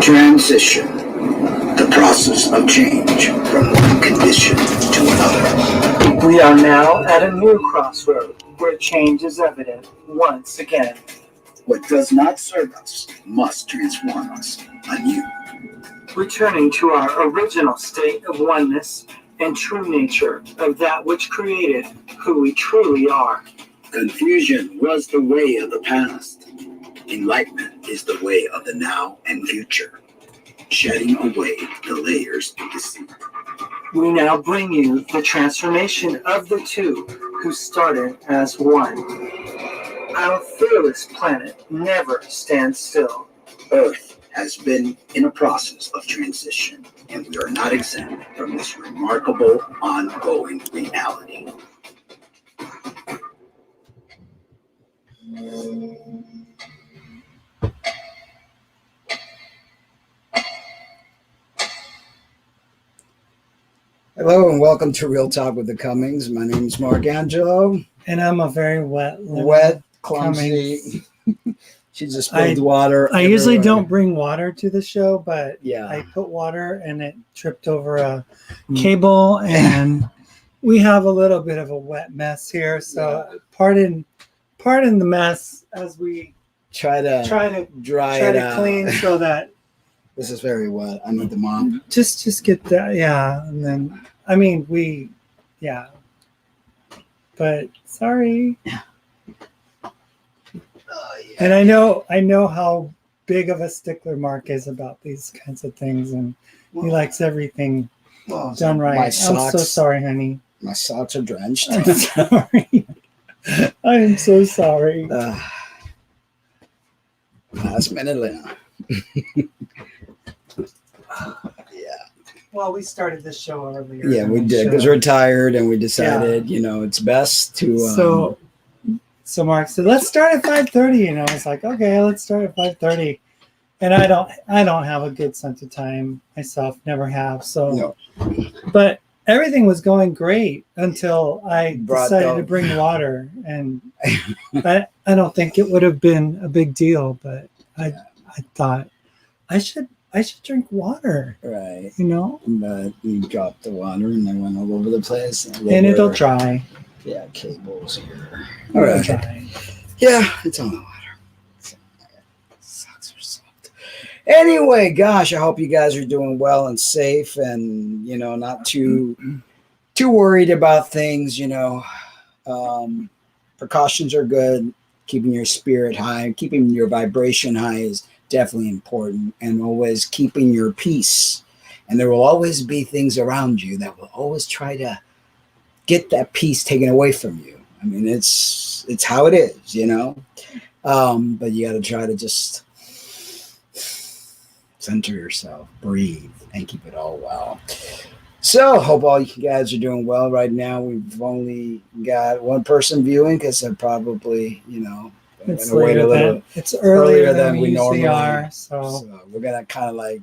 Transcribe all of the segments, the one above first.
Transition, the process of change from one condition to another. We are now at a new crossroad where change is evident once again. What does not serve us must transform us anew. Returning to our original state of oneness and true nature of that which created who we truly are. Confusion was the way of the past. Enlightenment is the way of the now and future. Shedding away the layers of deceit. We now bring you the transformation of the two who started as one. Our fearless planet never stands still. Earth has been in a process of transition, and we are not exempt from this remarkable ongoing reality. Hello and welcome to Real Talk with the Cummings. My name is Mark Angelo. And I'm a very wet, clumsy. She just spilled water. I usually don't bring water to the show, but yeah, I put water and it tripped over a cable, and we have a little bit of a wet mess here. So pardon the mess as we try to dry it out. Clean so that this is very wet. I need the mop. Just get that, yeah. And then but sorry. And I know how big of a stickler Mark is about these kinds of things, and he likes everything done right. I'm so sorry, honey. My socks are drenched. I'm sorry. I am so sorry. Last minute, Lynna. Yeah. Well, we started this show earlier. Yeah, we did because we're tired, and we decided, it's best to. So Mark said, "Let's start at 5:30." And I was like, "Okay, let's start at 5:30." And I don't have a good sense of time myself. Never have. So, but everything was going great until I decided to bring water, and I don't think it would have been a big deal, but I thought I should drink water. Right. But you dropped the water and they went all over the place. And it'll dry. Yeah, cables here. All right. Dry. Yeah, it's on the water. Socks are soft. Anyway, gosh, I hope you guys are doing well and safe, and not too worried about things. Precautions are good. Keeping your spirit high, keeping your vibration high is definitely important, and always keeping your peace. And there will always be things around you that will always try to get that peace taken away from you. I mean, it's how it is, but you got to try to just center yourself, breathe, and keep it all well. So hope all you guys are doing well right now. We've only got one person viewing because they're probably, it's earlier than we normally are. So we're going to kind of like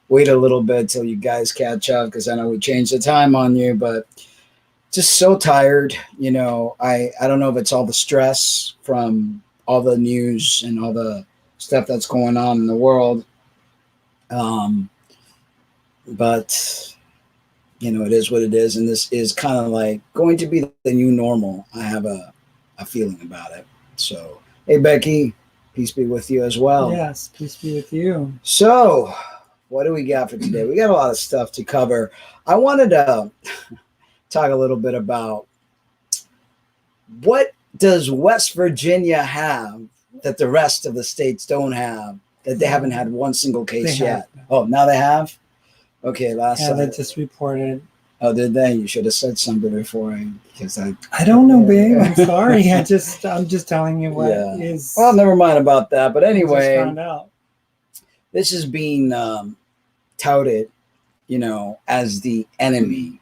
wait a little bit till you guys catch up, because I know we changed the time on you, but just so tired. I don't know if it's all the stress from all the news and all the stuff that's going on in the world. But it is what it is. And this is kind of like going to be the new normal. I have a feeling about it. So, hey, Becky, peace be with you as well. Yes, peace be with you. So what do we got for today? We got a lot of stuff to cover. I wanted to talk a little bit about what does West Virginia have that the rest of the states don't have, that they haven't had one single case yet. Oh, now they have? Okay, they just reported. Oh, did they? You should have said something before I don't know, babe. I'm sorry. I'm just telling you what is. Well, never mind about that. But anyway, I just found out. This is being touted, as the enemy,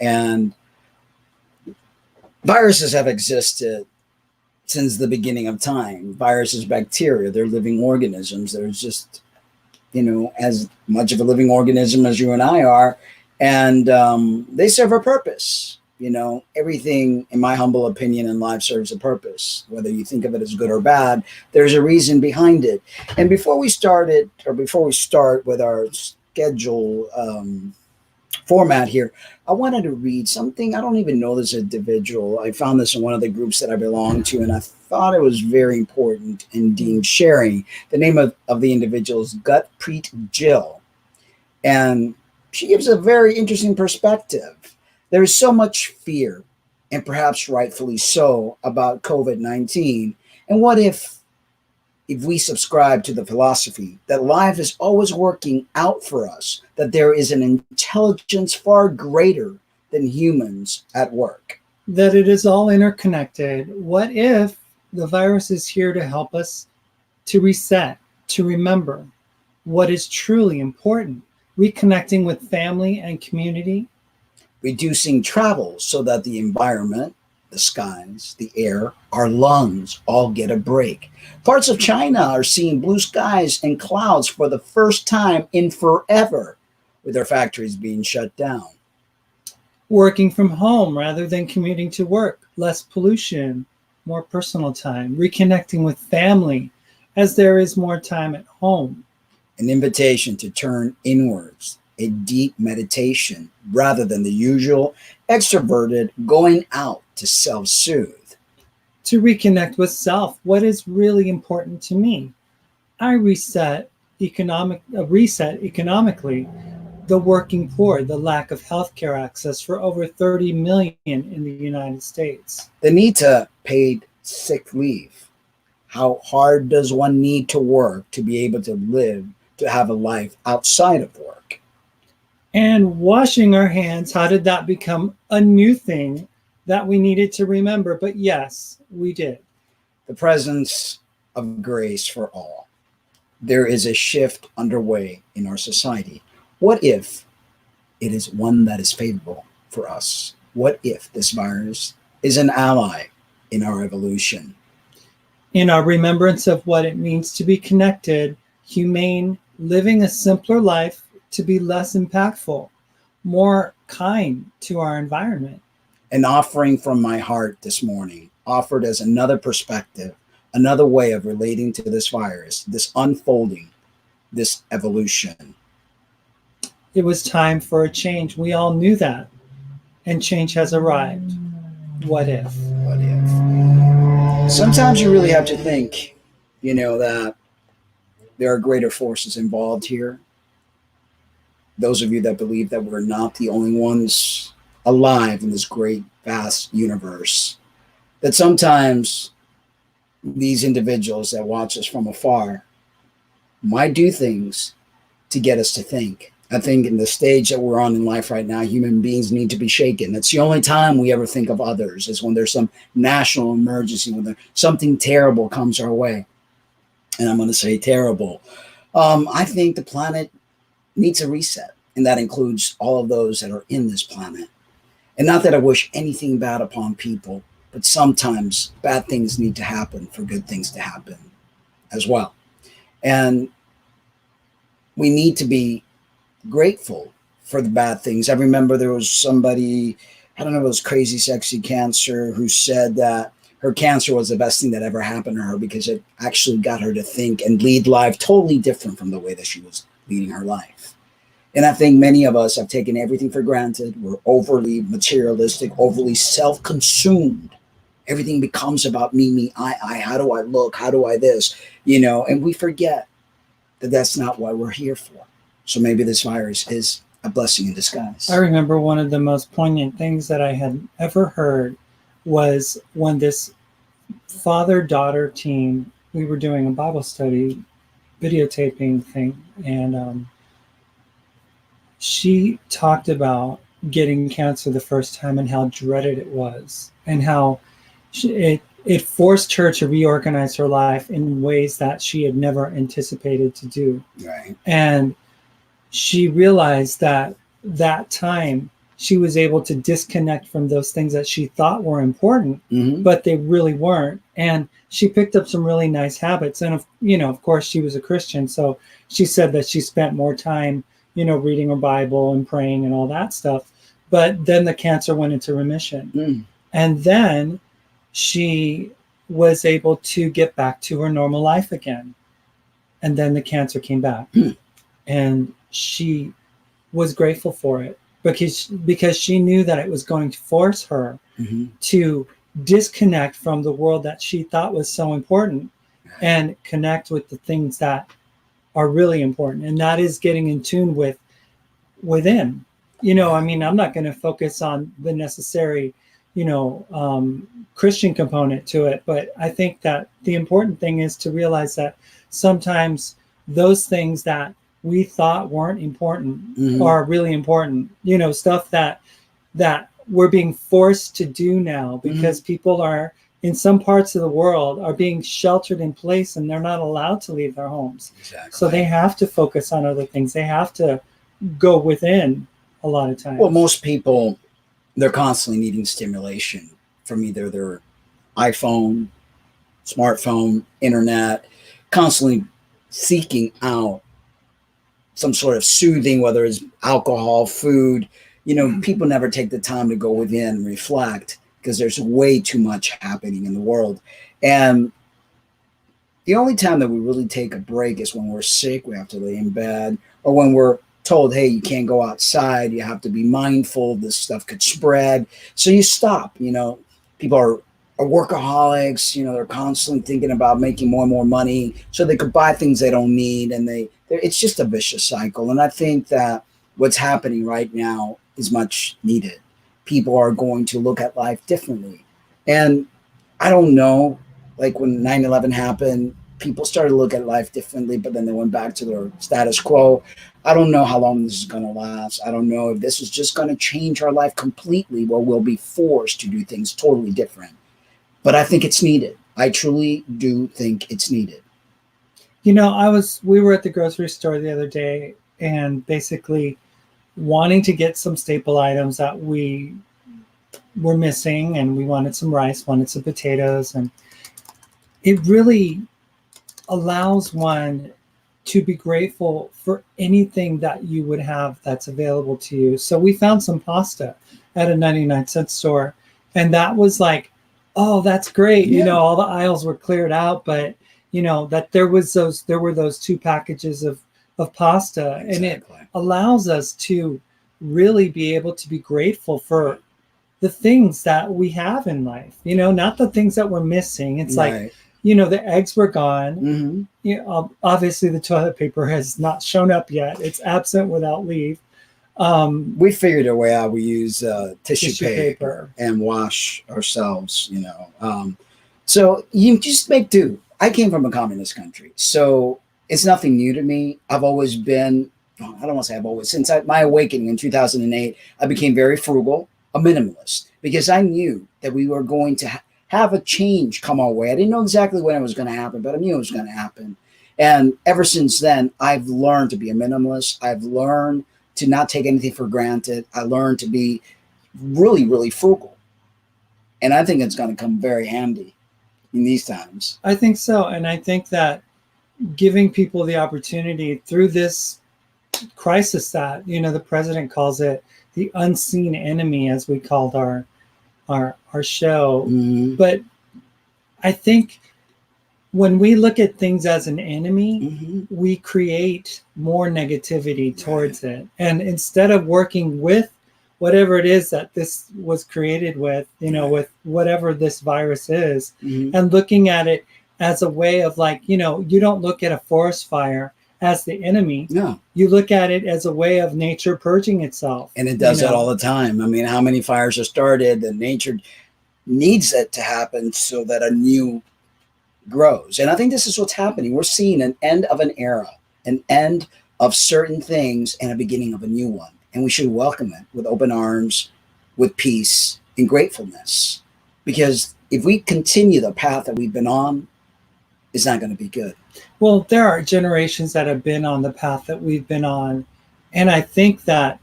and viruses have existed since the beginning of time. Viruses, bacteria, they're living organisms. There's just, as much of a living organism as you and I are, and they serve a purpose. Everything, in my humble opinion, in life serves a purpose. Whether you think of it as good or bad, there's a reason behind it. And before we start with our schedule format here, I wanted to read something. I don't even know this individual. I found this in one of the groups that I belong to, and I thought it was very important and deemed sharing. The name of the individual is Gutpreet Jill. And she gives a very interesting perspective. There is so much fear, and perhaps rightfully so, about COVID-19. And what if we subscribe to the philosophy that life is always working out for us, that there is an intelligence far greater than humans at work? That it is all interconnected. What if the virus is here to help us to reset, to remember what is truly important, reconnecting with family and community? Reducing travel so that the environment, the skies, the air, our lungs all get a break. Parts of China are seeing blue skies and clouds for the first time in forever, with their factories being shut down. Working from home rather than commuting to work, less pollution, more personal time, reconnecting with family as there is more time at home. An invitation to turn inwards, a deep meditation rather than the usual extroverted going out to self-soothe. To reconnect with self, what is really important to me. I reset economically, the working poor, the lack of healthcare access for over 30 million in the United States. The need to paid sick leave. How hard does one need to work to be able to live, to have a life outside of work? And washing our hands, how did that become a new thing that we needed to remember? But yes, we did. The presence of grace for all. There is a shift underway in our society. What if it is one that is favorable for us? What if this virus is an ally in our evolution? In our remembrance of what it means to be connected, humane, living a simpler life, to be less impactful, more kind to our environment. An offering from my heart this morning, offered as another perspective, another way of relating to this virus, this unfolding, this evolution. It was time for a change. We all knew that. And change has arrived. What if? What if? Sometimes you really have to think, that there are greater forces involved here. Those of you that believe that we're not the only ones alive in this great, vast universe, that sometimes these individuals that watch us from afar might do things to get us to think. I think in the stage that we're on in life right now, human beings need to be shaken. That's the only time we ever think of others, is when there's some national emergency, when something terrible comes our way. And I'm going to say terrible. I think the planet needs a reset, and that includes all of those that are in this planet. And not that I wish anything bad upon people, but sometimes bad things need to happen for good things to happen as well. And we need to be grateful for the bad things. I remember there was somebody, I don't know, it was Crazy Sexy Cancer, who said that her cancer was the best thing that ever happened to her because it actually got her to think and lead life totally different from the way that she was leading her life. And I think many of us have taken everything for granted. We're overly materialistic, overly self-consumed. Everything becomes about me, I. How do I look? How do I this? And we forget that that's not what we're here for. So maybe this virus is a blessing in disguise. I remember one of the most poignant things that I had ever heard was when this father-daughter team, we were doing a Bible study videotaping thing, and she talked about getting cancer the first time and how dreaded it was, and how it forced her to reorganize her life in ways that she had never anticipated to do. Right. And she realized that time she was able to disconnect from those things that she thought were important, but they really weren't. And she picked up some really nice habits. And, of course, she was a Christian. So she said that she spent more time, reading her Bible and praying and all that stuff. but then the cancer went into remission. Mm. And then she was able to get back to her normal life again. And then the cancer came back. Mm. And she was grateful for it because she knew that it was going to force her to disconnect from the world that she thought was so important and connect with the things that are really important. And that is getting in tune within. I mean, I'm not going to focus on the necessary, Christian component to it, but I think that the important thing is to realize that sometimes those things that we thought weren't important are really important. Stuff that we're being forced to do now because people are in some parts of the world are being sheltered in place and they're not allowed to leave their homes. Exactly. So they have to focus on other things. They have to go within a lot of times. Well, most people, they're constantly needing stimulation from either their iPhone, smartphone, internet, constantly seeking out some sort of soothing, whether it's alcohol, food. People never take the time to go within and reflect because there's way too much happening in the world. And the only time that we really take a break is when we're sick, we have to lay in bed, or when we're told, hey, you can't go outside, you have to be mindful, this stuff could spread. So you stop. People are workaholics, they're constantly thinking about making more and more money so they could buy things they don't need. And it's just a vicious cycle. And I think that what's happening right now is much needed. People are going to look at life differently. And I don't know, like when 9/11 happened, people started to look at life differently, but then they went back to their status quo. I don't know how long this is going to last. I don't know if this is just going to change our life completely, where we'll be forced to do things totally different. But I think it's needed. I truly do think it's needed. We were at the grocery store the other day and basically wanting to get some staple items that we were missing, and we wanted some rice, wanted some potatoes, and it really allows one to be grateful for anything that you would have that's available to you. So we found some pasta at a 99-cent store, and that was like, oh, that's great. Yeah. All the aisles were cleared out, but that there were those 2 packages of pasta. Exactly. And it allows us to really be able to be grateful for the things that we have in life, not the things that we're missing. It's like, the eggs were gone. Obviously the toilet paper has not shown up yet. It's absent without leave. We figured a way out. We use tissue paper and wash ourselves, so you just make do. I came from a communist country, so it's nothing new to me. I've always been, I don't want to say I've always, since my awakening in 2008, I became very frugal, a minimalist, because I knew that we were going to have a change come our way. I didn't know exactly when it was going to happen, but I knew it was going to happen. And ever since then, I've learned to be a minimalist. I've learned to not take anything for granted. I learned to be really, really frugal. And I think it's going to come very handy in these times. I think so. And I think that giving people the opportunity through this crisis that, the president calls it the unseen enemy, as we called our show. But I think when we look at things as an enemy, we create more negativity towards it. And instead of working with whatever it is that this was created with, with whatever this virus is, and looking at it as a way of like, you don't look at a forest fire as the enemy. No. You look at it as a way of nature purging itself. And it does that all the time. I mean, how many fires are started and nature needs it to happen so that a new grows. And I think this is what's happening. We're seeing an end of an era, an end of certain things, and a beginning of a new one. And we should welcome it with open arms, with peace and gratefulness. Because if we continue the path that we've been on, it's not going to be good. Well, there are generations that have been on the path that we've been on. And I think that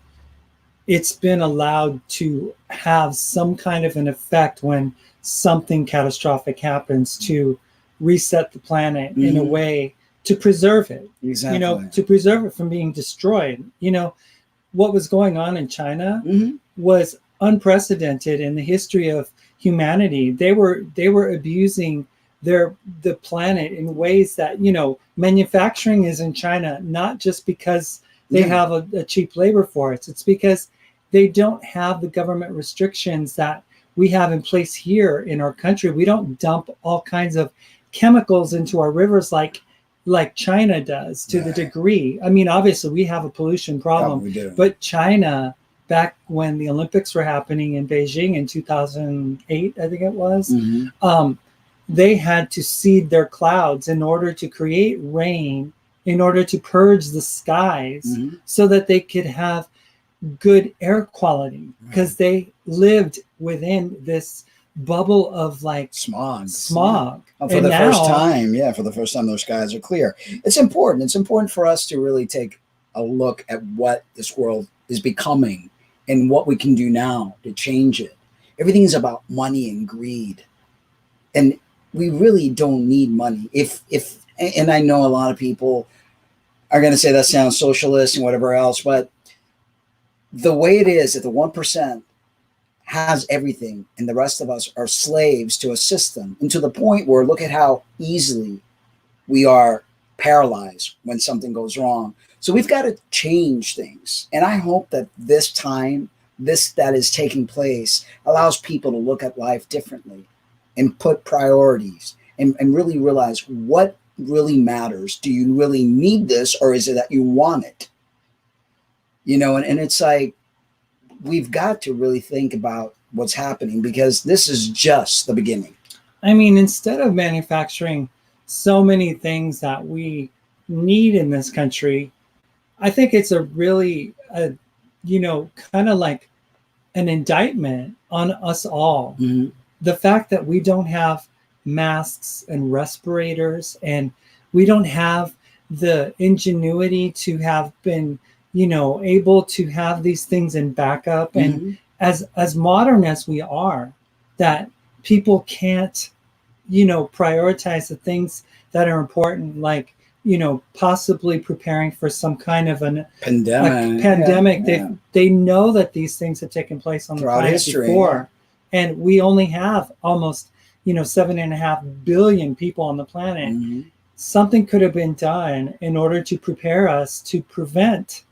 it's been allowed to have some kind of an effect when something catastrophic happens to reset the planet in a way to preserve it. Exactly. To preserve it from being destroyed. What was going on in China was unprecedented in the history of humanity. They were abusing the planet in ways that, manufacturing is in China not just because they have a cheap labor force. It's because they don't have the government restrictions that we have in place here in our country. We don't dump all kinds of chemicals into our rivers like China does to the degree. I mean, obviously we have a pollution problem, we do. but China, back when the Olympics were happening in Beijing in 2008, I think it was, they had to seed their clouds in order to create rain, in order to purge the skies so that they could have good air quality, because they lived within this bubble of like smog. For the first time those skies are clear. It's important for us to really take a look at what this world is becoming and what we can do now to change it. Everything is about money and greed, and we really don't need money. And I know a lot of people are going to say that sounds socialist and whatever else, but the way it is that the 1% has everything and the rest of us are slaves to a system, and to the point where look at how easily we are paralyzed when something goes wrong. So we've got to change things. And I hope that this time, that is taking place, allows people to look at life differently and put priorities and really realize what really matters. Do you really need this, or is it that you want it? And it's like, we've got to really think about what's happening, because this is just the beginning. I mean, instead of manufacturing so many things that we need in this country, I think it's a really, kind of like an indictment on us all. Mm-hmm. The fact that we don't have masks and respirators, and we don't have the ingenuity to have been, able to have these things in backup. And as modern as we are, that people can't, prioritize the things that are important, like, possibly preparing for some kind of a pandemic. They know that these things have taken place on the planet before, and we only have almost 7.5 billion people on the planet. Something could have been done in order to prepare us to prevent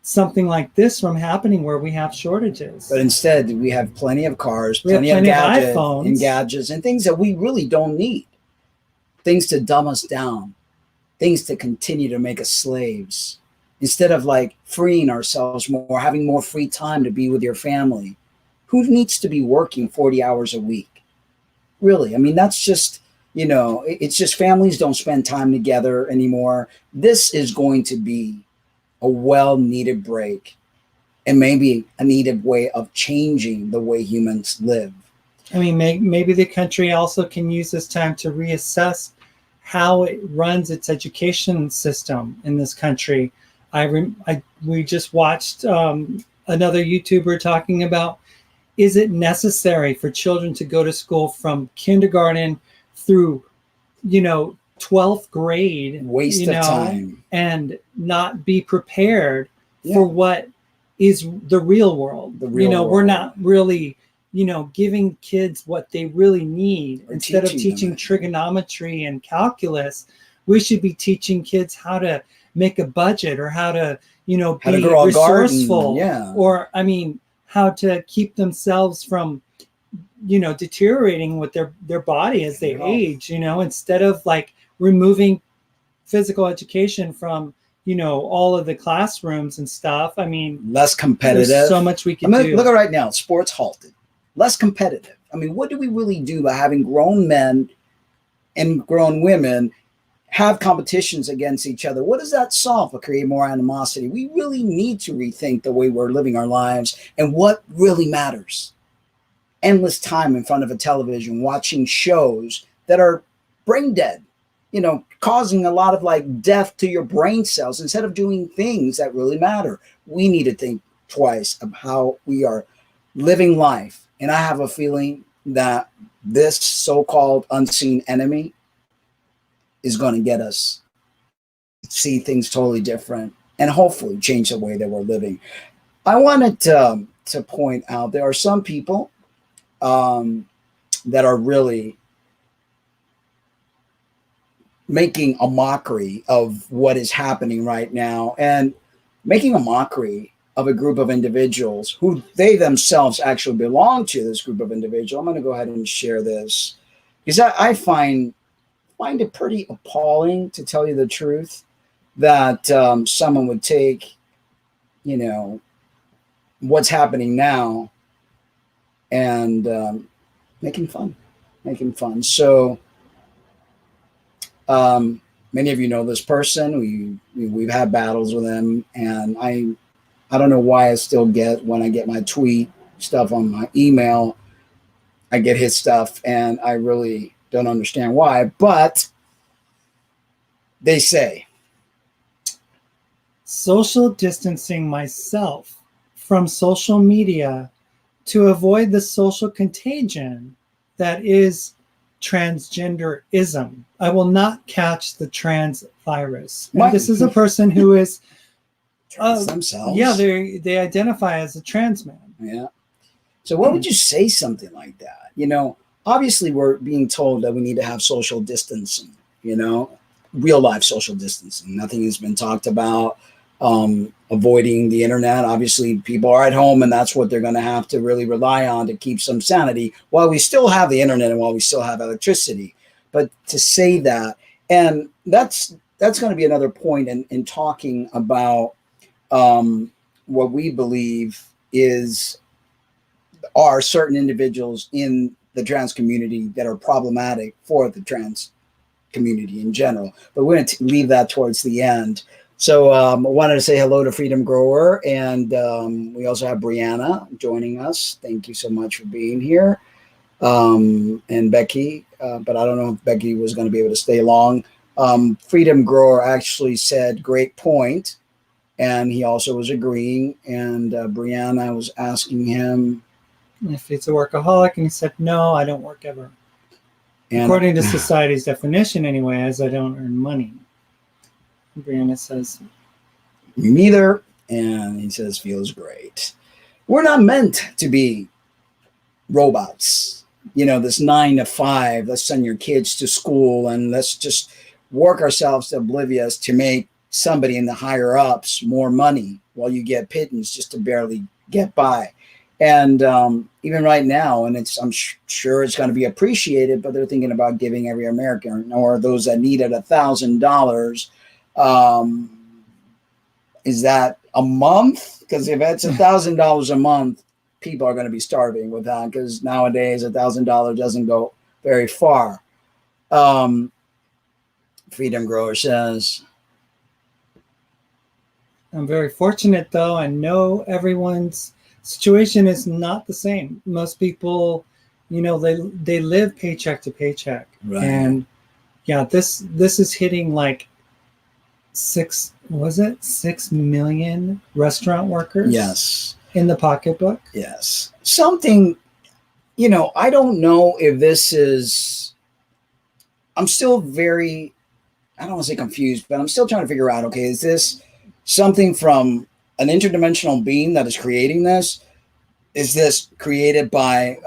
something like this from happening, where we have shortages. But instead, we have plenty of cars, plenty of gadgets and things that we really don't need. Things to dumb us down, things to continue to make us slaves, instead of like freeing ourselves more, having more free time to be with your family. Who needs to be working 40 hours a week? Really? I mean, that's just, it's just families don't spend time together anymore. This is going to be a well-needed break, and maybe a needed way of changing the way humans live. I mean, maybe the country also can use this time to reassess how it runs its education system in this country. We just watched another YouTuber talking about, is it necessary for children to go to school from kindergarten through, 12th grade, waste of time, and not be prepared for what is the real world. We're not really, giving kids what they really need. Instead of teaching trigonometry and calculus, we should be teaching kids how to make a budget, or how to, be resourceful, or how to keep themselves from, deteriorating with their body as they age, instead of like removing physical education from, all of the classrooms and stuff. I mean, less competitive. There's so much we can do. Look at right now, sports halted. Less competitive. I mean, what do we really do by having grown men and grown women have competitions against each other? What does that solve but create more animosity? We really need to rethink the way we're living our lives and what really matters. Endless time in front of a television, watching shows that are brain dead, causing a lot of like death to your brain cells, instead of doing things that really matter. We need to think twice of how we are living life. And I have a feeling that this so-called unseen enemy is going to get us to see things totally different, and hopefully change the way that we're living. I wanted to to point out there are some people that are really making a mockery of what is happening right now, and making a mockery of a group of individuals who they themselves actually belong to. This group of individuals. I'm going to go ahead and share this because I find it pretty appalling, to tell you the truth, that someone would take, what's happening now and making fun. So many of you know this person. We've had battles with him, and I don't know why I still get, when I get my tweet stuff on my email, I get his stuff, and I really don't understand why. But they say, social distancing myself from social media to avoid the social contagion that is transgenderism. I will not catch the trans virus. And this is a person who is themselves. Yeah, they identify as a trans man. Yeah. So what would you say something like that? Obviously we're being told that we need to have social distancing, real life social distancing. Nothing has been talked about. Avoiding the internet. Obviously people are at home, and that's what they're going to have to really rely on to keep some sanity while we still have the internet and while we still have electricity. But to say that, and that's going to be another point in talking about what we believe are certain individuals in the trans community that are problematic for the trans community in general. But we're going to leave that towards the end. So I wanted to say hello to Freedom Grower, and we also have Brianna joining us. Thank you so much for being here. And Becky, but I don't know if Becky was going to be able to stay long. Freedom Grower actually said, great point. And he also was agreeing. And Brianna was asking him if he's a workaholic, and he said, no, I don't work ever. And according to society's definition anyway, as I don't earn money. Brianna says, neither. And he says, feels great. We're not meant to be robots. This 9 to 5, let's send your kids to school and let's just work ourselves to oblivious to make somebody in the higher ups more money while you get pittance just to barely get by. And even right now, and I'm sure it's going to be appreciated, but they're thinking about giving every American, or those that need it, $1,000. Is that a month? Because if it's $1,000 a month, people are going to be starving with that, because nowadays $1,000 doesn't go very far. Freedom Grower says, I'm very fortunate though, and know everyone's situation is not the same. Most people, they live paycheck to paycheck. Right. And yeah, this is hitting like 6 million restaurant workers. Yes. In the pocketbook. Yes. Something, I don't know if this is, I'm still very, I don't want to say confused, but I'm still trying to figure out, okay, is this something from an interdimensional being that is creating this? Is this created by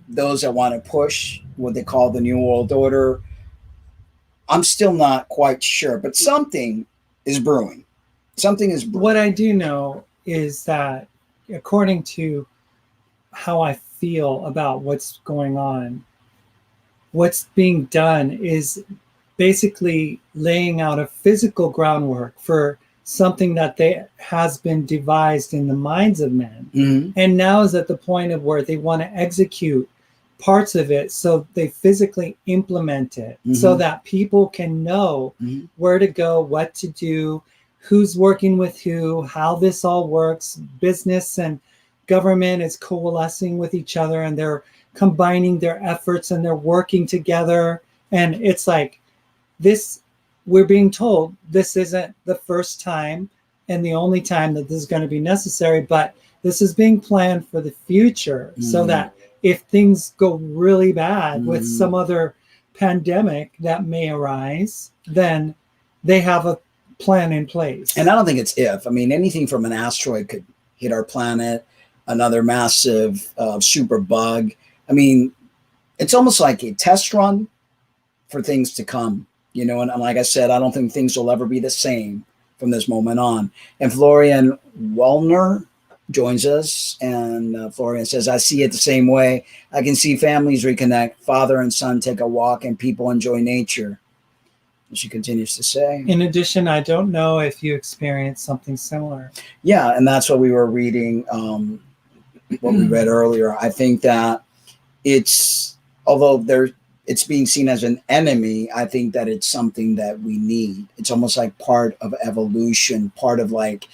those that want to push what they call the New World Order? I'm still not quite sure, but something is brewing. Something is brewing. What I do know is that, according to how I feel about what's going on, what's being done is basically laying out a physical groundwork for something that has been devised in the minds of men. Mm-hmm. And now is at the point of where they want to execute parts of it, so they physically implement it, mm-hmm. so that people can know mm-hmm. where to go, what to do, who's working with who, how this all works. Business and government is coalescing with each other, and they're combining their efforts, and they're working together. And it's like this, we're being told this isn't the first time and the only time that this is going to be necessary, but this is being planned for the future, so that if things go really bad with some other pandemic that may arise, then they have a plan in place. And I don't think it's if. I mean, anything from an asteroid could hit our planet. another massive super bug. I mean, it's almost like a test run for things to come, and like I said, I don't think things will ever be the same from this moment on. And Florian Wellner joins us, and Florian says, I see it the same way. I can see families reconnect, father and son take a walk, and people enjoy nature. And she continues to say, in addition, I don't know if you experienced something similar. Yeah, and that's what we were reading, what we read earlier. I think that although it's being seen as an enemy, I think that it's something that we need. It's almost like part of evolution, part of like,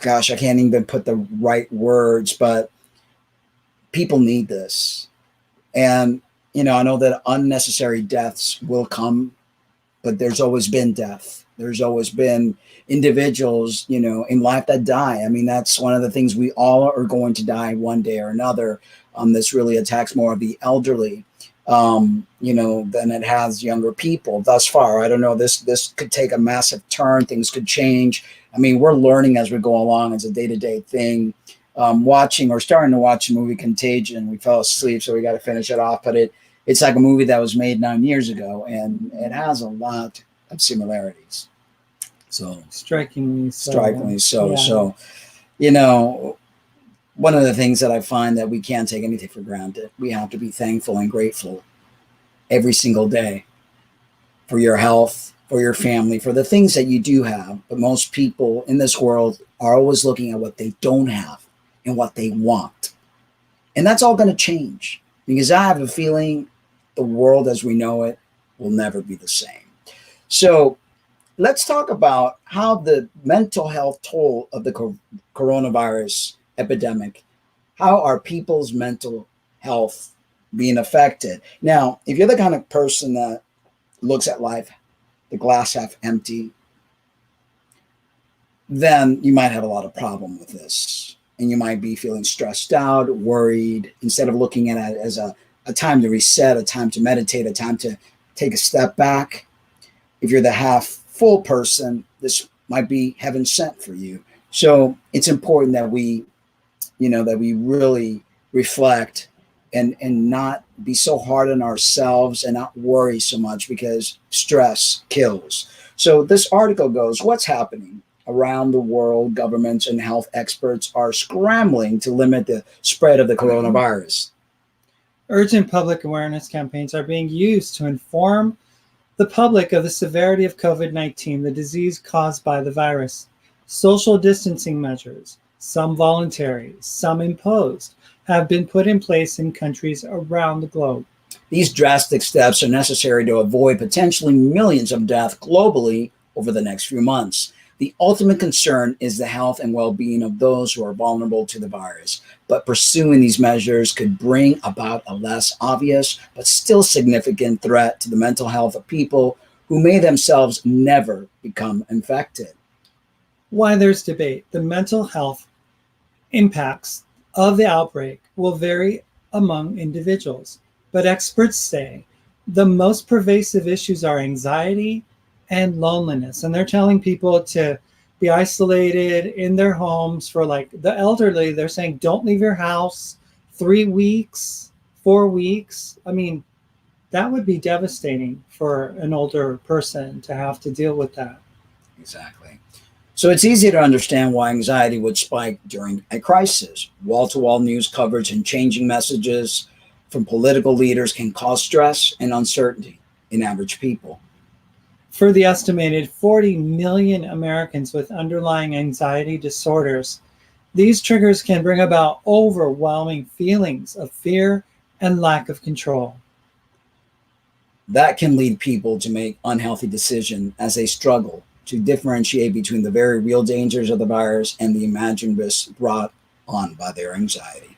gosh, I can't even put the right words, but people need this. And, I know that unnecessary deaths will come, but there's always been death. There's always been individuals, in life that die. I mean, that's one of the things. We all are going to die one day or another. This really attacks more of the elderly, than it has younger people thus far. I don't know. This could take a massive turn. Things could change. I mean, we're learning as we go along. It's a day-to-day thing. Starting to watch the movie Contagion. We fell asleep, so we got to finish it off. But it's like a movie that was made 9 years ago, and it has a lot of similarities. So strikingly so. Yeah. So, one of the things that I find that we can't take anything for granted. We have to be thankful and grateful every single day for your health, for your family, for the things that you do have. But most people in this world are always looking at what they don't have and what they want. And that's all going to change, because I have a feeling the world as we know it will never be the same. So let's talk about how the mental health toll of the coronavirus epidemic, how are people's mental health being affected? Now, if you're the kind of person that looks at life, the glass half empty, then you might have a lot of problem with this. And you might be feeling stressed out, worried, instead of looking at it as a time to reset, a time to meditate, a time to take a step back. If you're the half full person, this might be heaven sent for you. So it's important that we really reflect and not be so hard on ourselves and not worry so much, because stress kills. So this article goes, what's happening? Around the world, governments and health experts are scrambling to limit the spread of the coronavirus. Urgent public awareness campaigns are being used to inform the public of the severity of COVID-19, the disease caused by the virus. Social distancing measures, some voluntary, some imposed, have been put in place in countries around the globe. These drastic steps are necessary to avoid potentially millions of deaths globally over the next few months. The ultimate concern is the health and well-being of those who are vulnerable to the virus, but pursuing these measures could bring about a less obvious but still significant threat to the mental health of people who may themselves never become infected. Why there's debate. The mental health impacts of the outbreak will vary among individuals, but experts say the most pervasive issues are anxiety and loneliness. And they're telling people to be isolated in their homes for, like, the elderly. They're saying, don't leave your house 3 weeks, 4 weeks. I mean, that would be devastating for an older person to have to deal with that. Exactly. So it's easy to understand why anxiety would spike during a crisis. Wall-to-wall news coverage and changing messages from political leaders can cause stress and uncertainty in average people. For the estimated 40 million Americans with underlying anxiety disorders, these triggers can bring about overwhelming feelings of fear and lack of control. That can lead people to make unhealthy decisions as they struggle to differentiate between the very real dangers of the virus and the imagined risks brought on by their anxiety.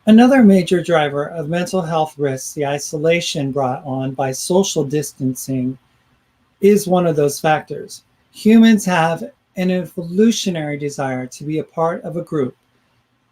Another major driver of mental health risks, the isolation brought on by social distancing, is one of those factors. Humans have an evolutionary desire to be a part of a group.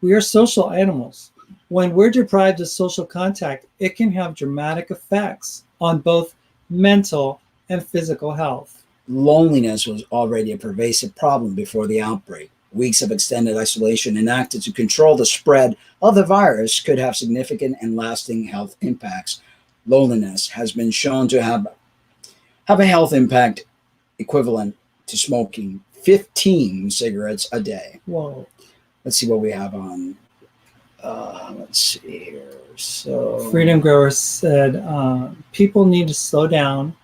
We are social animals. When we're deprived of social contact, it can have dramatic effects on both mental and physical health. Loneliness was already a pervasive problem before the outbreak. Weeks of extended isolation enacted to control the spread of the virus could have significant and lasting health impacts. Loneliness has been shown to have a health impact equivalent to smoking 15 cigarettes a day. Whoa. Let's see what we have on. Let's see here. So Freedom Grower said, people need to slow down,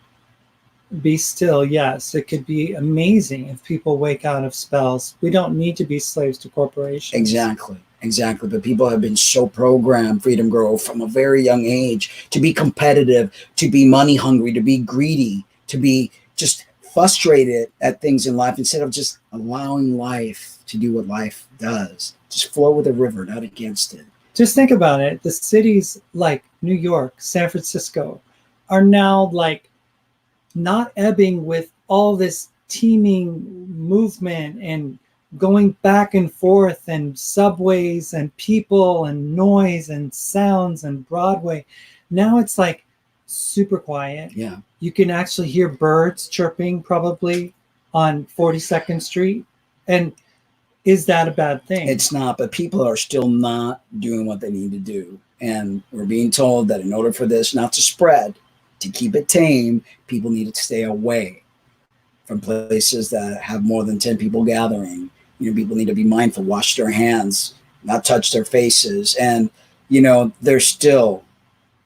be still. Yes, it could be amazing if people wake out of spells. We don't need to be slaves to corporations. Exactly. But people have been so programmed, Freedom Grower, from a very young age to be competitive, to be money hungry, to be greedy, to be just frustrated at things in life instead of just allowing life to do what life does. Just flow with the river, not against it. Just think about it. The cities like New York, San Francisco are now like not ebbing with all this teeming movement and going back and forth and subways and people and noise and sounds and Broadway. Now it's like super quiet. Yeah. You can actually hear birds chirping probably on 42nd Street. And is that a bad thing? It's not, but people are still not doing what they need to do. And we're being told that in order for this not to spread, to keep it tame, people need to stay away from places that have more than 10 people gathering. People need to be mindful, wash their hands, not touch their faces. And, there's still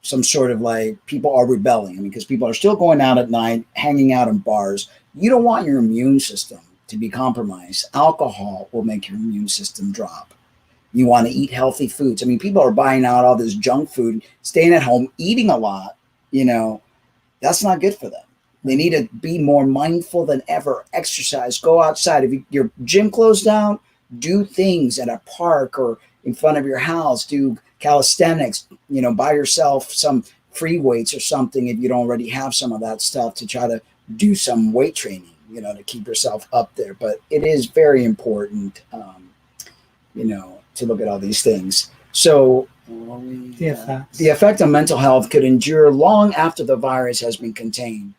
some sort of like people are rebelling. Because people are still going out at night, hanging out in bars. You don't want your immune system to be compromised. Alcohol will make your immune system drop. You want to eat healthy foods. People are buying out all this junk food, staying at home, eating a lot. That's not good for them. They need to be more mindful than ever. Exercise, go outside. If your gym closed down, do things at a park or in front of your house. Do calisthenics, buy yourself some free weights or something if you don't already have some of that stuff to try to do some weight training, to keep yourself up there. But it is very important, to look at all these things. So the effect on mental health could endure long after the virus has been contained.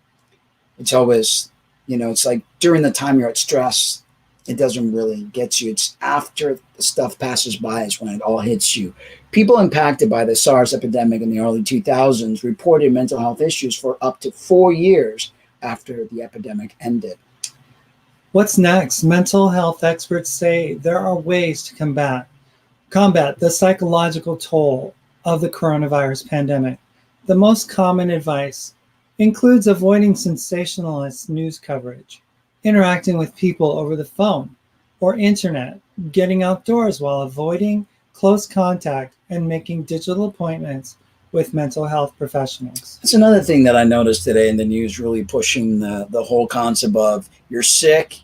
It's always, it's like during the time you're at stress, it doesn't really get you. It's after the stuff passes by is when it all hits you. People impacted by the SARS epidemic in the early 2000s reported mental health issues for up to 4 years after the epidemic ended. What's next? Mental health experts say there are ways to combat the psychological toll of the coronavirus pandemic. The most common advice includes avoiding sensationalist news coverage, interacting with people over the phone or internet, getting outdoors while avoiding close contact, and making digital appointments with mental health professionals. That's another thing that I noticed today in the news, really pushing the whole concept of you're sick,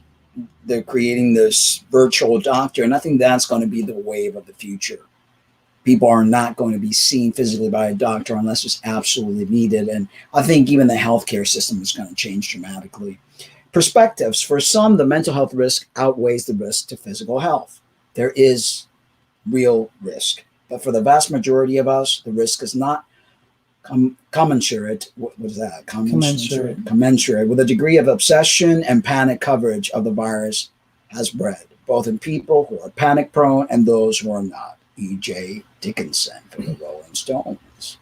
they're creating this virtual doctor, and I think that's going to be the wave of the future. People are not going to be seen physically by a doctor unless it's absolutely needed. And I think even the healthcare system is going to change dramatically. Perspectives. For some, the mental health risk outweighs the risk to physical health. There is real risk. But for the vast majority of us, the risk is not commensurate. What is that? Commensurate with a degree of obsession and panic coverage of the virus has bred, both in people who are panic prone and those who are not. E.J. Dickinson for the Rolling Stones.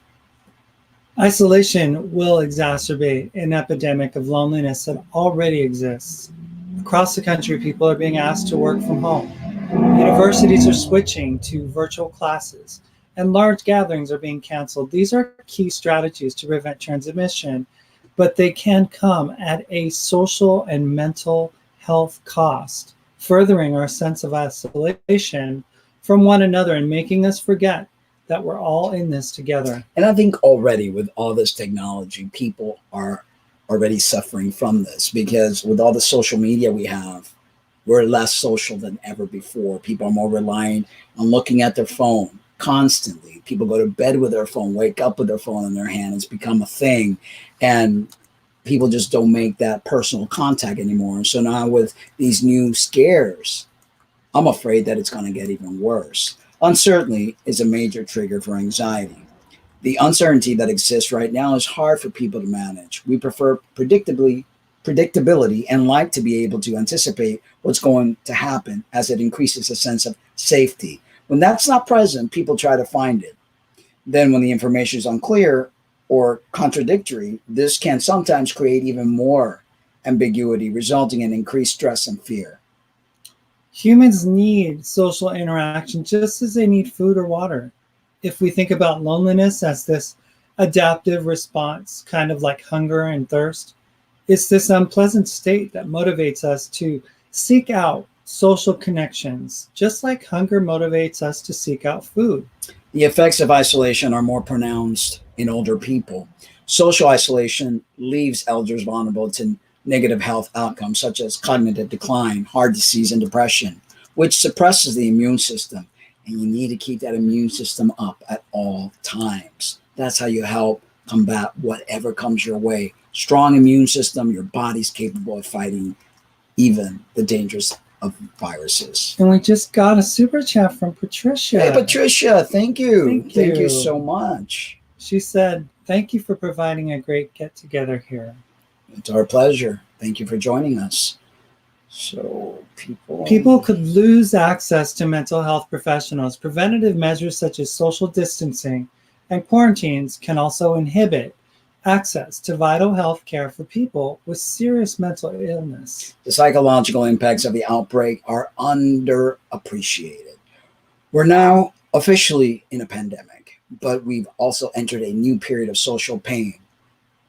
Isolation will exacerbate an epidemic of loneliness that already exists. Across the country, people are being asked to work from home. Universities are switching to virtual classes, and large gatherings are being canceled. These are key strategies to prevent transmission, but they can come at a social and mental health cost, furthering our sense of isolation from one another and making us forget that we're all in this together. And I think already with all this technology, people are already suffering from this because with all the social media we have, we're less social than ever before. People are more reliant on looking at their phone constantly. People go to bed with their phone, wake up with their phone in their hand. It's become a thing. And people just don't make that personal contact anymore. And so now with these new scares, I'm afraid that it's going to get even worse. Uncertainty is a major trigger for anxiety. The uncertainty that exists right now is hard for people to manage. We prefer predictability predictability and like to be able to anticipate what's going to happen, as it increases a sense of safety. When that's not present, people try to find it. Then when the information is unclear or contradictory, this can sometimes create even more ambiguity, resulting in increased stress and fear. Humans need social interaction just as they need food or water. If we think about loneliness as this adaptive response, kind of like hunger and thirst, it's this unpleasant state that motivates us to seek out social connections, just like hunger motivates us to seek out food. The effects of isolation are more pronounced in older people. Social isolation leaves elders vulnerable to negative health outcomes such as cognitive decline, heart disease, and depression, which suppresses the immune system. And you need to keep that immune system up at all times. That's how you help combat whatever comes your way. Strong immune system, your body's capable of fighting even the dangers of viruses. And we just got a super chat from Patricia. Hey, Patricia, thank you. Thank you so much. She said, "Thank you for providing a great get-together here." It's our pleasure. Thank you for joining us. So people could lose access to mental health professionals. Preventative measures such as social distancing and quarantines can also inhibit access to vital health care for people with serious mental illness. The psychological impacts of the outbreak are underappreciated. We're now officially in a pandemic, but we've also entered a new period of social pain.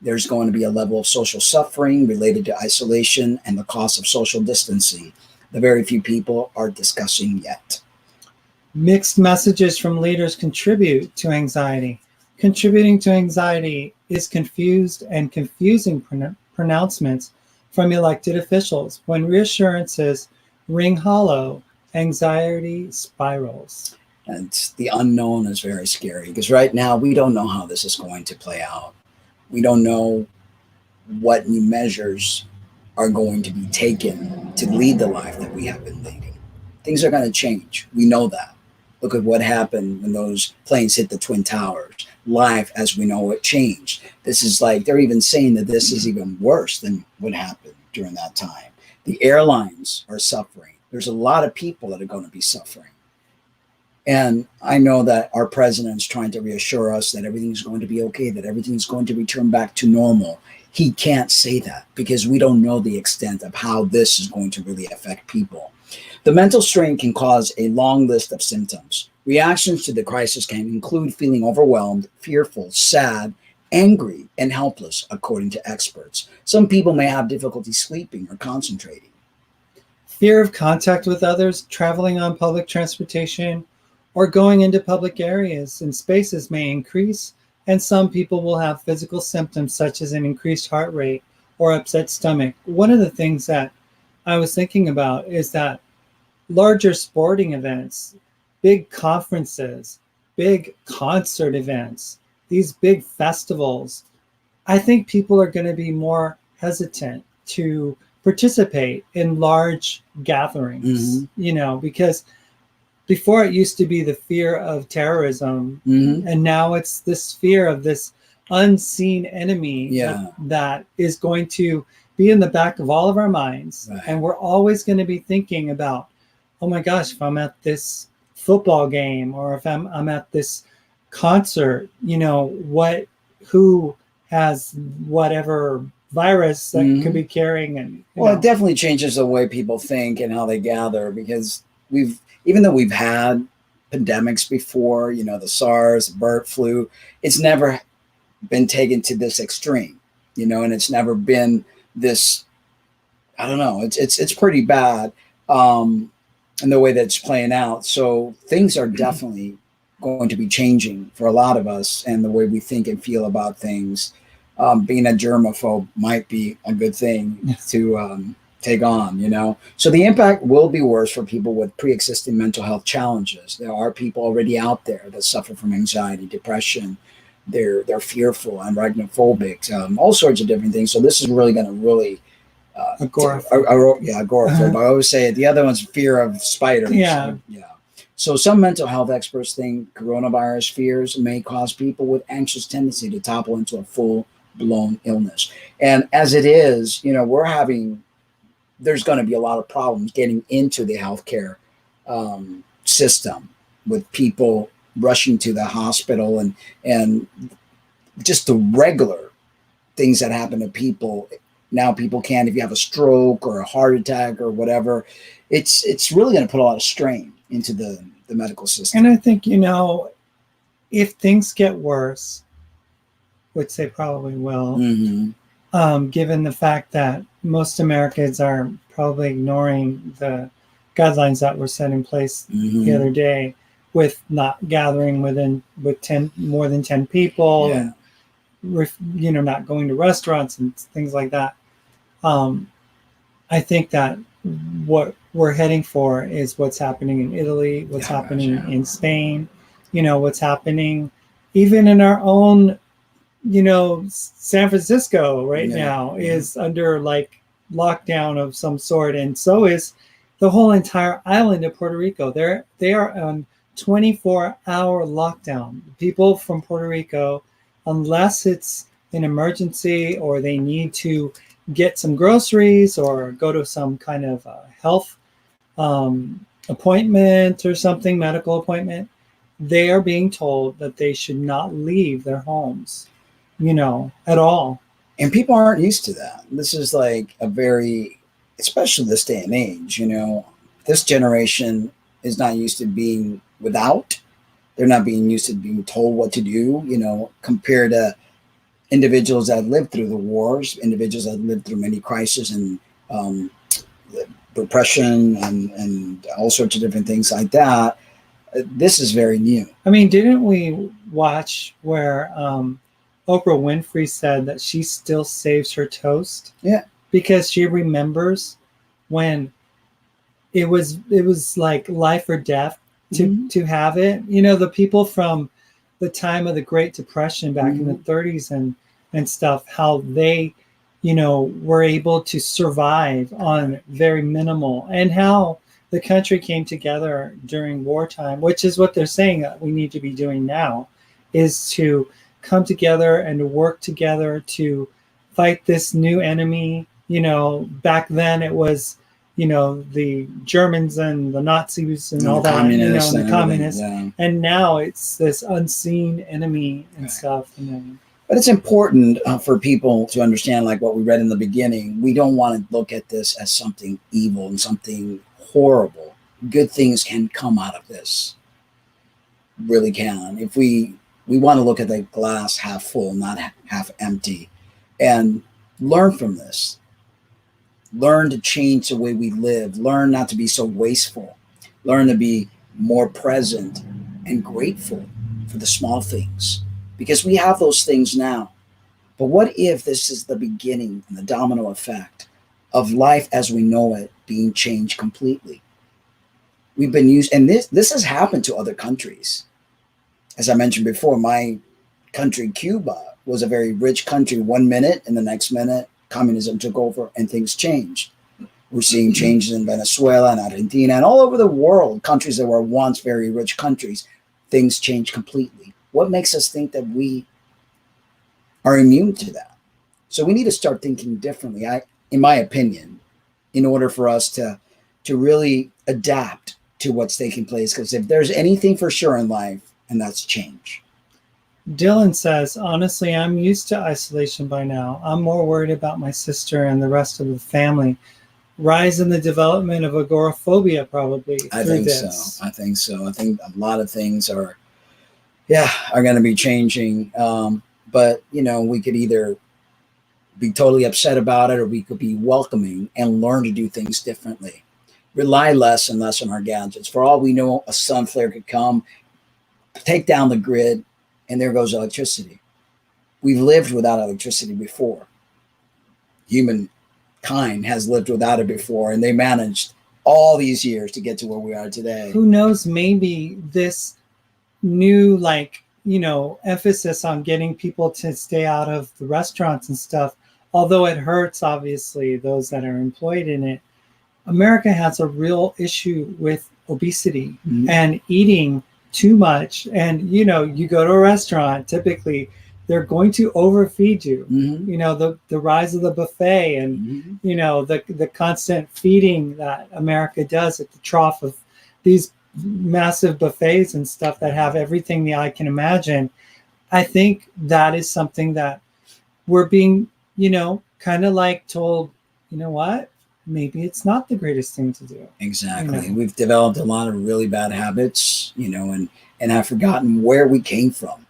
There's going to be a level of social suffering related to isolation and the cost of social distancing that very few people are discussing yet. Mixed messages from leaders contribute to anxiety. Contributing to anxiety is confused and confusing pronouncements from elected officials. When reassurances ring hollow, anxiety spirals. And the unknown is very scary because right now we don't know how this is going to play out. We don't know what new measures are going to be taken to lead the life that we have been leading. Things are going to change. We know that. Look at what happened when those planes hit the Twin Towers. Life as we know it changed. This is like, they're even saying that this is even worse than what happened during that time. The airlines are suffering. There's a lot of people that are going to be suffering. And I know that our president's trying to reassure us that everything's going to be okay, that everything's going to return back to normal. He can't say that because we don't know the extent of how this is going to really affect people. The mental strain can cause a long list of symptoms. Reactions to the crisis can include feeling overwhelmed, fearful, sad, angry, and helpless, according to experts. Some people may have difficulty sleeping or concentrating. Fear of contact with others, traveling on public transportation, or going into public areas and spaces may increase, and some people will have physical symptoms such as an increased heart rate or upset stomach. One of the things that I was thinking about is that larger sporting events, big conferences, big concert events, these big festivals, I think people are going to be more hesitant to participate in large gatherings, because before it used to be the fear of terrorism, and now it's this fear of this unseen enemy that is going to be in the back of all of our minds. Right. And we're always going to be thinking about, oh my gosh, if I'm at this football game or if I'm at this concert, who has whatever virus that could be carrying. And it definitely changes the way people think and how they gather, because even though we've had pandemics before, the SARS, bird flu, it's never been taken to this extreme, and it's never been this, I don't know, it's pretty bad in the way that it's playing out. So things are definitely going to be changing for a lot of us, and the way we think and feel about things. Being a germaphobe might be a good thing to take on, So the impact will be worse for people with pre-existing mental health challenges. There are people already out there that suffer from anxiety, depression. They're fearful and arachnophobic, all sorts of different things. So this is really going to agoraphobe. I always say it. The other one's fear of spiders. Yeah. So some mental health experts think coronavirus fears may cause people with anxious tendency to topple into a full blown illness. And as it is, there's going to be a lot of problems getting into the healthcare system, with people rushing to the hospital, and just the regular things that happen to people. Now people can't, if you have a stroke or a heart attack or whatever, it's really going to put a lot of strain into the medical system. And I think, if things get worse, which they probably will, given the fact that most Americans are probably ignoring the guidelines that were set in place the other day, with not gathering with more than 10 people, and not going to restaurants and things like that. I think that what we're heading for is what's happening in Italy, what's happening in Spain, what's happening even in our own, San Francisco now is under like lockdown of some sort. And so is the whole entire island of Puerto Rico. They are on 24-hour lockdown. People from Puerto Rico, unless it's an emergency or they need to get some groceries or go to some kind of health appointment or something, medical appointment, they are being told that they should not leave their homes, at all. And people aren't used to that. This is like especially this day and age, this generation is not used to being without. They're not being used to being told what to do, compared to individuals that lived through the wars, individuals that lived through many crises and repression and all sorts of different things like that. This is very new. I mean, didn't we watch where Oprah Winfrey said that she still saves her toast? Yeah. Because she remembers when it was like life or death to have it. The people from the time of the Great Depression back in the 30s and stuff, how they, were able to survive on very minimal, and how the country came together during wartime, which is what they're saying that we need to be doing now, is to come together and to work together to fight this new enemy. Back then it was, the Germans and the Nazis and all that, and the communists. Yeah. And now it's this unseen enemy and stuff. But it's important for people to understand, like what we read in the beginning. We don't want to look at this as something evil and something horrible. Good things can come out of this. Really can. If we want to look at the glass half full, not half empty, and learn from this. Learn to change the way we live. Learn not to be so wasteful. Learn to be more present and grateful for the small things, because we have those things now. But what if this is the beginning and the domino effect of life as we know it being changed completely? We've been used, and this has happened to other countries. As I mentioned before, my country, Cuba, was a very rich country 1 minute, and the next minute communism took over and things changed. We're seeing changes in Venezuela and Argentina and all over the world, countries that were once very rich countries. Things change completely. What makes us think that we are immune to that? So we need to start thinking differently, in my opinion, in order for us to really adapt to what's taking place. Because if there's anything for sure in life, and that's change. Dylan says, honestly, I'm used to isolation by now. I'm more worried about my sister and the rest of the family. Rise in the development of agoraphobia, probably. I think so. I think a lot of things are going to be changing. But, we could either be totally upset about it, or we could be welcoming and learn to do things differently. Rely less and less on our gadgets. For all we know, a sun flare could come, take down the grid, and there goes electricity. We've lived without electricity before. Humankind has lived without it before, and they managed all these years to get to where we are today. Who knows, maybe this new, emphasis on getting people to stay out of the restaurants and stuff, although it hurts, obviously, those that are employed in it. America has a real issue with obesity and eating too much. And, you go to a restaurant, typically they're going to overfeed you. Mm-hmm. You know, the rise of the buffet and, Mm-hmm. you know, the constant feeding that America does at the trough of these massive buffets and stuff that have everything the eye can imagine. I think that is something that we're being, you know, kind of like told, you know what, maybe it's not the greatest thing to do. Exactly. You know? We've developed a lot of really bad habits, you know, and have forgotten where we came from.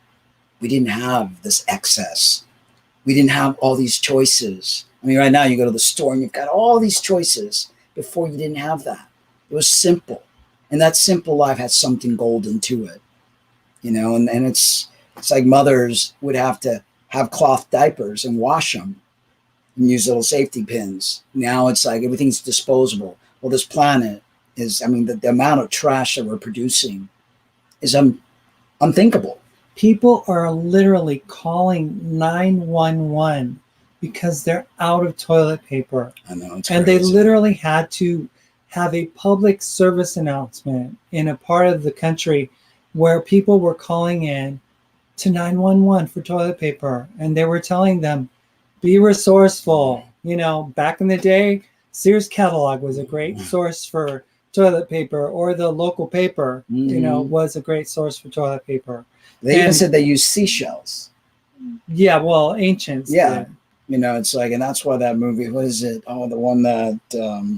We didn't have this excess. We didn't have all these choices. I mean, right now you go to the store and you've got all these choices. Before you didn't have that. It was simple. And that simple life had something golden to it, you know, and it's like mothers would have to have cloth diapers and wash them and use little safety pins. Now it's like everything's disposable. Well, this planet is, I mean, the amount of trash that we're producing is unthinkable. People are literally calling 911 because they're out of toilet paper. I know, it's and crazy. They literally had to have a public service announcement in a part of the country where people were calling in to 911 for toilet paper. And they were telling them, be resourceful. You know, back in the day, Sears catalog was a great source for toilet paper, or the local paper, you know, was a great source for toilet paper. They even said they used seashells. Yeah, well, ancients. Yeah. Did. You know, it's like, and that's why that movie, what is it? Oh, the one that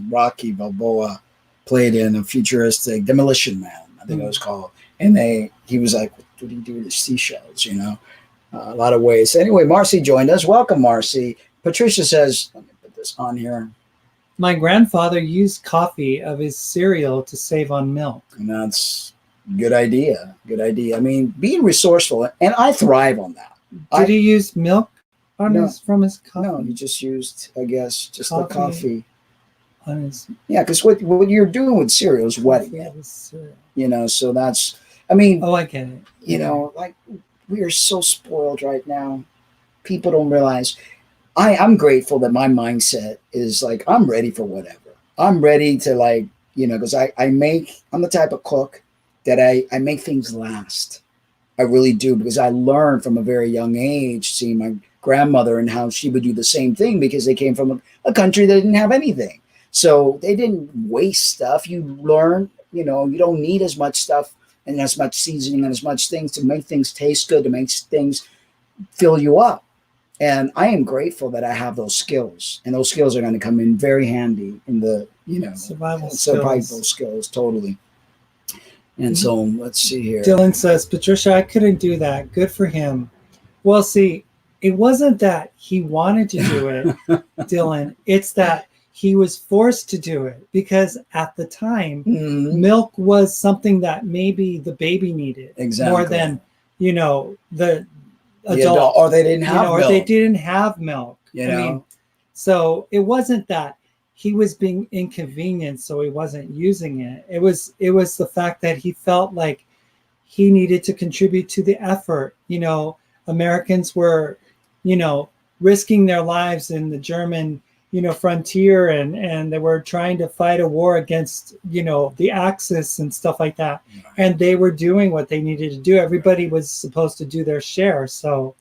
Rocky Balboa played in, a futuristic Demolition Man, I think it was called. And he was like, what did he do with the seashells, you know? A lot of ways. Anyway, Marcy joined us. Welcome, Marcy. Patricia says, let me put this on here. My grandfather used coffee of his cereal to save on milk. And that's good idea. Good idea. I mean, being resourceful, and I thrive on that. Did he use milk on from his coffee? No, he just used, I guess, just the coffee. On his yeah, because what you're doing with cereal is wetting it. You know, so that's, I mean. Oh, I get it. You know, like, we are so spoiled right now. People don't realize. I'm grateful that my mindset is like, I'm ready for whatever. I'm ready to, like, you know, because I'm the type of cook that I make things last. I really do, because I learned from a very young age, seeing my grandmother and how she would do the same thing, because they came from a country that didn't have anything. So they didn't waste stuff. You learn, you know, you don't need as much stuff and as much seasoning and as much things to make things taste good, to make things fill you up. And I am grateful that I have those skills, and those skills are going to come in very handy in the, you know, survival skills, totally. And so let's see here. Dylan says, Patricia, I couldn't do that. Good for him. Well, see, it wasn't that he wanted to do it, Dylan. It's that he was forced to do it, because at the time, milk was something that maybe the baby needed more than, you know, the adult, or they didn't have milk. Or they didn't have milk. You know? I mean, so it wasn't that he was being inconvenienced, so he wasn't using it. It was the fact that he felt like he needed to contribute to the effort. You know, Americans were, you know, risking their lives in the German, you know, frontier, and they were trying to fight a war against, you know, the Axis and stuff like that. Right. And they were doing what they needed to do. Everybody was supposed to do their share. So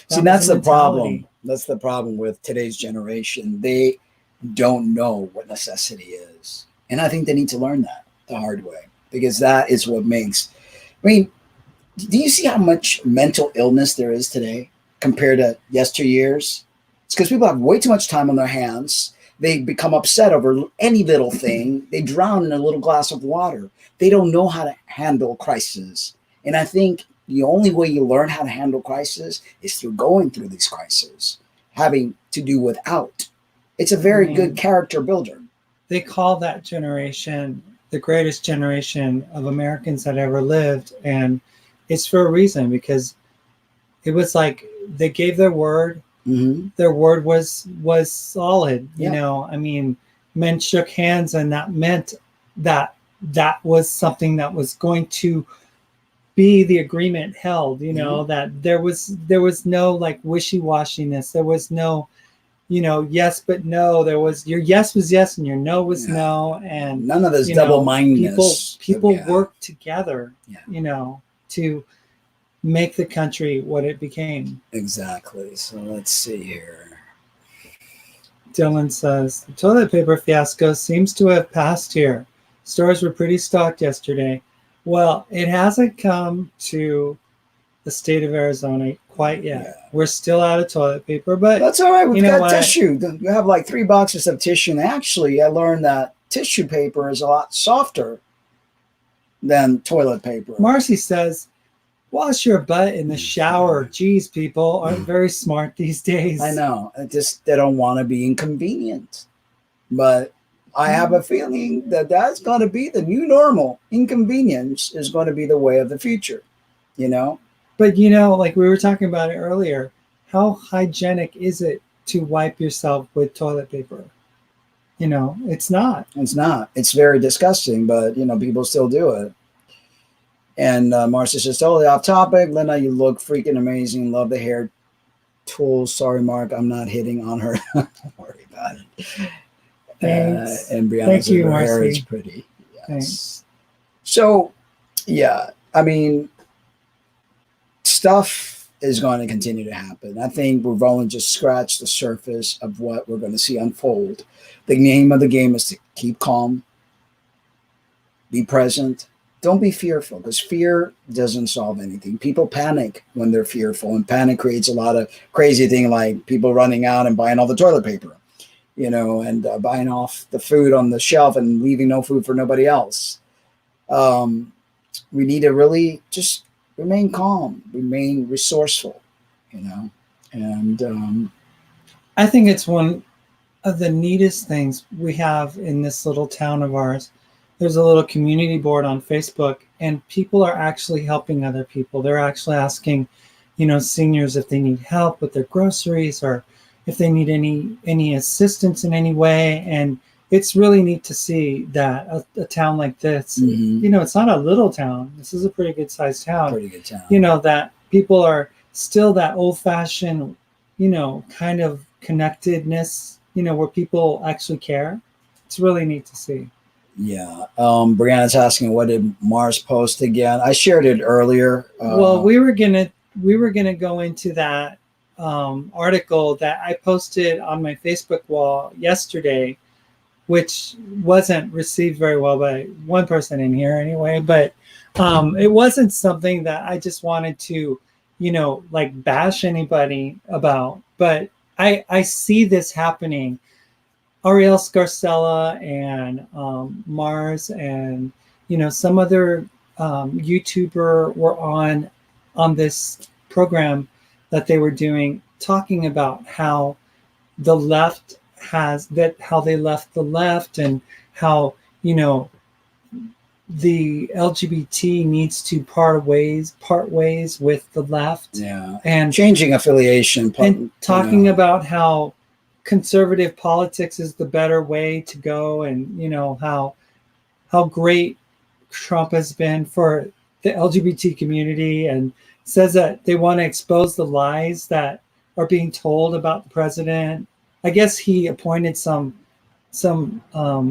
see, that's the problem. That's the problem with today's generation. They don't know what necessity is. And I think they need to learn that the hard way, because that is what makes, I mean, do you see how much mental illness there is today compared to yesteryears? It's because people have way too much time on their hands. They become upset over any little thing. They drown in a little glass of water. They don't know how to handle crises. And I think the only way you learn how to handle crisis is through going through these crises, having to do without. It's a very good character builder. They call that generation the greatest generation of Americans that ever lived. And it's for a reason, because it was like they gave their word. Their word was solid. You know, I mean, men shook hands, and that meant that was something that was going to be the agreement held. You know, that there was no like wishy-washiness. There was no, you know, yes but no. There was, your yes was yes and your no was no, and none of this double-mindedness. People work together. You know, to make the country what it became. Exactly. So let's see here. Dylan says, the toilet paper fiasco seems to have passed here. Stores were pretty stocked yesterday. Well, it hasn't come to the state of Arizona quite yet. Yeah. We're still out of toilet paper, but That's all right. We've you know got what? tissue. You have like 3 boxes of tissue. And actually, I learned that tissue paper is a lot softer than toilet paper. Marcy says, wash your butt in the shower. Geez, people aren't very smart these days. I know. They don't want to be inconvenient. But I have a feeling that that's going to be the new normal. Inconvenience is going to be the way of the future, you know? But, you know, like we were talking about it earlier, how hygienic is it to wipe yourself with toilet paper? You know, it's not. It's not. It's very disgusting, but, you know, people still do it. And Marcia says, totally off topic. Lynna, you look freaking amazing. Love the hair tools. Sorry, Mark, I'm not hitting on her. Don't worry about it. Thanks. And Brianna Thank said you, her Marcy. hair is pretty. Yes. Thanks. So, yeah, I mean, stuff is going to continue to happen. I think we've only just scratched the surface of what we're going to see unfold. The name of the game is to keep calm, be present. Don't be fearful, because fear doesn't solve anything. People panic when they're fearful, and panic creates a lot of crazy things, like people running out and buying all the toilet paper, you know, and buying off the food on the shelf and leaving no food for nobody else. We need to really just remain calm, remain resourceful, you know. And I think it's one of the neatest things we have in this little town of ours. There's a little community board on Facebook, and people are actually helping other people. They're actually asking, you know, seniors if they need help with their groceries or if they need any assistance in any way. And it's really neat to see that a town like this, you know, it's not a little town. This is a pretty good sized town. Pretty good town. You know, that people are still that old fashioned, you know, kind of connectedness, you know, where people actually care. It's really neat to see. Yeah. Brianna's asking, what did Mars post again? I shared it earlier. Well, we were gonna go into that article that I posted on my Facebook wall yesterday, which wasn't received very well by one person in here anyway. But it wasn't something that I just wanted to, you know, like bash anybody about. But I see this happening. Ariel Scarcella and Mars and, you know, some other YouTuber were on this program that they were doing, talking about how the left how they left the left, and how, you know, the LGBT needs to part ways with the left. Yeah. And changing affiliation. And talking about how conservative politics is the better way to go, and, you know, how great Trump has been for the LGBT community, and says that they want to expose the lies that are being told about the president. I guess he appointed some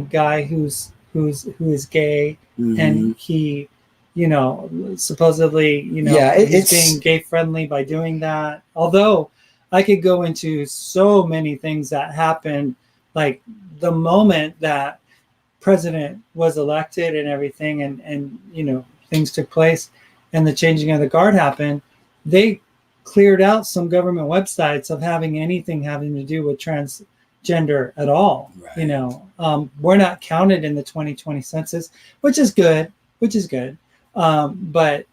guy who is gay, and he, you know, supposedly, you know, yeah, he's being gay friendly by doing that. Although I could go into so many things that happened, like the moment that president was elected and everything, and you know, things took place and the changing of the guard happened, they cleared out some government websites of having anything having to do with transgender at all. Right. You know, we're not counted in the 2020 census, which is good. But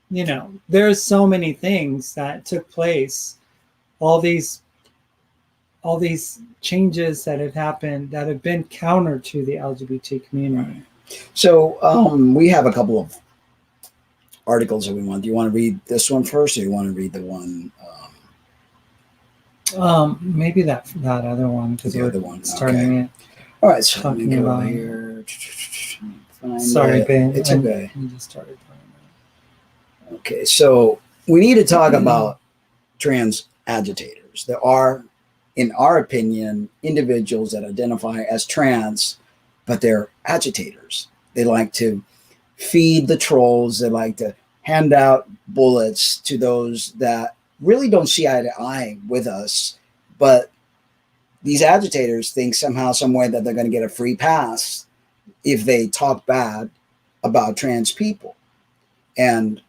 you know, there's so many things that took place, all these changes that have happened that have been counter to the LGBT community. Right. So we have a couple of articles that we want. Do you want to read this one first, or do you want to read the one? Maybe that other one, because the other one starting it. All right, so let me go over here. Sorry, Ben. It's okay. I just started. Okay, so we need to talk about trans agitators. There are, in our opinion, individuals that identify as trans, but they're agitators. They like to feed the trolls. They like to hand out bullets to those that really don't see eye to eye with us, but these agitators think somehow, some way that they're going to get a free pass if they talk bad about trans people and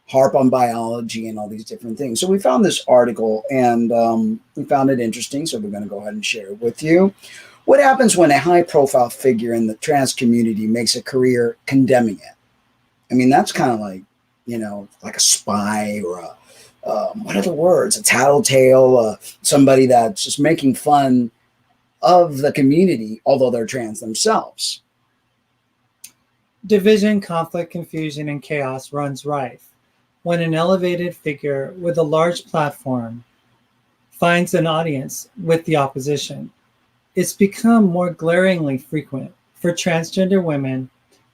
harp on biology and all these different things. So we found this article and we found it interesting. So we're going to go ahead and share it with you. What happens when a high profile figure in the trans community makes a career condemning it? I mean, that's kind of like, like a spy or what are the words? A tattletale, somebody that's just making fun of the community, although they're trans themselves. Division, conflict, confusion, and chaos runs rife when an elevated figure with a large platform finds an audience with the opposition. It's become more glaringly frequent for transgender women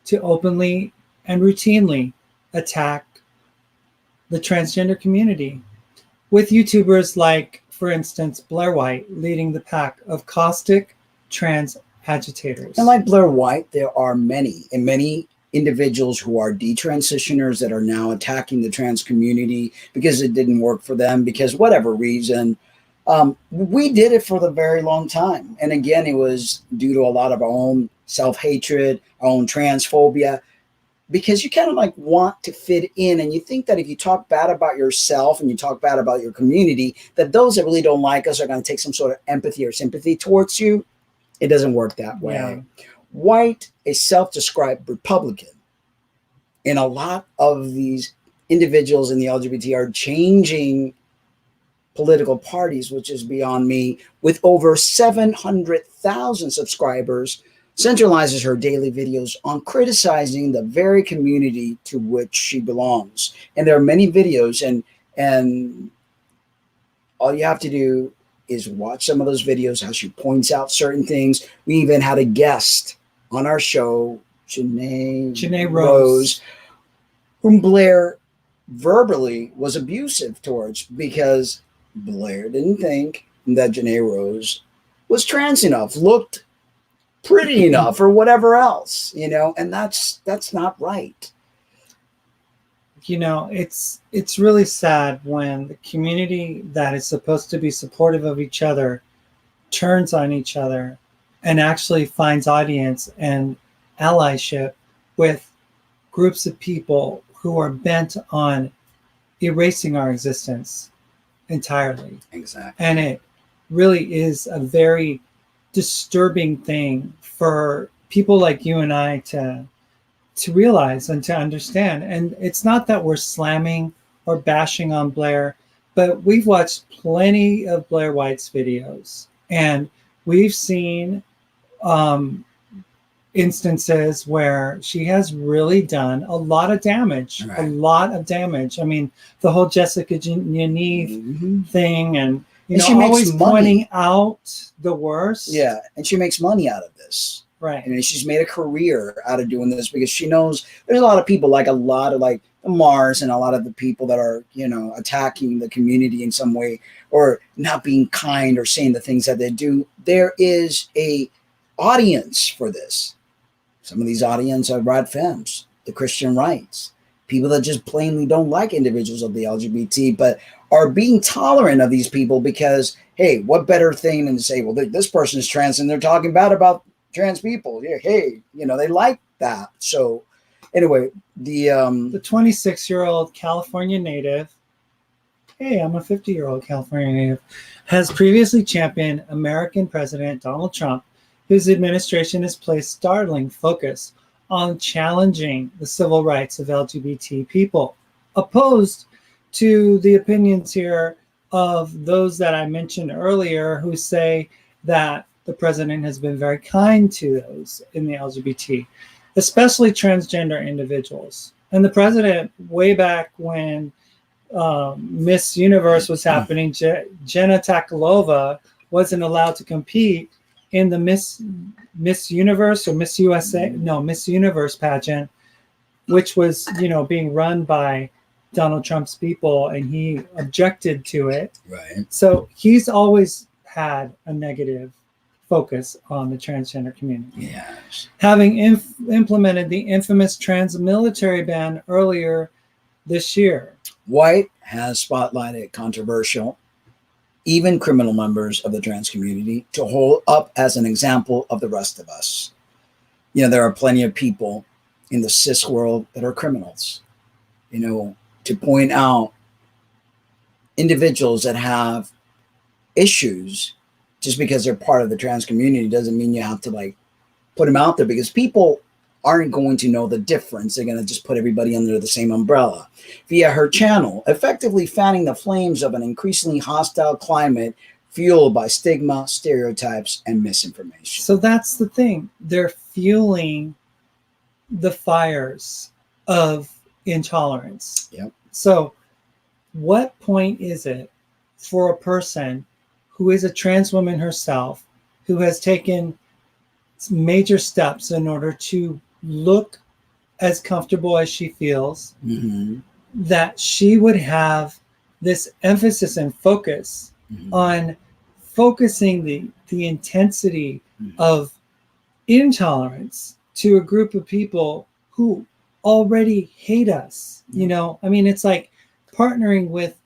to openly and routinely attack the transgender community, with YouTubers like, for instance, Blair White leading the pack of caustic trans agitators. And like Blair White, there are many individuals who are detransitioners that are now attacking the trans community because it didn't work for them, because whatever reason. We did it for the very long time. And again, it was due to a lot of our own self-hatred, our own transphobia, because you kind of like want to fit in. And you think that if you talk bad about yourself and you talk bad about your community, that those that really don't like us are going to take some sort of empathy or sympathy towards you. It doesn't work that way. Yeah. White, a self-described Republican, and a lot of these individuals in the LGBT are changing political parties, which is beyond me, with over 700,000 subscribers, centralizes her daily videos on criticizing the very community to which she belongs. And there are many videos, and all you have to do is watch some of those videos, how she points out certain things. We even had a guest on our show, Janae Rose, whom Blair verbally was abusive towards, because Blair didn't think that Janae Rose was trans enough, looked pretty enough, or whatever else, and that's not right. It's really sad when the community that is supposed to be supportive of each other turns on each other and actually finds audience and allyship with groups of people who are bent on erasing our existence entirely. Exactly. And it really is a very disturbing thing for people like you and I to realize and to understand. And it's not that we're slamming or bashing on Blair, but we've watched plenty of Blair White's videos, and we've seen instances where she has really done a lot of damage. Right. A lot of damage. I mean, the whole Jessica Yaniv thing, and she always pointing out the worst. Yeah, and she makes money out of this. Right. And she's made a career out of doing this because she knows there's a lot of people, like a lot of like the Mars and a lot of the people that are, attacking the community in some way or not being kind or saying the things that they do. There is a audience for this. Some of these audience are rad femmes, the Christian rights, people that just plainly don't like individuals of the LGBT, but are being tolerant of these people because, hey, what better thing than to say, well, this person is trans and they're talking bad about trans people. Yeah, hey, they like that. So anyway, the 26-year-old California native, hey, I'm a 50-year-old California native, has previously championed American President Donald Trump, whose administration has placed startling focus on challenging the civil rights of LGBT people, opposed to the opinions here of those that I mentioned earlier who say that the president has been very kind to those in the LGBT, especially transgender individuals. And the president, way back when Miss Universe was happening, Jenna Takalova wasn't allowed to compete in the Miss Universe or Miss USA, Miss Universe pageant, which was, being run by Donald Trump's people, and he objected to it. Right. So he's always had a negative focus on the transgender community. Yes. Having implemented the infamous trans military ban earlier this year. White has spotlighted controversial, even criminal members of the trans community to hold up as an example of the rest of us. There are plenty of people in the cis world that are criminals, to point out individuals that have issues just because they're part of the trans community doesn't mean you have to like put them out there, because people aren't going to know the difference. They're going to just put everybody under the same umbrella. Via her channel, effectively fanning the flames of an increasingly hostile climate fueled by stigma, stereotypes, and misinformation. So that's the thing. They're fueling the fires of intolerance. Yep. So what point is it for a person who is a trans woman herself, who has taken major steps in order to look as comfortable as she feels, that she would have this emphasis and focus on focusing the intensity of intolerance to a group of people who already hate us? I mean, it's like partnering with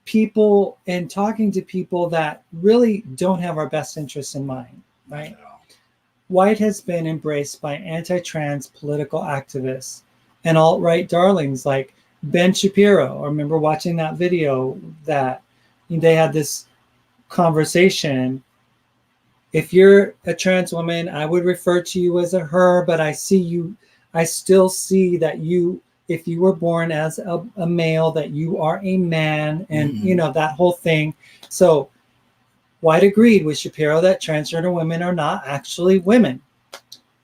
people and talking to people that really don't have our best interests in mind, right? White has been embraced by anti-trans political activists and alt-right darlings like Ben Shapiro. I remember watching that video that they had this conversation. If you're a trans woman, I would refer to you as a her, but I still see that if you were born as a male, that you are a man, and that whole thing. So White agreed with Shapiro that transgender women are not actually women,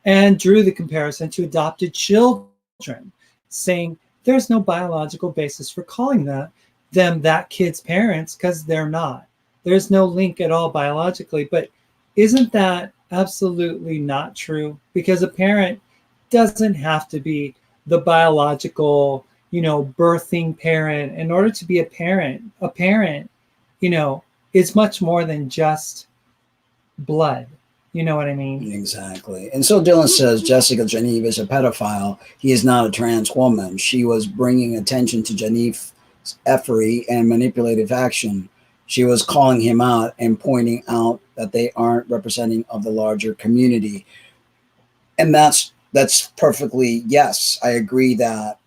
and drew the comparison to adopted children, saying there's no biological basis for calling them that kid's parents, because they're not. There's no link at all biologically. But isn't that absolutely not true? Because a parent doesn't have to be the biological, birthing parent. In order to be a parent, is much more than just blood. You know what I mean? Exactly. And so Dylan says Jessica Geneve is a pedophile. He is not a trans woman. She was bringing attention to Geneve's effery and manipulative action. She was calling him out and pointing out that they aren't representing of the larger community. And that's perfectly, yes, I agree that,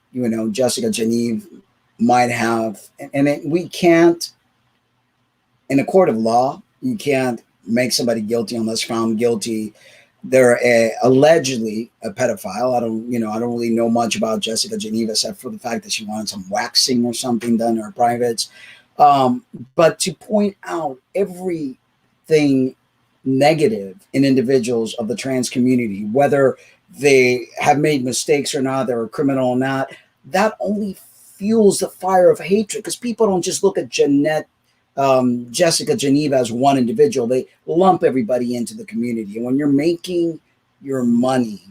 Jessica Geneve might have, we can't, in a court of law, you can't make somebody guilty unless found guilty. They're allegedly a pedophile. I don't really know much about Jessica Geneve except for the fact that she wanted some waxing or something done in her privates. But to point out everything negative in individuals of the trans community, whether they have made mistakes or not, they're a criminal or not, that only fuels the fire of hatred, because people don't just look at Jessica Geneve as one individual. They lump everybody into the community. And when you're making your money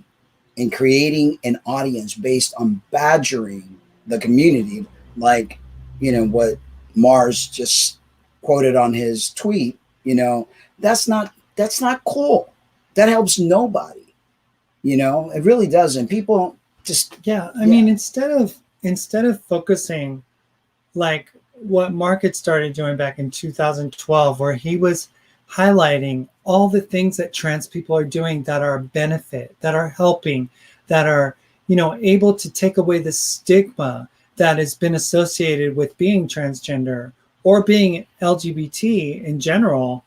and creating an audience based on badgering the community, like, what Mars just quoted on his tweet, that's not cool. That helps nobody. It really doesn't. People just, I mean, instead of focusing like what Mark had started doing back in 2012, where he was highlighting all the things that trans people are doing that are a benefit, that are helping, that are, able to take away the stigma that has been associated with being transgender or being LGBT in general.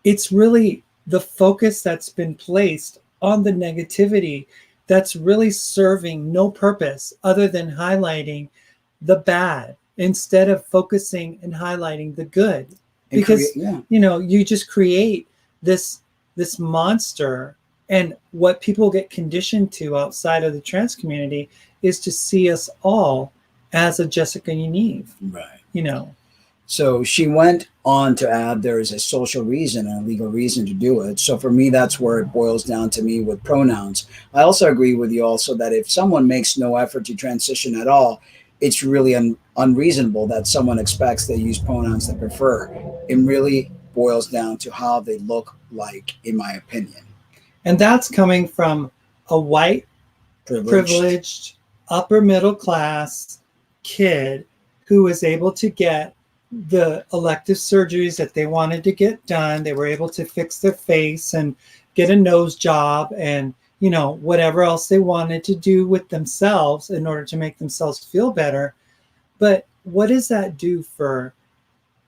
It's really the focus that's been placed on the negativity that's really serving no purpose other than highlighting the bad instead of focusing and highlighting the good. Because you just create this monster, and what people get conditioned to outside of the trans community is to see us all as a Jessica Geneve. Right. So she went on to add there is a social reason and a legal reason to do it. So for me, that's where it boils down to me with pronouns. I also agree with you also that if someone makes no effort to transition at all, it's really unreasonable that someone expects they use pronouns they prefer. It really boils down to how they look like, in my opinion. And that's coming from a white, privileged upper middle class kid who was able to get the elective surgeries that they wanted to get done. They were able to fix their face and get a nose job and, you know, whatever else they wanted to do with themselves in order to make themselves feel better. But what does that do for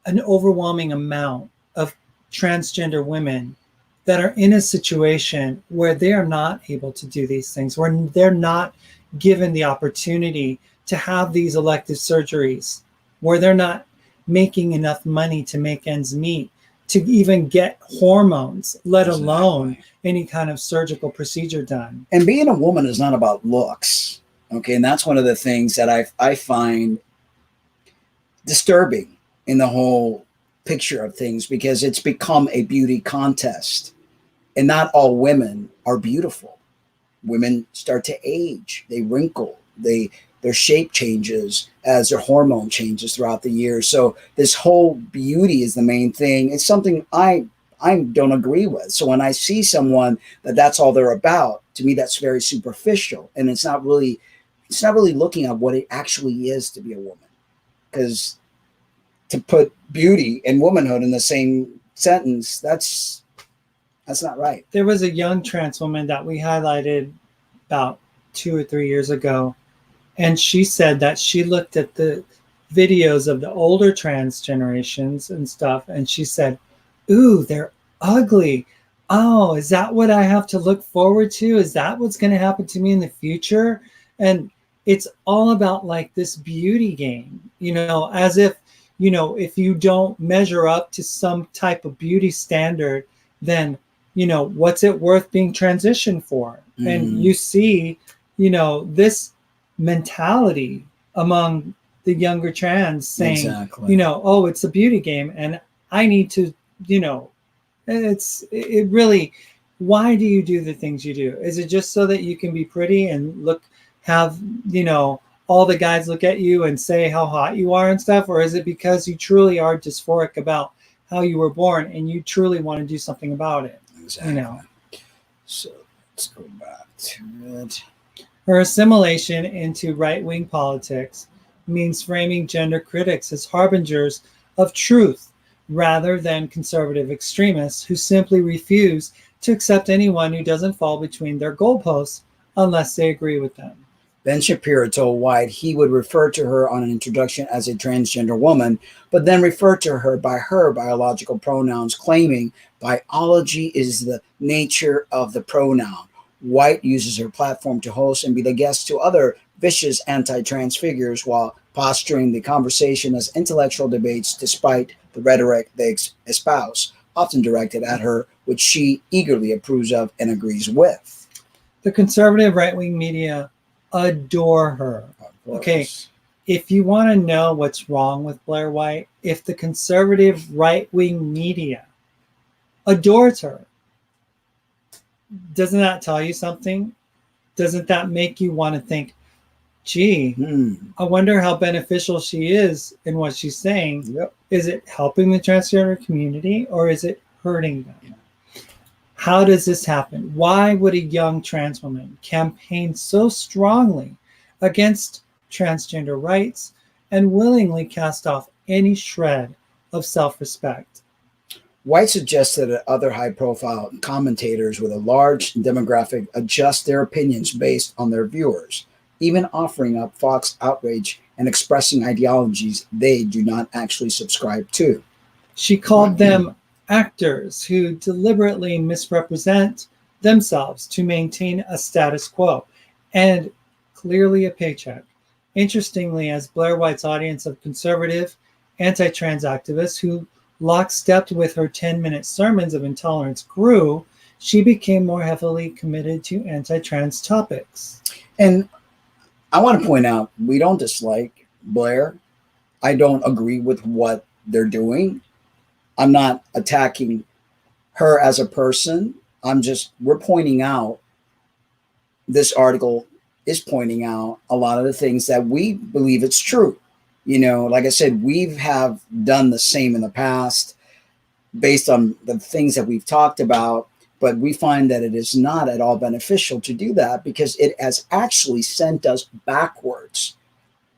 an overwhelming amount of transgender women that are in a situation where they are not able to do these things, where they're not given the opportunity to have these elective surgeries, where they're not making enough money to make ends meet, to even get hormones, let alone any kind of surgical procedure done. And being a woman is not about looks. Okay. And that's one of the things that I find disturbing in the whole picture of things, because it's become a beauty contest. And not all women are beautiful. Women start to age, they wrinkle, their shape changes as their hormone changes throughout the year. So this whole beauty is the main thing. It's something I don't agree with. So when I see someone that's all they're about, to me that's very superficial, and it's not really looking at what it actually is to be a woman. Because to put beauty and womanhood in the same sentence, that's not right. There was a young trans woman that we highlighted about 2 or 3 years ago, and she said that she looked at the videos of the older trans generations and stuff, and she said, "Ooh, they're ugly. Oh, is that what I have to look forward to? Is that what's going to happen to me in the future?" And it's all about like this beauty game, you know, as if, you know, if you don't measure up to some type of beauty standard, then, you know, what's it worth being transitioned for? Mm-hmm. And you see, you know, this mentality among the younger trans saying, you know, oh, it's a beauty game and I need to, you know, it really, why do you do the things you do? Is it just so that you can be pretty and have, you know, all the guys look at you and say how hot you are and stuff? Or is it because you truly are dysphoric about how you were born and you truly want to do something about it? Exactly. You know? So let's go back to it. Her assimilation into right-wing politics means framing gender critics as harbingers of truth rather than conservative extremists who simply refuse to accept anyone who doesn't fall between their goalposts unless they agree with them. Ben Shapiro told White he would refer to her on an introduction as a transgender woman, but then refer to her by her biological pronouns, claiming biology is the nature of the pronoun. White uses her platform to host and be the guest to other vicious anti-trans figures while posturing the conversation as intellectual debates despite the rhetoric they espouse, often directed at her, which she eagerly approves of and agrees with. The conservative right-wing media adore her. Okay, if you want to know what's wrong with Blair White, if the conservative right-wing media adores her, doesn't that tell you something? Doesn't that make you want to think, gee, I wonder how beneficial she is in what she's saying? Yep. Is it helping the transgender community or is it hurting them? Yeah. How does this happen? Why would a young trans woman campaign so strongly against transgender rights and willingly cast off any shred of self-respect? White suggested that other high-profile commentators with a large demographic adjust their opinions based on their viewers, even offering up Fox outrage and expressing ideologies they do not actually subscribe to. She called them actors who deliberately misrepresent themselves to maintain a status quo and clearly a paycheck. Interestingly, as Blair White's audience of conservative, anti-trans activists who lockstepped with her 10-minute sermons of intolerance grew, she became more heavily committed to anti-trans topics. And I want to point out, we don't dislike Blair. I don't agree with what they're doing. I'm not attacking her as a person. We're pointing out, this article is pointing out a lot of the things that we believe it's true. You know, like I said, have done the same in the past based on the things that we've talked about. But we find that it is not at all beneficial to do that because it has actually sent us backwards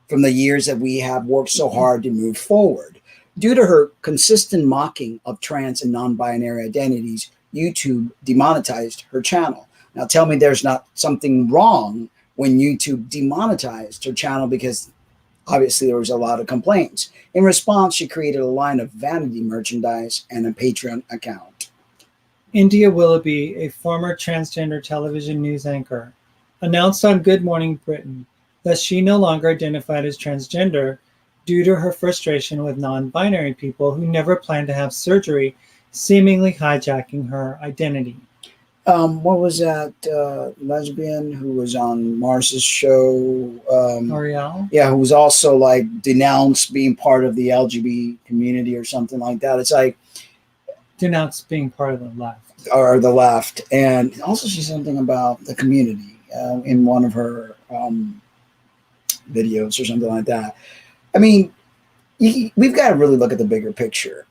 from the years that we have worked so hard to move forward. Due to her consistent mocking of trans and non-binary identities, YouTube demonetized her channel. Now tell me there's not something wrong when YouTube demonetized her channel, because obviously there was a lot of complaints. In response, she created a line of vanity merchandise and a Patreon account. India Willoughby, a former transgender television news anchor, announced on Good Morning Britain that she no longer identified as transgender due to her frustration with non-binary people who never planned to have surgery, seemingly hijacking her identity. What was that lesbian who was on Mars's show? L'Oreal? Yeah, who was also like denounced being part of the LGBT community or something like that. It's like denounced being part of the left. Or the left. And also she said something about the community in one of her videos or something like that. I mean, we've got to really look at the bigger picture.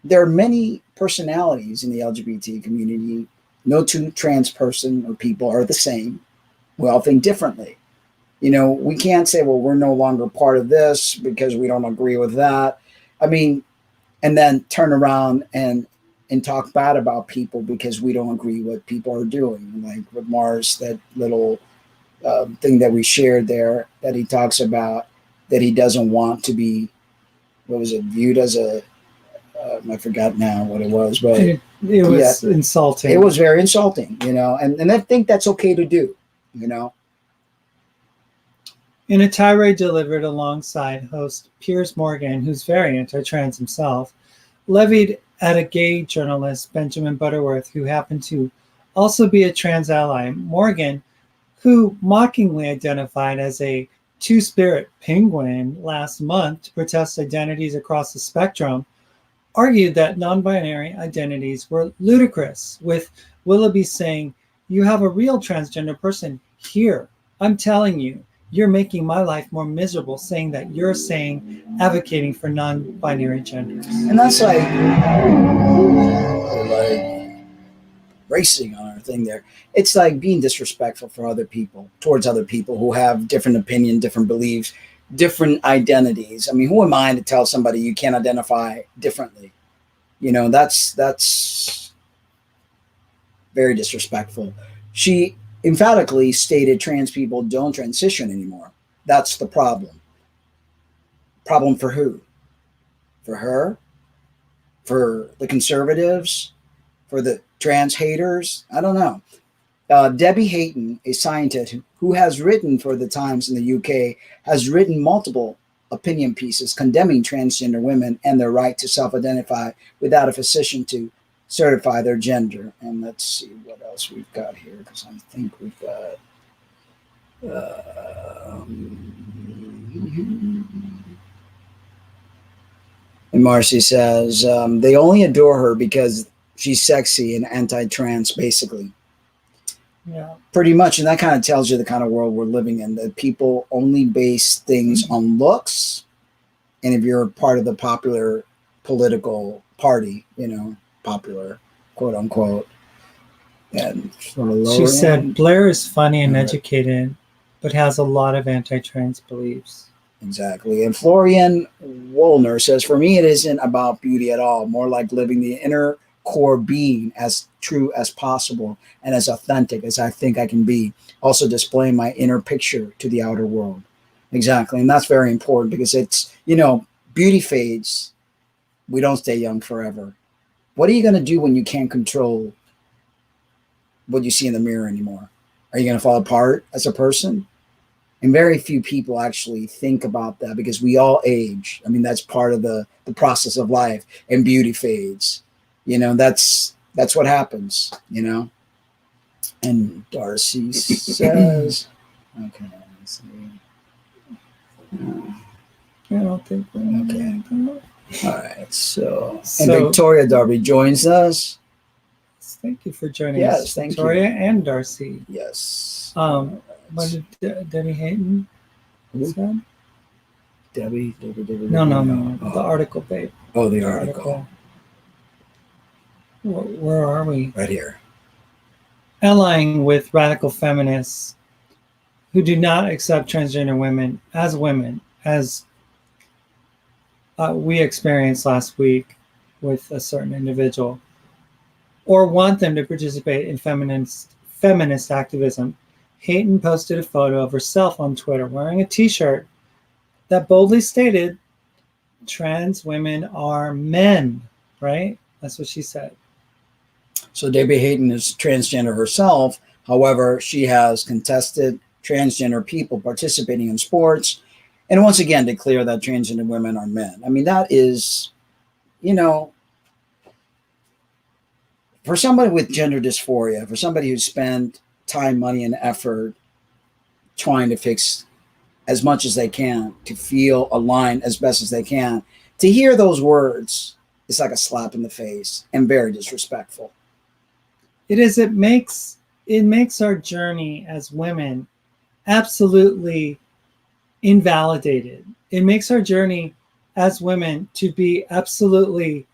There are many personalities in the LGBT community. No two trans person or people are the same. We all think differently. You know, we can't say, well, we're no longer part of this because we don't agree with that. I mean, and then turn around and talk bad about people because we don't agree what people are doing. Like with Mars, that little thing that we shared there, that he talks about that he doesn't want to be, what was it, viewed as a, I forgot now what it was, but it was insulting. It was very insulting, you know, and I think that's okay to do, you know. In a tirade delivered alongside host Piers Morgan, who's very anti-trans himself, levied at a gay journalist, Benjamin Butterworth, who happened to also be a trans ally, Morgan, who mockingly identified as a two-spirit penguin last month to protest identities across the spectrum, argued that non-binary identities were ludicrous, with Willoughby saying, "You have a real transgender person here. I'm telling you, you're making my life more miserable saying that you're advocating for non-binary genders." And that's like racing on our thing there. It's like being disrespectful for other people, towards other people who have different opinion, different beliefs, different identities. I mean, who am I to tell somebody you can't identify differently? You know, that's very disrespectful. She emphatically stated trans people don't transition anymore. That's the problem. Problem for who? For her? For the conservatives? For the trans haters? I don't know. Debbie Hayton, a scientist who has written for the Times in the UK, has written multiple opinion pieces condemning transgender women and their right to self-identify without a physician to certify their gender. And let's see what else we've got here, because I think we've got and Marcy says they only adore her because she's sexy and anti-trans, basically. Yeah, pretty much. And that kind of tells you the kind of world we're living in, that people only base things on looks. And if you're a part of the popular political party, you know, popular, quote unquote, and sort of lower she said, end. Blair is funny and educated, but has a lot of anti-trans beliefs. Exactly. And Florian Woolner says, for me, it isn't about beauty at all, more like living the inner core being as true as possible and as authentic as I think I can be, also displaying my inner picture to the outer world. Exactly. And that's very important, because it's, you know, beauty fades. We don't stay young forever. What are you going to do when you can't control what you see in the mirror anymore? Are you going to fall apart as a person? And very few people actually think about that, because we all age. I mean, that's part of the process of life, and beauty fades. You know, that's what happens, you know. And Darcy says, okay, let's see. I don't think okay. All right, so and Victoria Darby joins us. Thank you for joining us. Yes, thank Victoria you. and Darcy. Yes. What did Debbie Hayton said? Debbie. No. The article, babe. Oh, the article. Where are we? Right here. Allying with radical feminists who do not accept transgender women, as we experienced last week with a certain individual, or want them to participate in feminist activism. Hayden posted a photo of herself on Twitter wearing a t-shirt that boldly stated, "Trans women are men," right? That's what she said. So Debbie Hayden is transgender herself. However, she has contested transgender people participating in sports, and once again declare that transgender women are men. I mean, that is, you know, for somebody with gender dysphoria, for somebody who spent time, money, and effort trying to fix as much as they can, to feel aligned as best as they can, to hear those words is like a slap in the face and very disrespectful. It is. It makes our journey as women absolutely invalidated. It makes our journey as women to be absolutely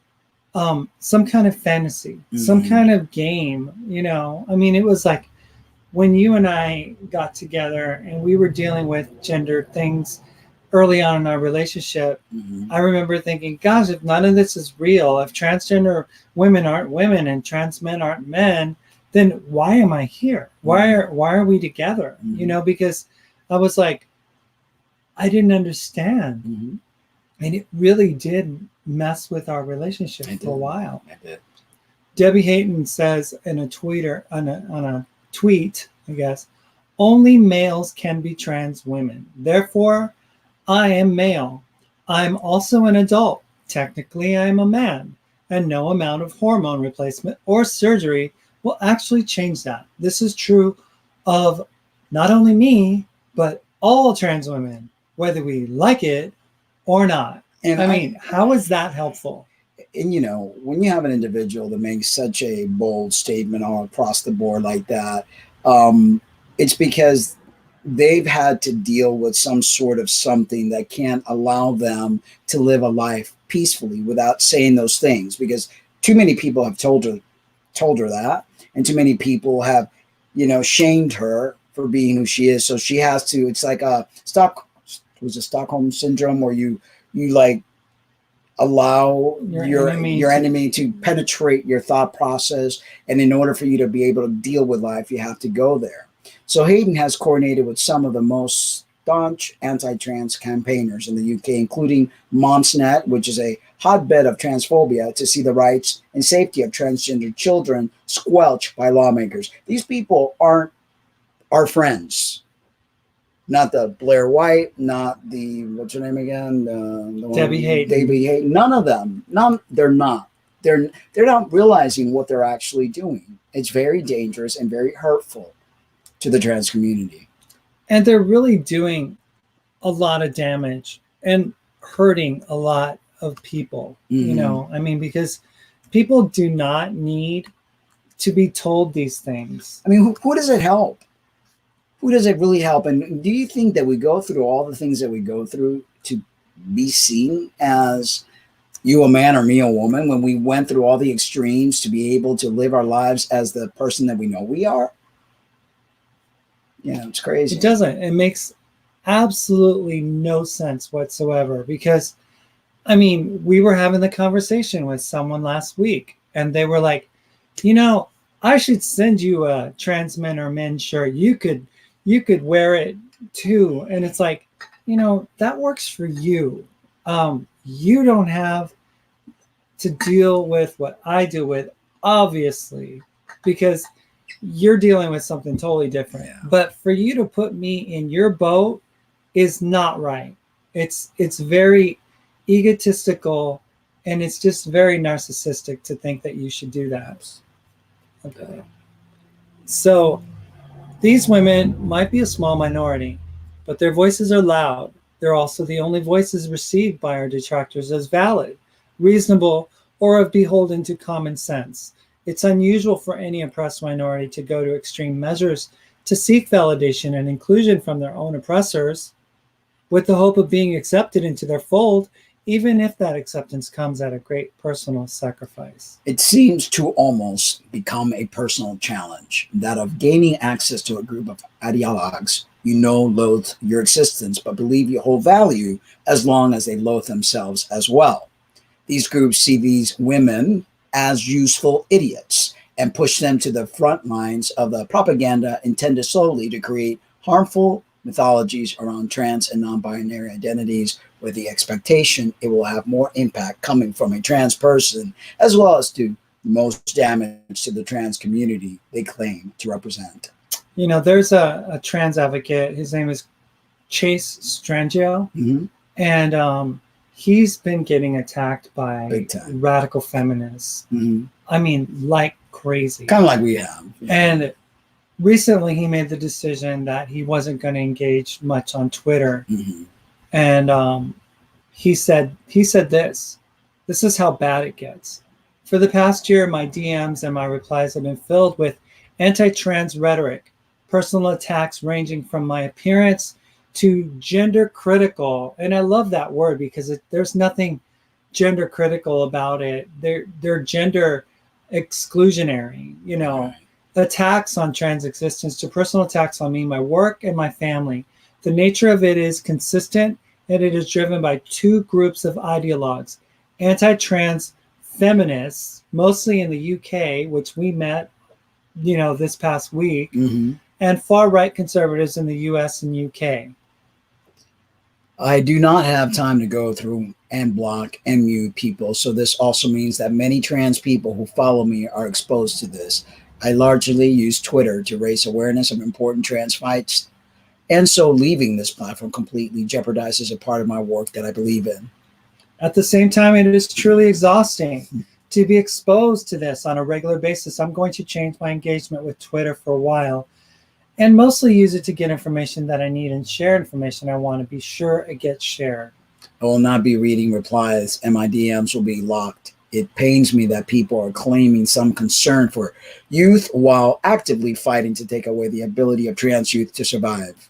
some kind of fantasy, some kind of game. You know, I mean, it was like when you and I got together and we were dealing with gender things early on in our relationship. I remember thinking, gosh, if none of this is real, if transgender women aren't women and trans men aren't men, then why am I here? Why are we together? You know, because I was like, I didn't understand. And it really did mess with our relationship for a while. I did. Debbie Hayden says in a tweet, I guess, only males can be trans women. Therefore, I am male. I'm also an adult. Technically, I am a man, and no amount of hormone replacement or surgery will actually change that. This is true of not only me, but all trans women, whether we like it or not. And I mean, how is that helpful? And, you know, when you have an individual that makes such a bold statement all across the board like that, it's because they've had to deal with some sort of something that can't allow them to live a life peacefully without saying those things, because too many people have told her that, and too many people have, you know, shamed her for being who she is. So she has to, it's like a Stockholm syndrome, where you like allow your enemy to penetrate your thought process, and in order for you to be able to deal with life, you have to go there. So Hayden has coordinated with some of the most staunch anti-trans campaigners in the UK, including MomsNet, which is a hotbed of transphobia, to see the rights and safety of transgender children squelched by lawmakers. These people aren't our friends. Not the Blair White, not the, what's her name again? Debbie Hayden. Debbie Hayden. None of them. None. They're not. They're not realizing what they're actually doing. It's very dangerous and very hurtful to the trans community. And they're really doing a lot of damage and hurting a lot of people. You know, I mean, because people do not need to be told these things. I mean, who does it help? Who does it really help? And do you think that we go through all the things that we go through to be seen as you a man or me a woman, when we went through all the extremes to be able to live our lives as the person that we know we are? Yeah, it's crazy. It doesn't. It makes absolutely no sense whatsoever, because, I mean, we were having the conversation with someone last week, and they were like, you know, I should send you a trans men or men shirt. You could wear it too. And it's like, you know, that works for you. You don't have to deal with what I deal with, obviously, because you're dealing with something totally different. Yeah. But for you to put me in your boat is not right. It's very egotistical, and it's just very narcissistic to think that you should do that. Okay. So these women might be a small minority, but their voices are loud. They're also the only voices received by our detractors as valid, reasonable, or of beholden to common sense. It's unusual for any oppressed minority to go to extreme measures to seek validation and inclusion from their own oppressors with the hope of being accepted into their fold. even if that acceptance comes at a great personal sacrifice. It seems to almost become a personal challenge, that of gaining access to a group of ideologues you know loathe your existence, but believe you hold value as long as they loathe themselves as well. These groups see these women as useful idiots and push them to the front lines of the propaganda intended solely to create harmful mythologies around trans and non-binary identities, with the expectation it will have more impact coming from a trans person, as well as do the most damage to the trans community they claim to represent. There's a trans advocate. His name is Chase Strangio. Mm-hmm. And he's been getting attacked by Big time. radical feminists. Mm-hmm. I mean, like crazy. Kind of like we have. Yeah. And recently he made the decision that he wasn't going to engage much on Twitter. Mm-hmm. And he said this is how bad it gets. For the past year, my DMs and my replies have been filled with anti-trans rhetoric, personal attacks ranging from my appearance to gender critical. And I love that word because there's nothing gender critical about it. They're gender exclusionary, Right. Attacks on trans existence to personal attacks on me, my work, and my family. The nature of it is consistent, and it is driven by two groups of ideologues: anti-trans feminists, mostly in the UK, which we met, this past week, Mm-hmm. and far-right conservatives in the US and UK. I do not have time to go through and block and mute people, so this also means that many trans people who follow me are exposed to this. I largely use Twitter to raise awareness of important trans fights, and so leaving this platform completely jeopardizes a part of my work that I believe in. At the same time, it is truly exhausting to be exposed to this on a regular basis. I'm going to change my engagement with Twitter for a while and mostly use it to get information that I need and share information I want to be sure it gets shared. I will not be reading replies, and my DMs will be locked. It pains me that people are claiming some concern for youth while actively fighting to take away the ability of trans youth to survive.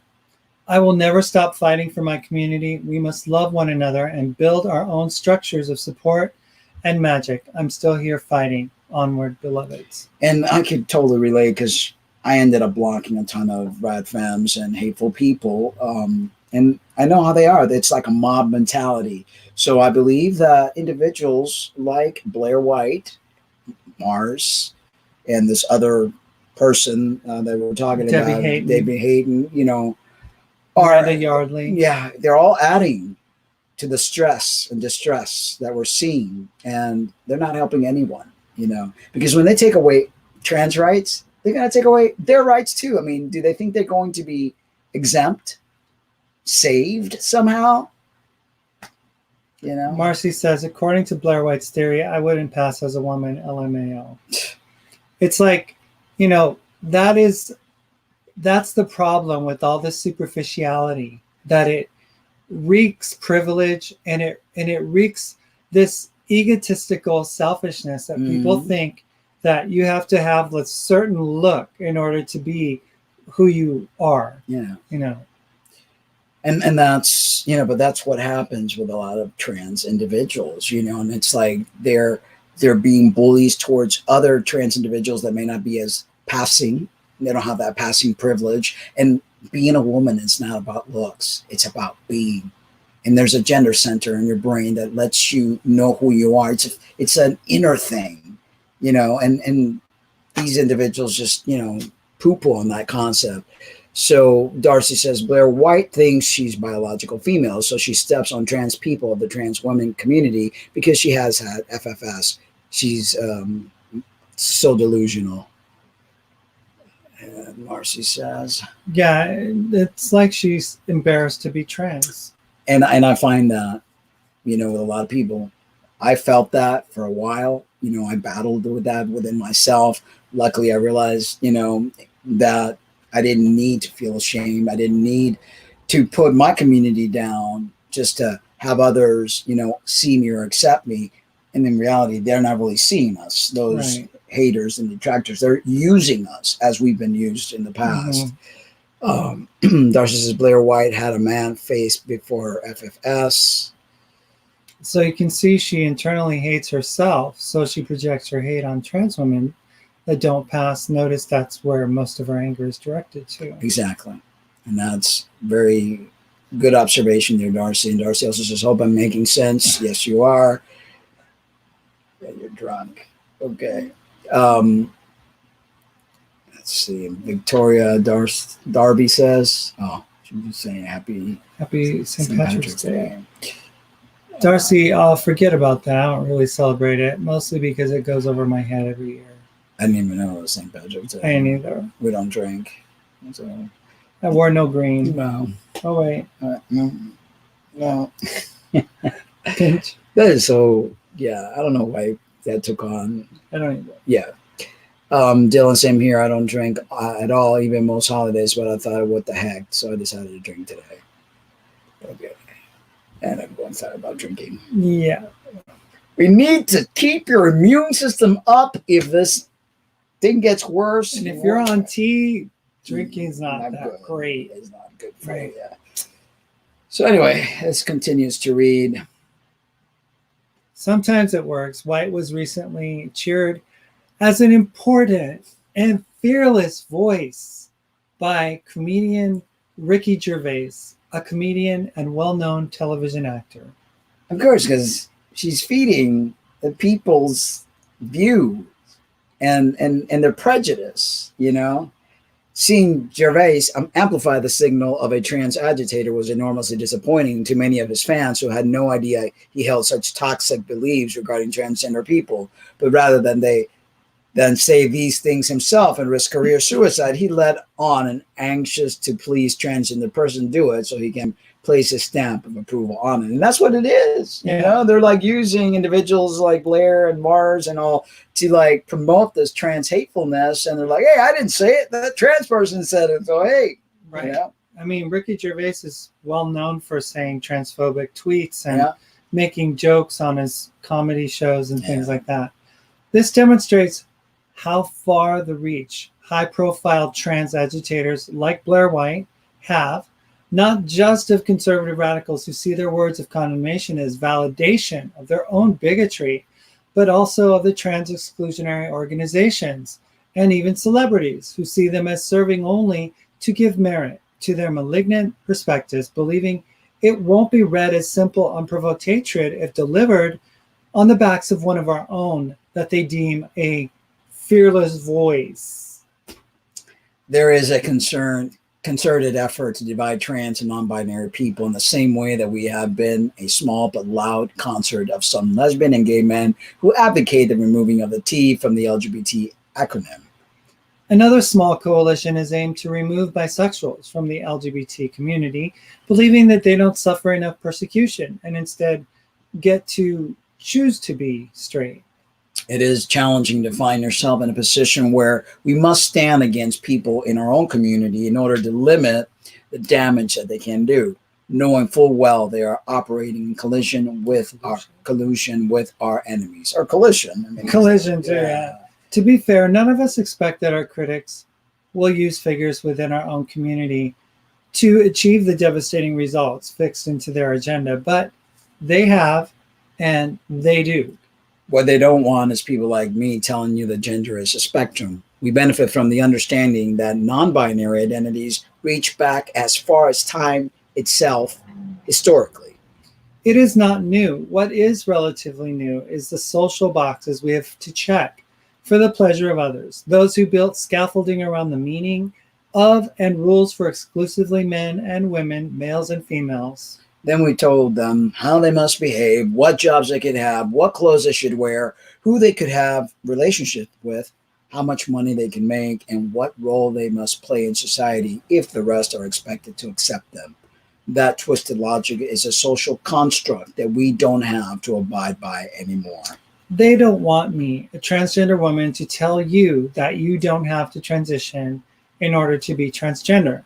I will never stop fighting for my community. We must love one another and build our own structures of support and magic. I'm still here fighting. Onward, beloveds. And I could totally relate because I ended up blocking a ton of rad femmes and hateful people. And I know how they are. It's like a mob mentality. So I believe that individuals like Blair White, Mars, and this other person that we're talking Debbie about, Hayton. Debbie Hayton, Miranda Yardley. Yeah, they're all adding to the stress and distress that we're seeing, and they're not helping anyone, because when they take away trans rights, they're going to take away their rights too. I mean, do they think they're going to be exempt, saved somehow? Marcy says, according to Blair White's theory, I wouldn't pass as a woman, LMAO. It's like, that's the problem with all this superficiality, that it reeks privilege and it reeks this egotistical selfishness that people think that you have to have a certain look in order to be who you are. Yeah. And that's, but that's what happens with a lot of trans individuals, and it's like they're being bullies towards other trans individuals that may not be as passing. They don't have that passing privilege. And being a woman is not about looks. It's about being. And there's a gender center in your brain that lets you know who you are. It's an inner thing, and these individuals just, poo-poo on that concept. So Darcy says, Blair White thinks she's biological female, so she steps on trans people of the trans women community because she has had FFS. She's so delusional. And Marcy says, yeah, it's like she's embarrassed to be trans. And I find that, with a lot of people, I felt that for a while. I battled with that within myself. Luckily, I realized, that I didn't need to feel ashamed. I didn't need to put my community down just to have others, see me or accept me. And in reality, they're not really seeing us. Those haters and detractors, they're using us as we've been used in the past. Darcy says Blair White had a man face before FFS. So you can see she internally hates herself, so she projects her hate on trans women that don't pass. Notice that's where most of her anger is directed to. Exactly. And that's very good observation there, Darcy. And Darcy also says, hope I'm making sense. Yes, you are. Yeah, you're drunk. Okay. Let's see. Victoria Darby says, oh, she was just saying happy St. Patrick's Day. Darcy, I'll forget about that. I don't really celebrate it, mostly because it goes over my head every year. I didn't even know it was St. Patrick's Day. I ain't either. We don't drink. So. I wore no green. No. Oh, wait. No. Pinch. That is so, yeah, I don't know why that took on. I don't either. Yeah. Dylan, same here. I don't drink at all, even most holidays, but I thought, what the heck? So I decided to drink today. Okay. And everyone thought about drinking. Yeah. We need to keep your immune system up if this thing gets worse. And if you're on tea, drinking's not that good. Great. It's not good for you. Yeah. So anyway, this continues to read. Sometimes it works. White was recently cheered as an important and fearless voice by comedian Ricky Gervais, a comedian and well-known television actor. Of course, because she's feeding the people's views and their prejudice, you know. Seeing Gervais amplify the signal of a trans agitator was enormously disappointing to many of his fans who had no idea he held such toxic beliefs regarding transgender people. But rather than say these things himself and risk career suicide, he let on an anxious to please transgender person do it so he can place a stamp of approval on it. And that's what it is. You know, they're like using individuals like Blair and Mars and all to like promote this trans hatefulness. And they're like, hey, I didn't say it. That trans person said it. So, hey. Right. Yeah. I mean, Ricky Gervais is well known for saying transphobic tweets and making jokes on his comedy shows and things like that. This demonstrates how far the reach high-profile trans agitators like Blair White have, not just of conservative radicals who see their words of condemnation as validation of their own bigotry, but also of the trans exclusionary organizations and even celebrities who see them as serving only to give merit to their malignant perspectives, believing it won't be read as simple unprovoked hatred if delivered on the backs of one of our own that they deem a fearless voice. There is a concerted effort to divide trans and non-binary people in the same way that we have been a small but loud concert of some lesbian and gay men who advocate the removing of the T from the LGBT acronym. Another small coalition is aimed to remove bisexuals from the LGBT community, believing that they don't suffer enough persecution and instead get to choose to be straight. It is challenging to find yourself in a position where we must stand against people in our own community in order to limit the damage that they can do, knowing full well they are operating in collusion with our enemies. Or collision. I mean, collision, too, yeah. To be fair, none of us expect that our critics will use figures within our own community to achieve the devastating results fixed into their agenda, but they have, and they do. What they don't want is people like me telling you that gender is a spectrum. We benefit from the understanding that non-binary identities reach back as far as time itself historically. It is not new. What is relatively new is the social boxes we have to check for the pleasure of others. Those who built scaffolding around the meaning of and rules for exclusively men and women, males and females. Then we told them how they must behave, what jobs they could have, what clothes they should wear, who they could have relationships with, how much money they can make, and what role they must play in society if the rest are expected to accept them. That twisted logic is a social construct that we don't have to abide by anymore. They don't want me, a transgender woman, to tell you that you don't have to transition in order to be transgender.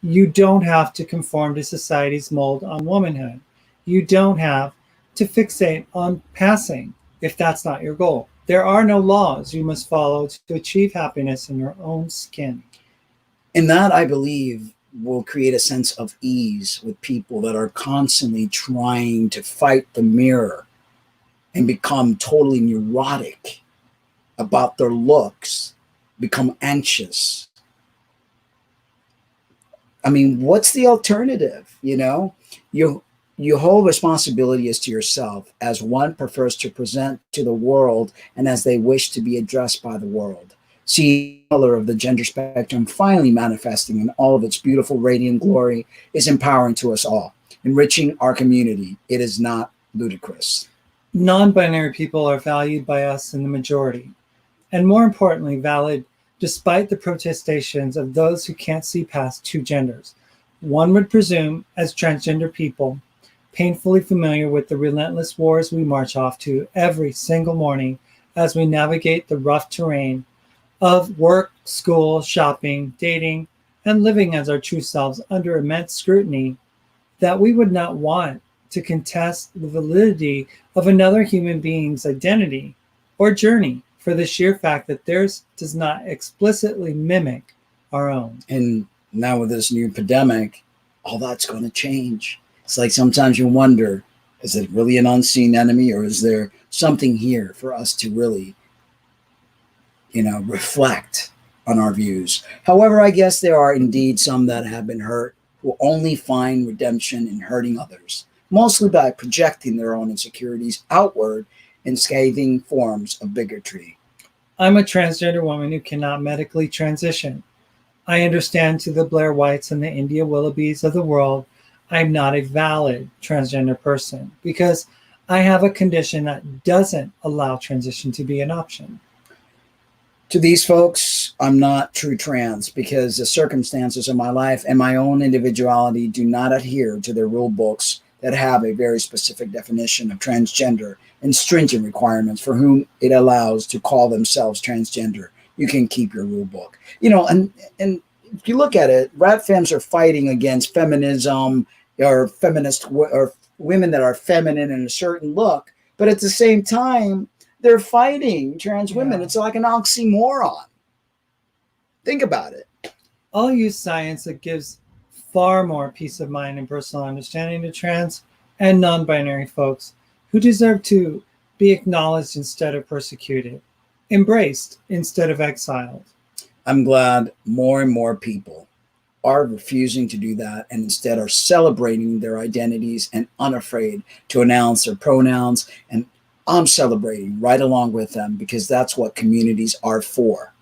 You don't have to conform to society's mold on womanhood. You don't have to fixate on passing if that's not your goal. There are no laws you must follow to achieve happiness in your own skin. And that, I believe, will create a sense of ease with people that are constantly trying to fight the mirror and become totally neurotic about their looks, become anxious. I mean, what's the alternative? Your whole responsibility is to yourself as one prefers to present to the world and as they wish to be addressed by the world. See, the color of the gender spectrum finally manifesting in all of its beautiful, radiant glory is empowering to us all, enriching our community. It is not ludicrous. Non-binary people are valued by us in the majority, and more importantly, valid despite the protestations of those who can't see past two genders. One would presume, as transgender people, painfully familiar with the relentless wars we march off to every single morning as we navigate the rough terrain of work, school, shopping, dating, and living as our true selves under immense scrutiny, that we would not want to contest the validity of another human being's identity or journey for the sheer fact that theirs does not explicitly mimic our own. And now with this new epidemic, all that's going to change. It's like sometimes you wonder, is it really an unseen enemy, or is there something here for us to really, reflect on our views? However, I guess there are indeed some that have been hurt who only find redemption in hurting others, mostly by projecting their own insecurities outward in scathing forms of bigotry. I'm a transgender woman who cannot medically transition. I understand to the Blair Whites and the India Willoughbys of the world, I'm not a valid transgender person because I have a condition that doesn't allow transition to be an option. To these folks, I'm not true trans because the circumstances of my life and my own individuality do not adhere to their rule books that have a very specific definition of transgender and stringent requirements for whom it allows to call themselves transgender. You can keep your rule book. And if you look at it, rat femmes are fighting against feminism or feminist or women that are feminine in a certain look, but at the same time, they're fighting trans women. It's like an oxymoron. Think about it. I'll use science that gives far more peace of mind and personal understanding to trans and non-binary folks who deserve to be acknowledged instead of persecuted, embraced instead of exiled. I'm glad more and more people are refusing to do that and instead are celebrating their identities and unafraid to announce their pronouns. And I'm celebrating right along with them because that's what communities are for.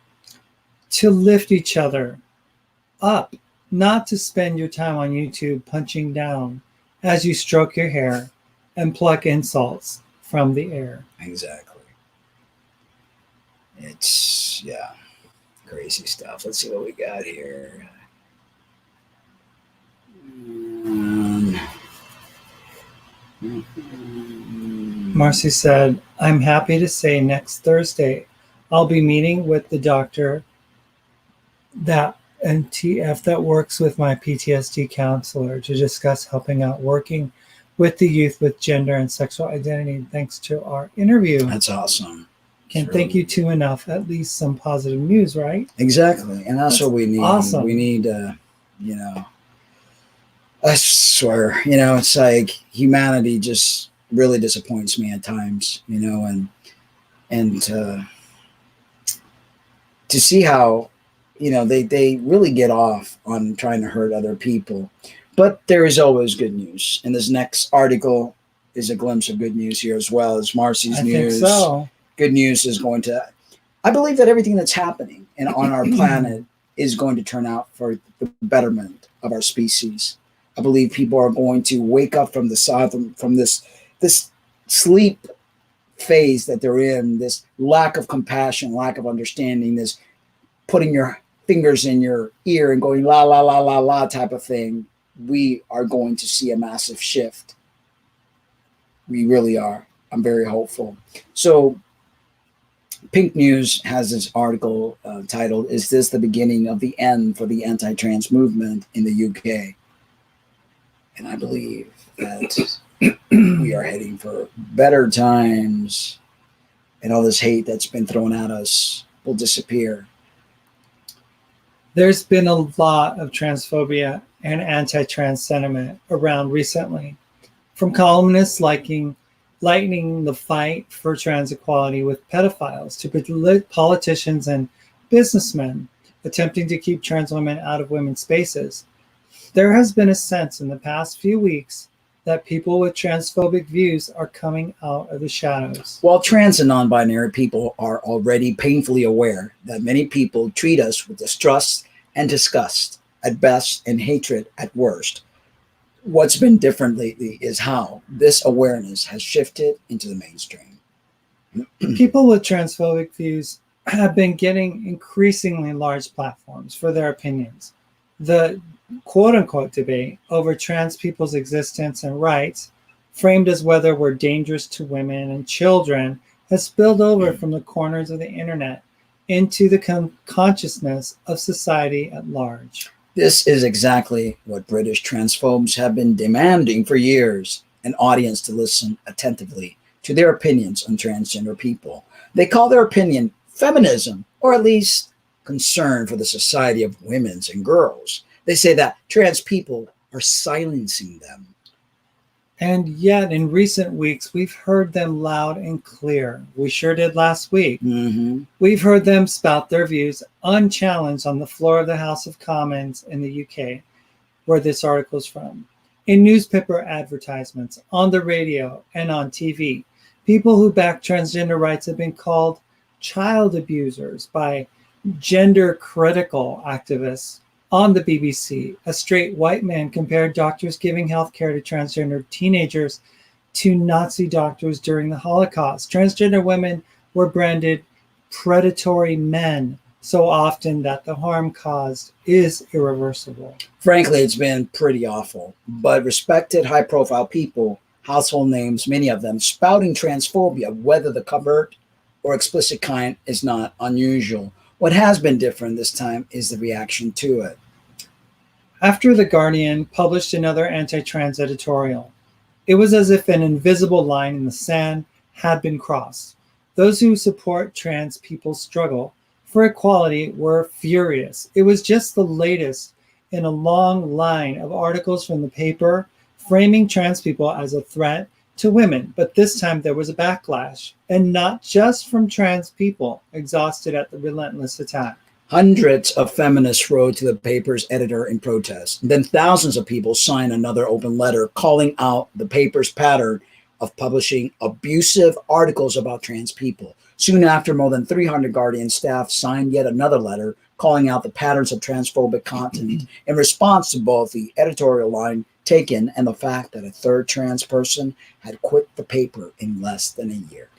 To lift each other up, not to spend your time on YouTube punching down as you stroke your hair and pluck insults from the air. Exactly. It's, crazy stuff. Let's see what we got here. Marcy said, I'm happy to say next Thursday I'll be meeting with the doctor that works with my PTSD counselor to discuss helping out working with the youth with gender and sexual identity. Thanks to our interview. That's awesome. Can't thank you two enough. At least some positive news, right? Exactly. And that's what we need. Awesome. We need, I swear, it's like humanity just really disappoints me at times, and to see how, they really get off on trying to hurt other people. But there is always good news. And this next article is a glimpse of good news here as well as Marcy's news. Think so. Good news is I believe that everything that's happening on our planet is going to turn out for the betterment of our species. I believe people are going to wake up from this sleep phase that they're in, this lack of compassion, lack of understanding, this putting your fingers in your ear and going la, la, la, la, la type of thing. We are going to see a massive shift. We really are. I'm very hopeful. So Pink News has this article titled, Is This the Beginning of the End for the Anti-Trans Movement in the UK? And I believe that we are heading for better times and all this hate that's been thrown at us will disappear. There's been a lot of transphobia and anti-trans sentiment around recently, from columnists lightening the fight for trans equality with pedophiles to politicians and businessmen attempting to keep trans women out of women's spaces. There has been a sense in the past few weeks that people with transphobic views are coming out of the shadows. While trans and non binary people are already painfully aware that many people treat us with distrust and disgust at best and hatred at worst, what's been different lately is how this awareness has shifted into the mainstream. People with transphobic views have been getting increasingly large platforms for their opinions. The quote unquote debate over trans people's existence and rights, framed as whether we're dangerous to women and children, has spilled over from the corners of the internet into the consciousness of society at large. This is exactly what British transphobes have been demanding for years: an audience to listen attentively to their opinions on transgender people. They call their opinion feminism, or at least concern for the society of women and girls. They say that trans people are silencing them. And yet, in recent weeks, we've heard them loud and clear. We sure did last week. We've heard them spout their views unchallenged on the floor of the House of Commons in the UK, where this article is from, in newspaper advertisements, on the radio, and on TV. People who back transgender rights have been called child abusers by gender critical activists. On the BBC, a straight white man compared doctors giving health care to transgender teenagers to Nazi doctors during the Holocaust. Transgender women were branded predatory men so often that the harm caused is irreversible. Frankly, it's been pretty awful. But respected, high-profile people, household names, many of them, spouting transphobia, whether the covert or explicit kind, is not unusual. What has been different this time is the reaction to it. After The Guardian published another anti-trans editorial, it was as if an invisible line in the sand had been crossed. Those who support trans people's struggle for equality were furious. It was just the latest in a long line of articles from the paper framing trans people as a threat to women. But this time there was a backlash, and not just from trans people exhausted at the relentless attack. Hundreds of feminists wrote to the paper's editor in protest. Then thousands of people signed another open letter calling out the paper's pattern of publishing abusive articles about trans people. Soon after, more than 300 Guardian staff signed yet another letter calling out the patterns of transphobic content in response to both the editorial line taken and the fact that a third trans person had quit the paper in less than a year.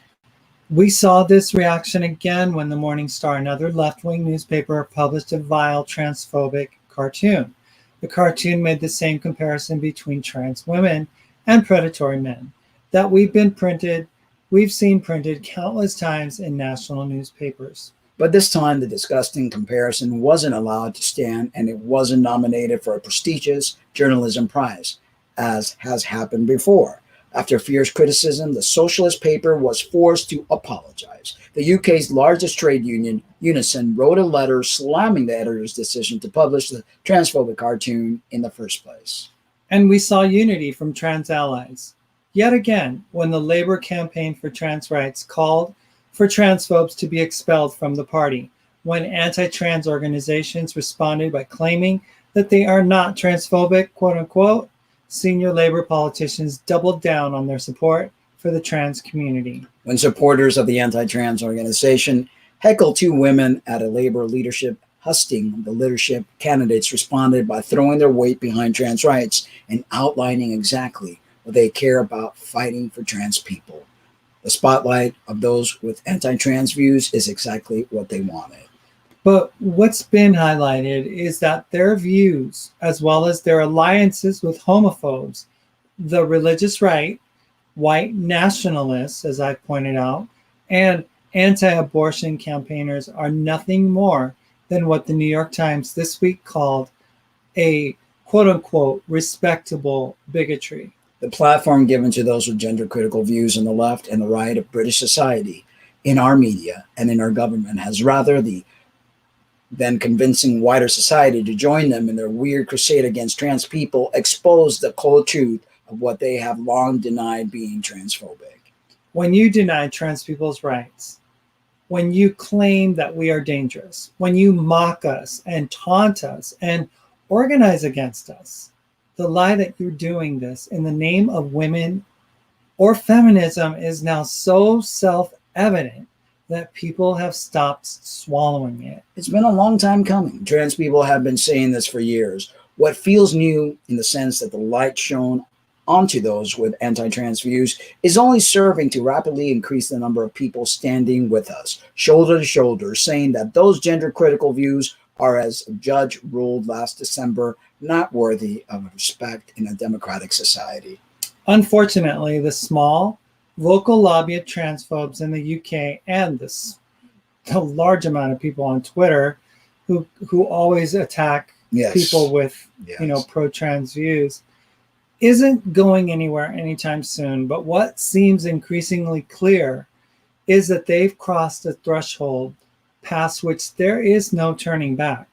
We saw this reaction again when the Morning Star, another left-wing newspaper, published a vile transphobic cartoon. The cartoon made the same comparison between trans women and predatory men that we've seen printed countless times in national newspapers. But this time, the disgusting comparison wasn't allowed to stand, and it wasn't nominated for a prestigious journalism prize, as has happened before. After fierce criticism, the socialist paper was forced to apologize. The UK's largest trade union, Unison, wrote a letter slamming the editor's decision to publish the transphobic cartoon in the first place. And we saw unity from trans allies. Yet again, when the Labour campaign for trans rights called for transphobes to be expelled from the party, when anti-trans organizations responded by claiming that they are not transphobic, quote unquote, senior Labour politicians doubled down on their support for the trans community. When supporters of the anti-trans organization heckled two women at a Labour leadership husting, the leadership candidates responded by throwing their weight behind trans rights and outlining exactly what they care about: fighting for trans people. The spotlight of those with anti-trans views is exactly what they wanted. But what's been highlighted is that their views, as well as their alliances with homophobes, the religious right, white nationalists, as I pointed out, and anti-abortion campaigners, are nothing more than what the New York Times this week called a quote-unquote respectable bigotry. The platform given to those with gender-critical views on the left and the right of British society, in our media and in our government, has rather the then convincing wider society to join them in their weird crusade against trans people, expose the cold truth of what they have long denied, being transphobic. When you deny trans people's rights, when you claim that we are dangerous, when you mock us and taunt us and organize against us, the lie that you're doing this in the name of women or feminism is now so self-evident that people have stopped swallowing it. It's been a long time coming. Trans people have been saying this for years. What feels new in the sense that the light shone onto those with anti-trans views is only serving to rapidly increase the number of people standing with us, shoulder to shoulder, saying that those gender-critical views are, as a judge ruled last December, not worthy of respect in a democratic society. Unfortunately, the small, vocal lobby of transphobes in the UK and the large amount of people on Twitter who always attack people with pro-trans views isn't going anywhere anytime soon. But what seems increasingly clear is that they've crossed a threshold past which there is no turning back,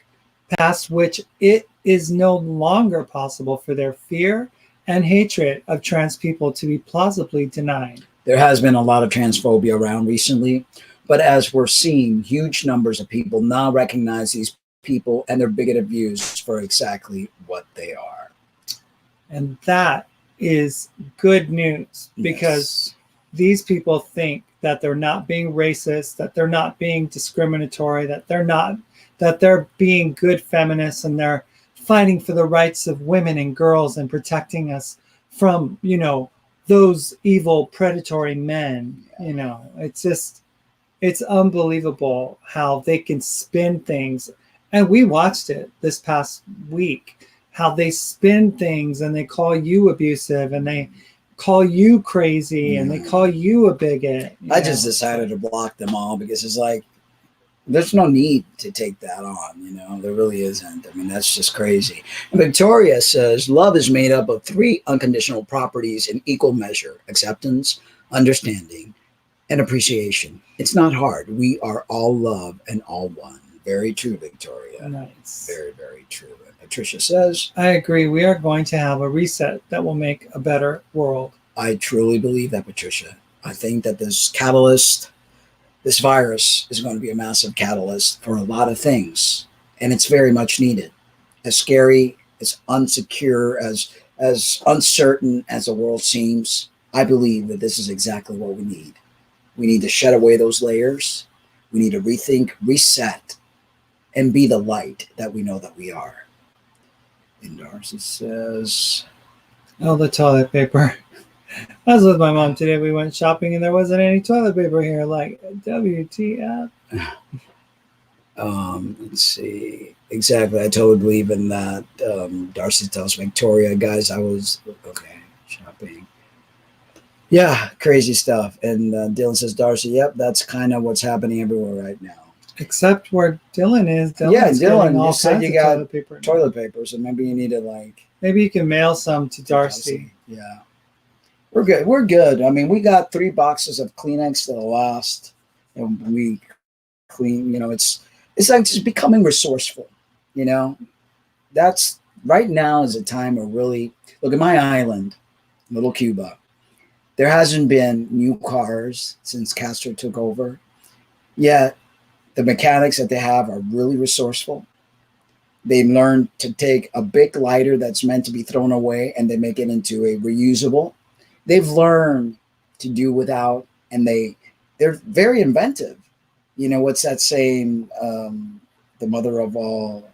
past which it is no longer possible for their fear and hatred of trans people to be plausibly denied. There has been a lot of transphobia around recently, but as we're seeing, huge numbers of people now recognize these people and their bigoted views for exactly what they are. And that is good news, because these people think that they're not being racist, that they're not being discriminatory, that they're being good feminists, and they're fighting for the rights of women and girls and protecting us from, those evil predatory men. It's unbelievable how they can spin things. And we watched it this past week, how they spin things and they call you abusive and they call you crazy and they call you a bigot. I just decided to block them all because it's like, there's no need to take that on, there really isn't. I mean, that's just crazy. And Victoria says, love is made up of 3 unconditional properties in equal measure: acceptance, understanding, and appreciation. It's not hard. We are all love and all one. Very true, Victoria. Nice. Very, very true. And Patricia says, I agree. We are going to have a reset that will make a better world. I truly believe that, Patricia. I think that this virus is going to be a massive catalyst for a lot of things, and it's very much needed. As scary, as unsecure, as uncertain as the world seems, I believe that this is exactly what we need. We need to shed away those layers. We need to rethink, reset, and be the light that we know that we are. And Darcy says, oh, the toilet paper. I was with my mom today. We went shopping and there wasn't any toilet paper here. Like, WTF? Let's see. Exactly. I totally believe in that. Darcy tells Victoria, guys, I was shopping. Yeah, crazy stuff. And Dylan says, Darcy, yep, that's kind of what's happening everywhere right now. Except where Dylan is. Dylan, you said you got toilet paper, so maybe you need to maybe you can mail some to Darcy. Yeah. We're good. We're good. I mean, we got 3 boxes of Kleenex that'll last, and we clean. It's like just becoming resourceful. That's right now is a time of really look at my island, little Cuba. There hasn't been new cars since Castro took over. Yet the mechanics that they have are really resourceful. They learned to take a big lighter that's meant to be thrown away and they make it into a reusable. They've learned to do without, and they're very inventive. What's that saying? The mother of all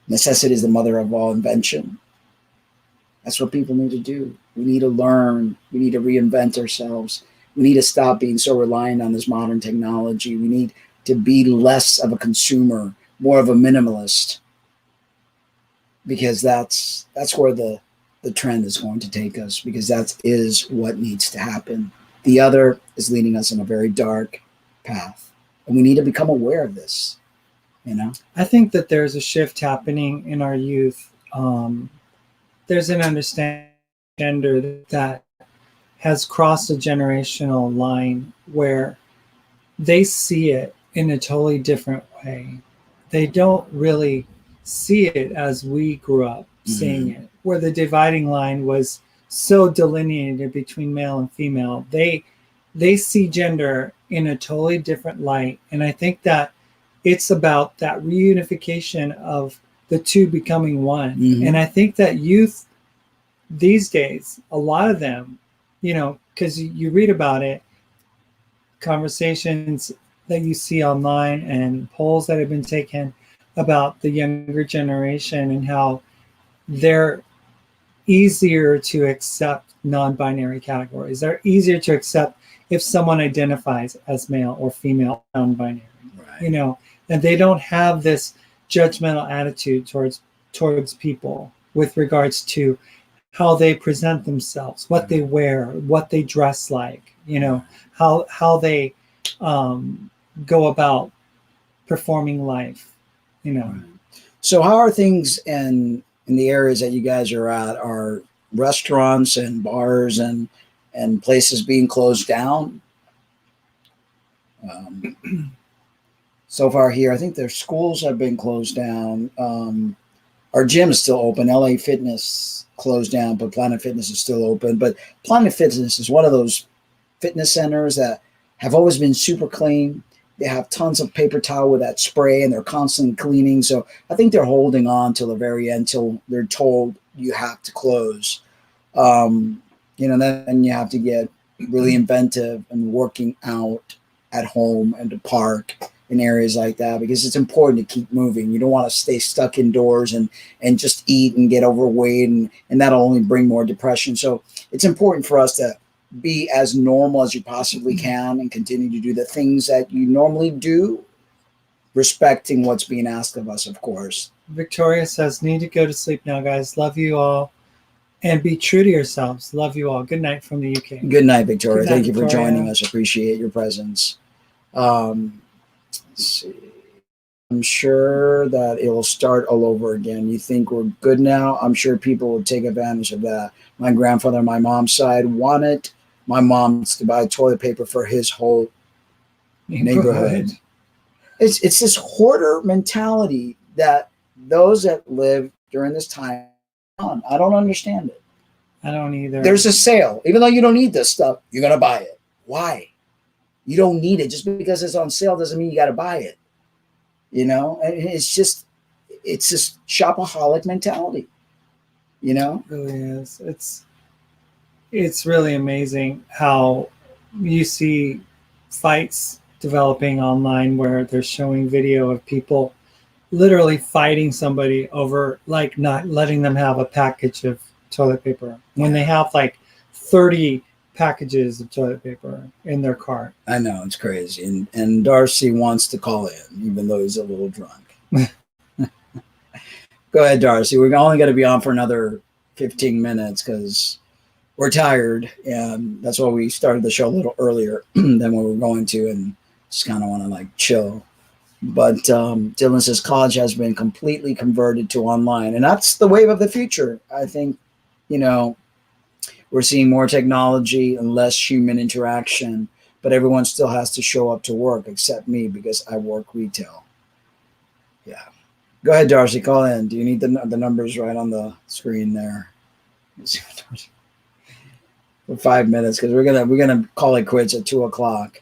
necessity is the mother of all invention. That's what people need to do. We need to learn. We need to reinvent ourselves. We need to stop being so reliant on this modern technology. We need to be less of a consumer, more of a minimalist, because that's where the trend is going to take us, because that is what needs to happen. The other is leading us in a very dark path, and we need to become aware of this. I think that there's a shift happening in our youth. There's an understanding gender that has crossed a generational line where they see it in a totally different way. they don't really see it as we grew up seeing it, where the dividing line was so delineated between male and female. They see gender in a totally different light. And I think that it's about that reunification of the two becoming one. And I think that youth these days, a lot of them, you know, because you read about it, conversations that you see online and polls that have been taken about the younger generation and how they're easier to accept non-binary categories. They're easier to accept if someone identifies as male or female, non-binary, you know, and they don't have this judgmental attitude towards people with regards to how they present themselves, what they wear, what they dress like, you know, how they go about performing life, you know. So how are things in the areas that you guys are at? Are restaurants and bars and places being closed down? So far here, I think their schools have been closed down. Our gym is still open. LA Fitness closed down, but Planet Fitness is still open. But Planet Fitness is one of those fitness centers that have always been super clean. They have tons of paper towel with that spray, and they're constantly cleaning. So I think they're holding on till the very end, till they're told you have to close. You know, then you have to get really inventive and working out at home and to park in areas like that, because it's important to keep moving. You don't want to stay stuck indoors and just eat and get overweight, and that'll only bring more depression. So it's important for us to be as normal as you possibly can and continue to do the things that you normally do, respecting what's being asked of us, of course. Victoria says, need to go to sleep now, guys. Love you all. And be true to yourselves. Love you all. Good night from the UK. Good night, Victoria. Good night, Thank you for Victoria. joining us. Appreciate your presence. Let's see. I'm sure that it will start all over again. You think we're good now? I'm sure people will take advantage of that. My grandfather on my mom's side wanted my mom to buy toilet paper for his whole neighborhood. It's this hoarder mentality that those that live during this time on. I don't understand it. I don't either. There's a sale. Even though you don't need this stuff, you're going to buy it. Why? You don't need it. Just because it's on sale doesn't mean you got to buy it. You know, and it's this shopaholic mentality, you know? It really is. It's really amazing how you see fights developing online where they're showing video of people literally fighting somebody over like not letting them have a package of toilet paper when they have like 30 packages of toilet paper in their cart. I know, it's crazy. And Darcy wants to call in, even though he's a little drunk. Go ahead, Darcy. We're only going to be on for another 15 minutes because we're tired. And that's why we started the show a little earlier than we were going to, and just kind of want to like chill. But Dylan says college has been completely converted to online. And that's the wave of the future. I think, you know, we're seeing more technology and less human interaction, but everyone still has to show up to work except me because I work retail. Yeah. Go ahead, Darcy, call in. Do you need the numbers right on the screen there? For 5 minutes, because we're gonna call it quits at 2:00.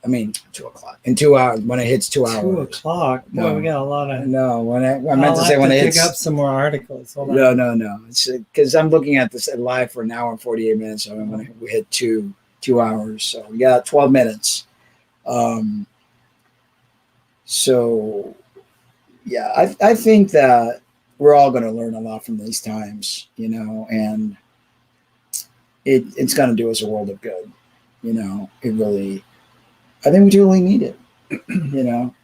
I mean 2:00 in 2 hours when it hits 2 hours. 2:00. Boy, No. we got a lot of. No, when I meant to say when it hits. Pick up some more articles. Hold No, on. no. It's because I'm looking at this live for an hour and 48 minutes. So when we hit 2 hours, so we got 12 minutes. So yeah, I think that we're all going to learn a lot from these times, you know, and it's going to do us a world of good, you know. It really, I think we really need it, you know.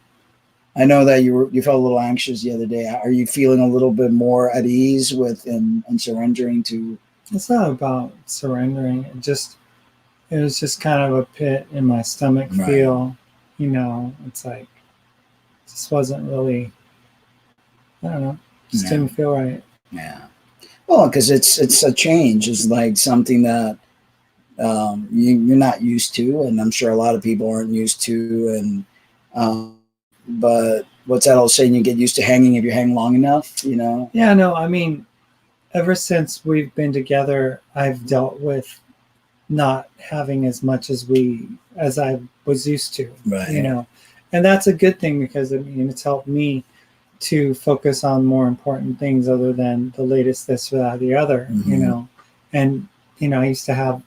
I know that you felt a little anxious the other day. Are you feeling a little bit more at ease with and surrendering to? It's not about surrendering. It was just kind of a pit in my stomach feel, you know. It's like it just wasn't really. I don't know. Just didn't feel right. Yeah. Well, because it's a change. It's like something that you're not used to, and I'm sure a lot of people aren't used to, and but what's that old saying? You get used to hanging if you hang long enough, you know? Yeah, no, I mean, ever since we've been together, I've dealt with not having as much as I was used to, Right. you know, and that's a good thing because I mean it's helped me to focus on more important things other than the latest this or that or the other, you know, and you know I used to have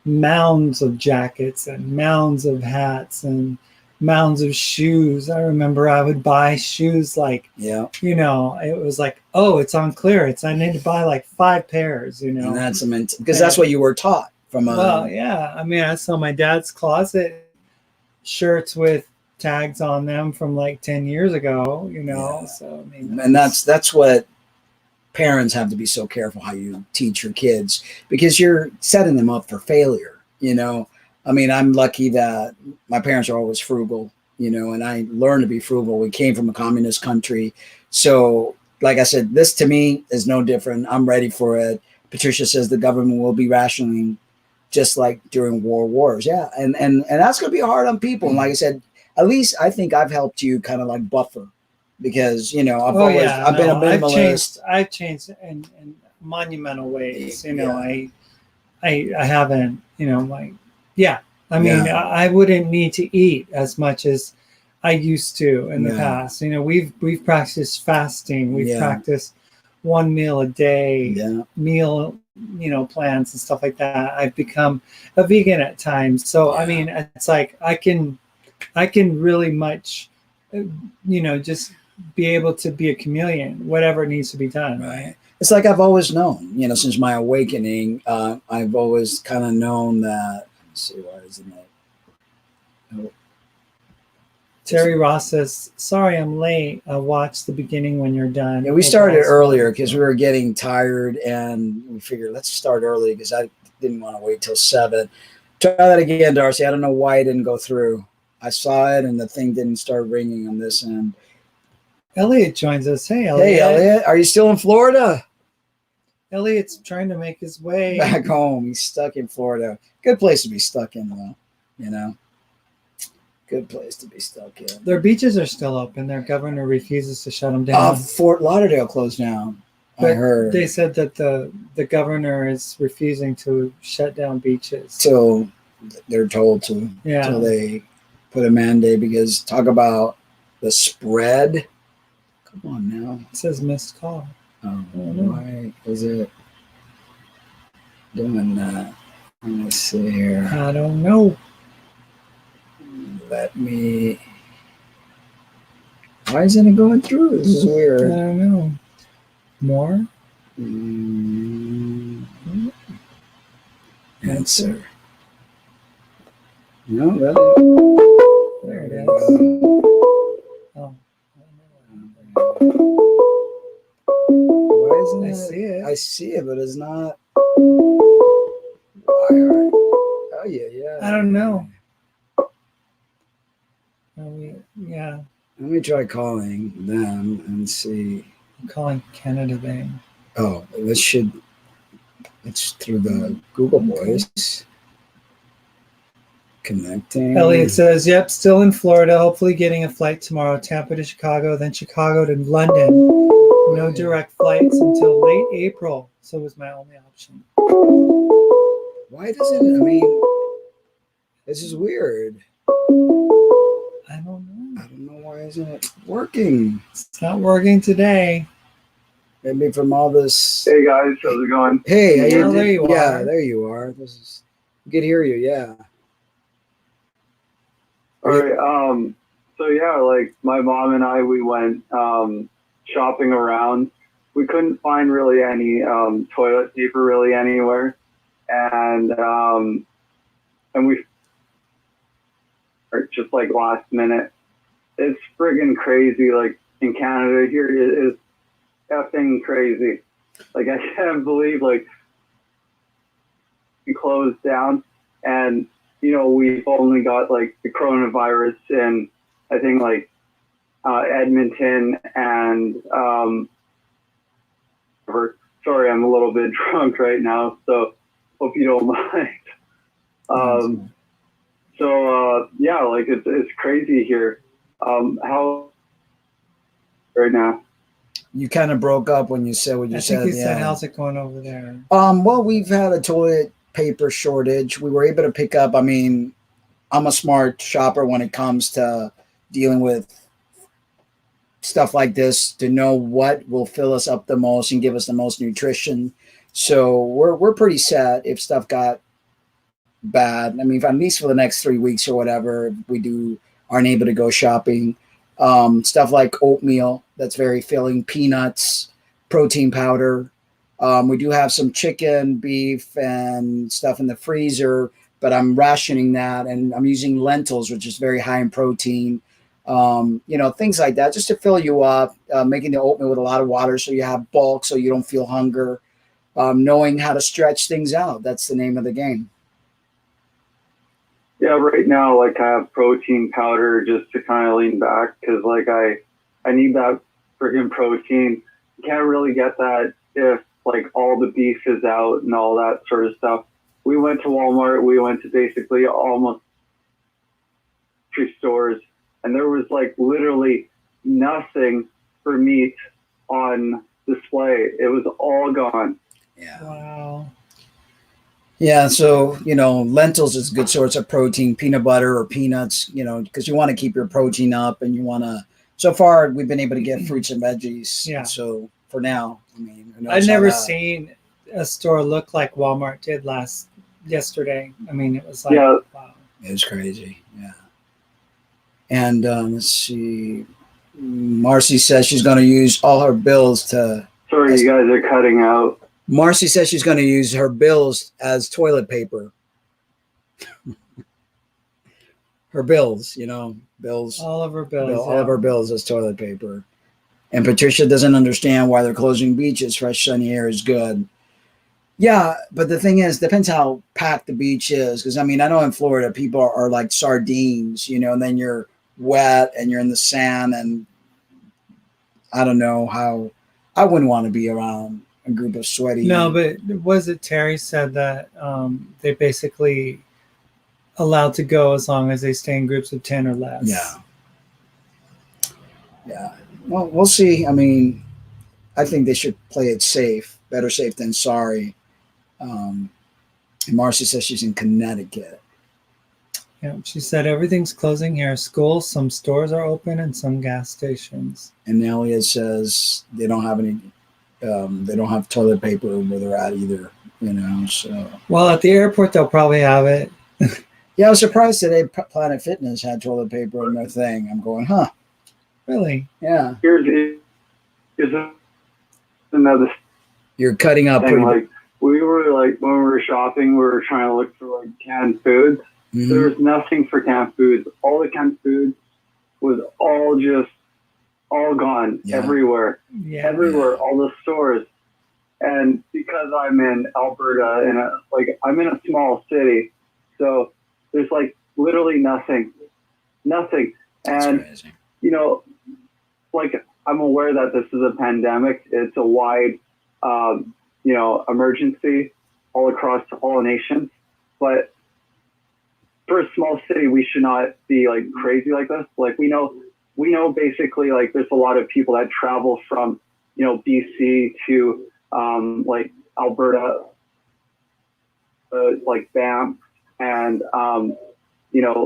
mounds of jackets and mounds of hats and mounds of shoes. I remember I would buy shoes like, Yeah. you know, it was like, oh, it's on clearance. I need to buy like 5 pairs, you know. And that's because that's what you were taught from well, yeah. I mean, I saw my dad's closet shirts with tags on them from like 10 years ago, you know. Yeah. So I mean, and that's what parents have to be so careful how you teach your kids, because you're setting them up for failure, you know. I mean, I'm lucky that my parents are always frugal, you know, and I learned to be frugal. We came from a communist country. So, like I said, this to me is no different. I'm ready for it. Patricia says the government will be rationing just like during wars. Yeah. And that's going to be hard on people. And like I said, at least I think I've helped you kind of like buffer, because, you know, I've been a minimalist. I've changed in monumental ways. You know, I haven't, you know, like, yeah. I mean, I wouldn't need to eat as much as I used to in the past. You know, we've practiced fasting. We've practiced 1 meal a day, meal, you know, plans and stuff like that. I've become a vegan at times. So, I mean, it's like I can really much, you know, just be able to be a chameleon, whatever needs to be done. Right. It's like I've always known, you know, since my awakening, I've always kind of known that. Let's see, why isn't it? Oh. Terry Ross says, sorry, I'm late. I'll watch the beginning when you're done. Yeah, we started earlier because we were getting tired and we figured let's start early because I didn't want to wait till 7. Try that again, Darcy. I don't know why it didn't go through. I saw it and the thing didn't start ringing on this end. Elliot joins us. Hey, Elliot. Hey, Elliot. Are you still in Florida? Elliot's trying to make his way back home. He's stuck in Florida. Good place to be stuck in, though. You know, good place to be stuck in. Their beaches are still open. Their governor refuses to shut them down. Fort Lauderdale closed down. But I heard they said that the governor is refusing to shut down beaches till they're told to. Yeah. Till they put a mandate, because talk about the spread. Come on now. It says missed call. Oh, why is it doing that? Let me see here. I don't know. Let me. Why isn't it going through? This is weird. I don't know. More? Answer. No, really. There it is. Oh. Why isn't I it? see it. I see it, but it's not. Why are? Oh yeah. I don't know. Yeah. Let me try calling them and see. I'm calling Canada Bank. Oh, it's through the Google Voice. Connecting. Elliot says, yep, still in Florida, hopefully getting a flight tomorrow. Tampa to Chicago, then Chicago to London. No direct flights until late April. So it was my only option. Why doesn't it? I mean, this is weird. I don't know. I don't know, why isn't it working? It's not working today. Maybe from all this. Hey guys, how's it going? Hey, how you there you yeah, are. there you are. This is. We could hear you. Yeah. All right. So yeah, like my mom and I, we went shopping around. We couldn't find really any toilet paper really anywhere, and we just like last minute. It's friggin' crazy. Like in Canada here, it is effing crazy. Like I can't believe like we closed down, and you know we've only got like the coronavirus in I think like Edmonton and sorry, I'm a little bit drunk right now, so hope you don't mind. So yeah, like it's crazy here. How right now. You kind of broke up when you said what you I said. think you said, how's it going over there? Well, we've had a toilet paper shortage. We were able to pick up. I mean, I'm a smart shopper when it comes to dealing with stuff like this, to know what will fill us up the most and give us the most nutrition. So we're pretty set if stuff got bad. I mean, at least for the next 3 weeks or whatever, we aren't able to go shopping. Stuff like oatmeal, that's very filling, peanuts, protein powder. We do have some chicken, beef, and stuff in the freezer, but I'm rationing that, and I'm using lentils, which is very high in protein. Things like that, just to fill you up. Making the oatmeal with a lot of water so you have bulk, so you don't feel hunger. Knowing how to stretch things out, that's the name of the game. Yeah, right now, like I have protein powder just to kind of lean back because like I need that freaking protein. You can't really get that if like all the beef is out and all that sort of stuff. We went to Walmart. We went to basically almost 3 stores, and there was like literally nothing for meat on display. It was all gone. Yeah. Wow. Yeah, so lentils is a good source of protein, peanut butter or peanuts, because you want to keep your protein up, and you want to. So far, we've been able to get fruits and veggies. Yeah. So for now, I mean, I've never seen a store look like Walmart did yesterday. I mean, it was like, Yeah. wow. It was crazy. Yeah. And let's see. Marcy says she's going to use all her bills to. Sorry, you guys are cutting out. Marcy says she's going to use her bills as toilet paper. Her bills, bills. All of her bills. All of her bills as toilet paper. And Patricia doesn't understand why they're closing beaches. Fresh, sunny air is good. Yeah, but the thing is, depends how packed the beach is. Because, I mean, I know in Florida, people are like sardines, and then you're wet and you're in the sand. And I don't know how I wouldn't want to be around a group of sweaty. No, but was it Terry said that they basically allowed to go as long as they stay in groups of 10 or less? Yeah. Yeah. Well, we'll see. I mean, I think they should play it safe. Better safe than sorry. And Marcy says she's in Connecticut. Yeah, she said everything's closing here. Schools, some stores are open, and some gas stations. And Nelia says they don't have any. They don't have toilet paper where they're at either. So. Well, at the airport they'll probably have it. Yeah, I was surprised today. Planet Fitness had toilet paper in their thing. I'm going, huh? Really? Yeah. Here's another. You're cutting up thing, pretty. Like we were like when we were shopping, we were trying to look for like canned foods. Mm-hmm. There was nothing for canned foods. All the canned foods was all gone everywhere. Yeah. Everywhere, all the stores. And because I'm in Alberta and I'm in a small city, so there's like literally nothing. That's And crazy. Like I'm aware that this is a pandemic. It's a wide emergency all across all nations. But for a small city, we should not be like crazy like this. Like we know basically like there's a lot of people that travel from, BC to like Alberta, like Banff and,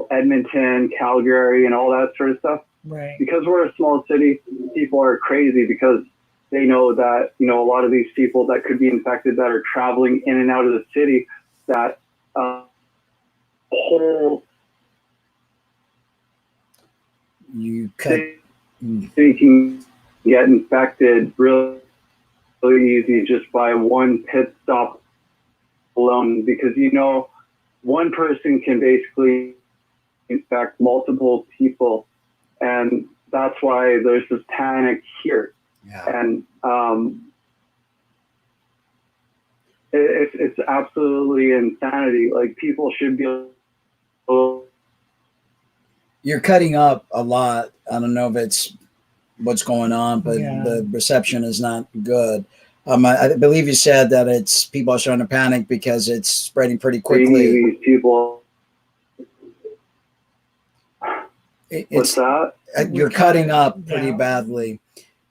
Edmonton, Calgary and all that sort of stuff. Right. Because we're a small city, people are crazy because they know that, a lot of these people that could be infected that are traveling in and out of the city, that whole city can get infected really easy just by one pit stop alone, because one person can basically infect multiple people, and that's why there's this panic here. Yeah. And it's absolutely insanity. Like people should be able. You're cutting up a lot. I don't know if it's what's going on, but the reception is not good. I believe you said that it's people are starting to panic because it's spreading pretty quickly. These people. What's that? You're cutting up pretty badly.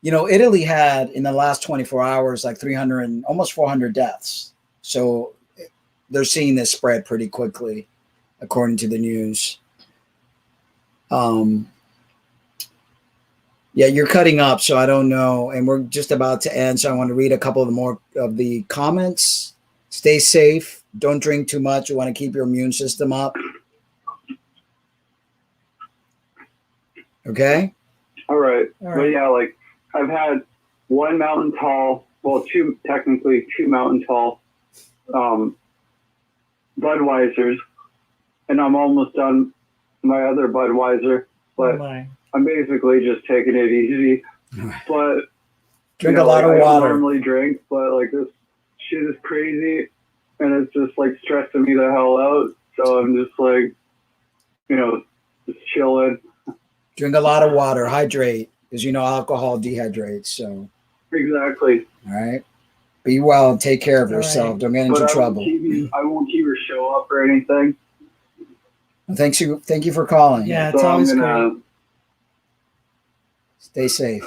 Italy had in the last 24 hours like 300 and almost 400 deaths. So they're seeing this spread pretty quickly, according to the news. Yeah, you're cutting up, so I don't know. And we're just about to end, so I want to read a couple of the more of the comments. Stay safe. Don't drink too much. You want to keep your immune system up. Okay? All right. All right. But yeah, like I've had one mountain tall, well, two mountain tall Budweisers, and I'm almost done my other Budweiser, but I'm basically just taking it easy. But drink a lot of I water. don't normally drink, but like this shit is crazy, and it's just like stressing me the hell out. So I'm just like, just chilling. Drink a lot of water. Hydrate, because alcohol dehydrates. So exactly. All right. Be well and take care of yourself. Right. Don't get into trouble. I won't keep your show up or anything. Well, thank you for calling. Yeah, it's always great. Stay safe.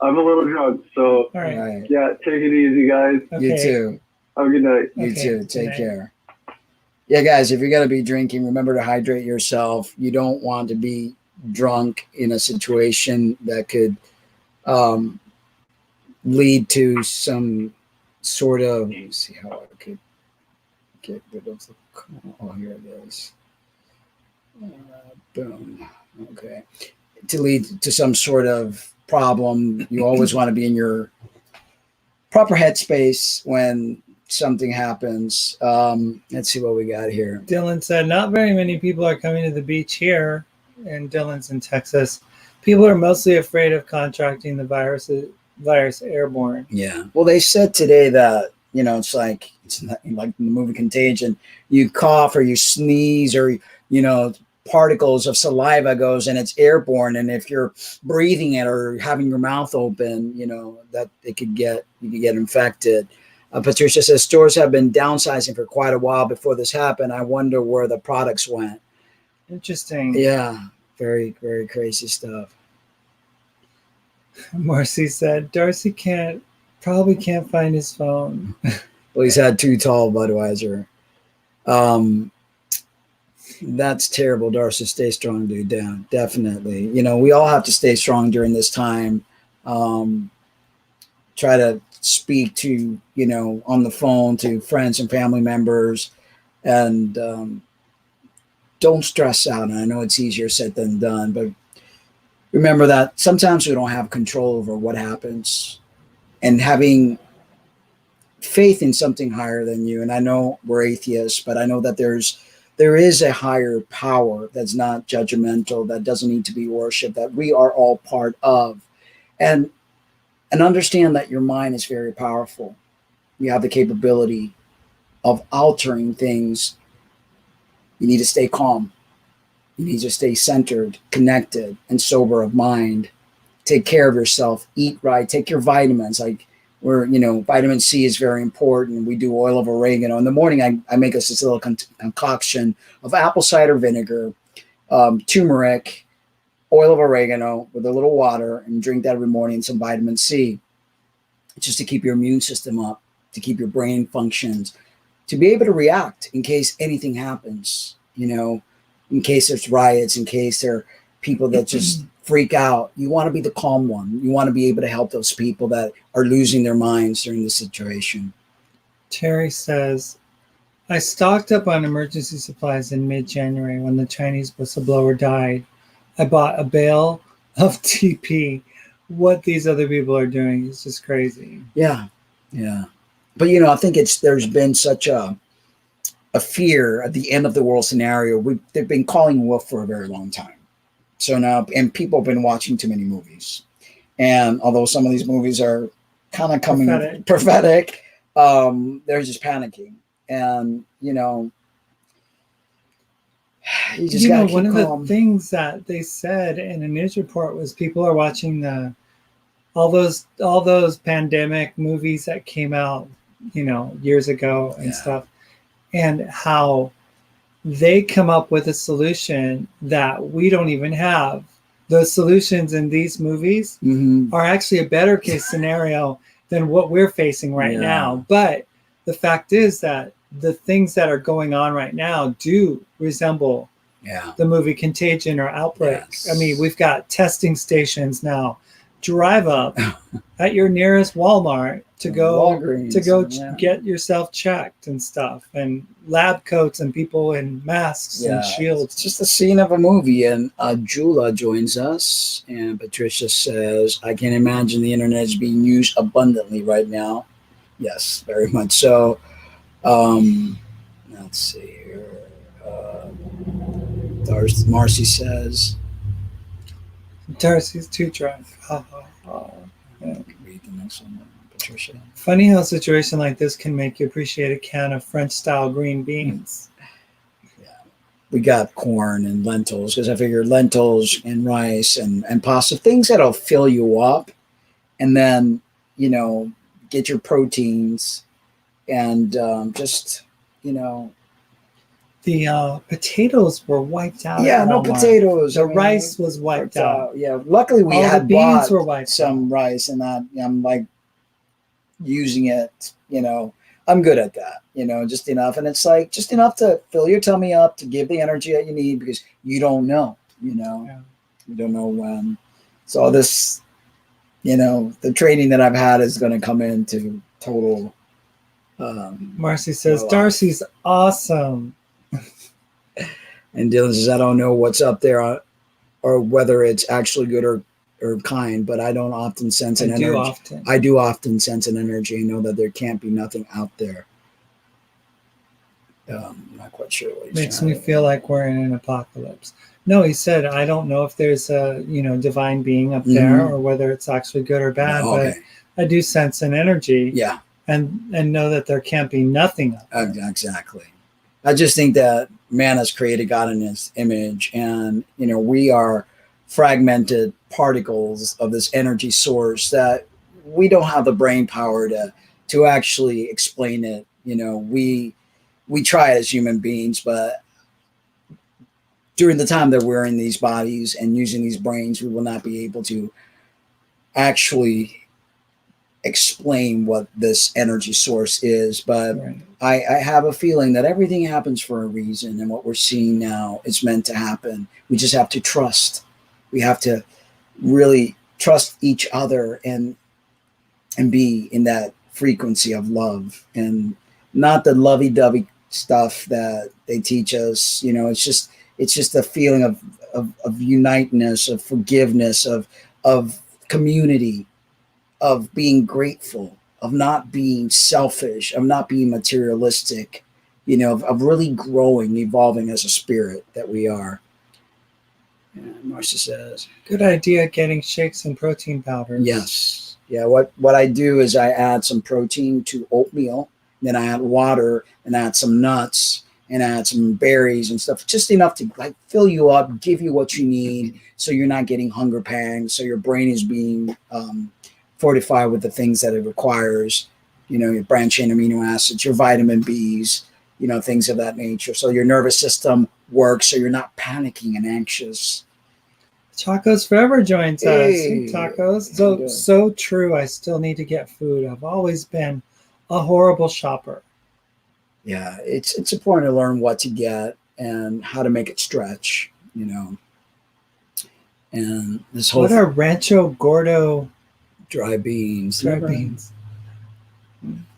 I'm a little drunk, so all right. Yeah, take it easy, guys. Okay. You too. Have a good night. You too. Take care. Yeah, guys, if you're going to be drinking, remember to hydrate yourself. You don't want to be drunk in a situation that could lead to some sort of, let me see how I could get rid of the, oh, here it is. Boom. Okay. To lead to some sort of problem, you always want to be in your proper headspace when something happens. Let's see what we got here. Dylan said, not very many people are coming to the beach here, and Dylan's in Texas. People are mostly afraid of contracting the virus airborne. Yeah. Well, they said today that, it's like the movie Contagion. You cough or you sneeze or, particles of saliva goes and it's airborne. And if you're breathing it or having your mouth open, that you could get infected. Patricia says stores have been downsizing for quite a while before this happened. I wonder where the products went. Interesting. Yeah. Very, very crazy stuff. Marcy said Darcy probably can't find his phone. Well, he's had too tall Budweiser. That's terrible, Darcy. Stay strong, dude. Down. Definitely. We all have to stay strong during this time. Try to speak to, on the phone to friends and family members, and don't stress out. And I know it's easier said than done, but remember that sometimes we don't have control over what happens, and having faith in something higher than you. And I know we're atheists, but I know that there is a higher power that's not judgmental, that doesn't need to be worshipped, that we are all part of. And understand that your mind is very powerful. You have the capability of altering things. You need to stay calm. You need to stay centered, connected, and sober of mind. Take care of yourself. Eat right. Take your vitamins. Like vitamin C is very important. We do oil of oregano. In the morning, I make us this little concoction of apple cider vinegar, turmeric, oil of oregano with a little water, and drink that every morning, some vitamin C, just to keep your immune system up, to keep your brain functions, to be able to react in case anything happens, in case there's riots, in case there are people that just freak out. You want to be the calm one. You want to be able to help those people that are losing their minds during this situation. Terry says, I stocked up on emergency supplies in mid-January when the Chinese whistleblower died. I bought a bale of TP. What these other people are doing is just crazy. Yeah. Yeah. But, I think there's been such a fear at the end of the world scenario. They've been calling wolf for a very long time. So now, and people have been watching too many movies. And although some of these movies are kind of coming prophetic, they're just panicking. And, you just got to keep calm. One of the things that they said in a news report was people are watching all those pandemic movies that came out, years ago and stuff, and how they come up with a solution that we don't even have. the solutions in these movies are actually a better case scenario than what we're facing right now. But the fact is that the things that are going on right now do resemble the movie Contagion or Outbreak. I mean, we've got testing stations now. Drive up at your nearest Walmart to go get yourself checked and stuff, and lab coats and people in masks and shields. It's just a scene of a movie. And Jula joins us, and Patricia says, I can imagine the internet is being used abundantly right now. Yes, very much so. Let's see here. Marcy says, Darcy's too drunk. Read the next one, Patricia. Funny how a situation like this can make you appreciate a can of French-style green beans. We got corn and lentils, because I figured lentils and rice and pasta, things that'll fill you up, and then, you know, get your proteins and just, you know. The potatoes were wiped out. Yeah, no potatoes. The rice was wiped out. Yeah, luckily we had beans bought some rice, and that I'm like using it, you know. I'm good at that, you know, just enough. And it's like just enough to fill your tummy up, to give the energy that you need, because you don't know, you know. You don't know when. So this, you know, the training that I've had is going to come into total. Marcy says, Darcy's awesome. And Dylan says, I don't know what's up there or whether it's actually good or kind, but I don't often sense an energy. I do often sense an energy. I know that there can't be nothing out there. I'm not quite sure what he's Makes me feel like we're in an apocalypse. No, he said, I don't know if there's a, you know, divine being up there or whether it's actually good or bad, but I do sense an energy. Yeah. And know that there can't be nothing up there. Exactly. I just think that man has created God in his image, and, you know, we are fragmented particles of this energy source that we don't have the brain power to actually explain it. You know, we try as human beings, but during the time that we're in these bodies and using these brains, we will not be able to actually explain what this energy source is. But I have a feeling that everything happens for a reason, and what we're seeing now is meant to happen. We just have to trust. We have to really trust each other and be in that frequency of love, and not the lovey-dovey stuff that they teach us. You know, it's just a feeling of uniteness, of forgiveness, of community, of being grateful, of not being selfish, of not being materialistic, you know, of really growing, evolving as a spirit that we are. And Marcia says, good idea getting shakes and protein powders. Yes. Yeah, what I do is I add some protein to oatmeal, then I add water and add some nuts and add some berries and stuff, just enough to like fill you up, give you what you need, so you're not getting hunger pangs, so your brain is being fortified with the things that it requires, you know, your branched chain amino acids, your vitamin Bs, you know, things of that nature. So your nervous system works, so you're not panicking and anxious. Tacos Forever joins us. Hey, Tacos. So true. I still need to get food. I've always been a horrible shopper. Yeah, it's important to learn what to get and how to make it stretch, you know. And this whole what are Rancho Gordo dry beans?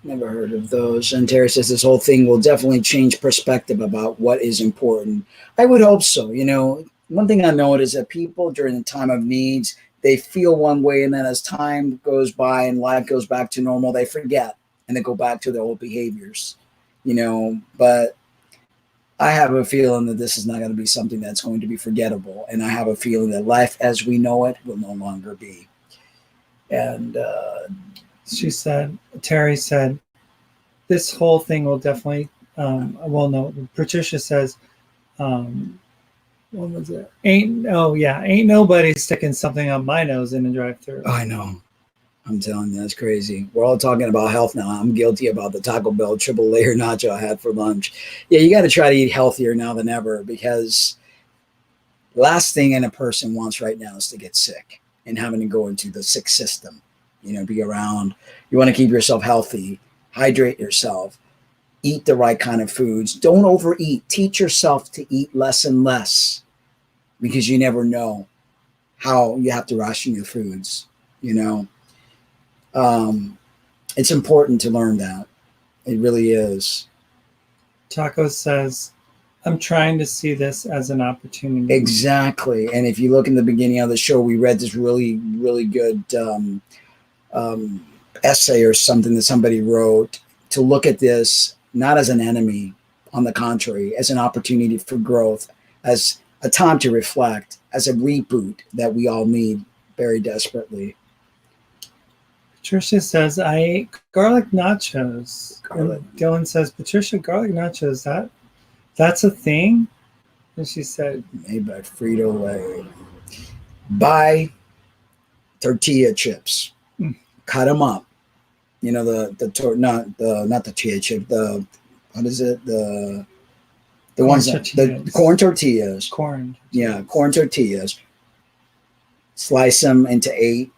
Never heard of those. And Terry says this whole thing will definitely change perspective about what is important. I would hope so. You know, one thing I know is that people during the time of needs, they feel one way, and then as time goes by and life goes back to normal, they forget and they go back to their old behaviors, you know. But I have a feeling that this is not going to be something that's going to be forgettable. And I have a feeling that life as we know it will no longer be. And Terry said, this whole thing will definitely, Patricia says, what was it? Ain't nobody sticking something on my nose in a drive-thru. I know. I'm telling you, that's crazy. We're all talking about health now. I'm guilty about the Taco Bell triple layer nacho I had for lunch. Yeah, you got to try to eat healthier now than ever, because Last thing in a person wants right now is to get sick and having to go into the sick system. Be around. You want to keep yourself healthy, hydrate yourself, eat the right kind of foods. Don't overeat. Teach yourself to eat less and less, because you never know how you have to ration your foods. It's important to learn that. It really is. Taco says, I'm trying to see this as an opportunity. Exactly. And if you look in the beginning of the show, we read this really, really good essay or something that somebody wrote, to look at this not as an enemy, on the contrary, as an opportunity for growth, as a time to reflect, as a reboot that we all need very desperately. Patricia says, I ate garlic nachos. And Dylan says, Patricia, garlic nachos, that's a thing? And she said, made by Frito-Lay. Buy tortilla chips. Cut them up. Not the tortilla chip. What is it? The ones that the corn tortillas. Corn. Yeah, corn tortillas. Slice them into 8.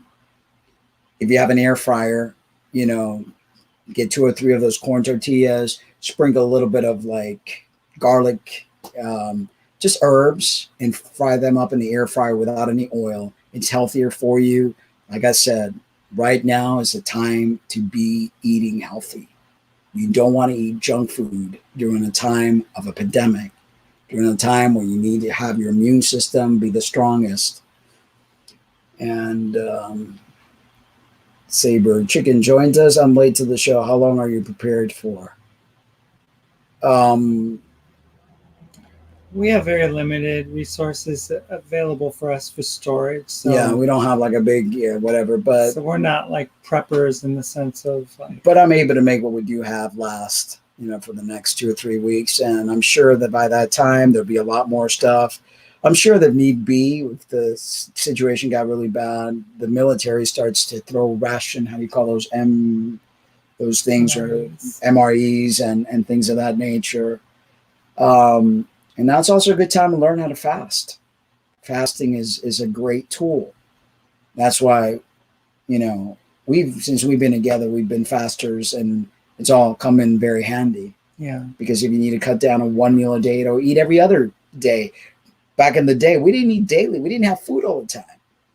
If you have an air fryer, get 2 or 3 of those corn tortillas. Sprinkle a little bit of like garlic, just herbs, and fry them up in the air fryer without any oil. It's healthier for you. Like I said, right now is the time to be eating healthy. You don't want to eat junk food during a time of a pandemic, during a time where you need to have your immune system be the strongest. And Saber Chicken joined us. I'm late to the show. How long are you prepared for? We have very limited resources available for us for storage. So, yeah, we don't have like a big whatever, but so we're not like preppers in the sense of like. But I'm able to make what we do have last, for the next 2 or 3 weeks, and I'm sure that by that time there'll be a lot more stuff. I'm sure that need be, if the situation got really bad, the military starts to throw ration. How do you call those those things, or MREs and things of that nature. And that's also a good time to learn how to fast. Fasting is a great tool. That's why, since we've been together, we've been fasters, and it's all come in very handy. Yeah. Because if you need to cut down on 1 meal a day or eat every other day, back in the day, we didn't eat daily. We didn't have food all the time.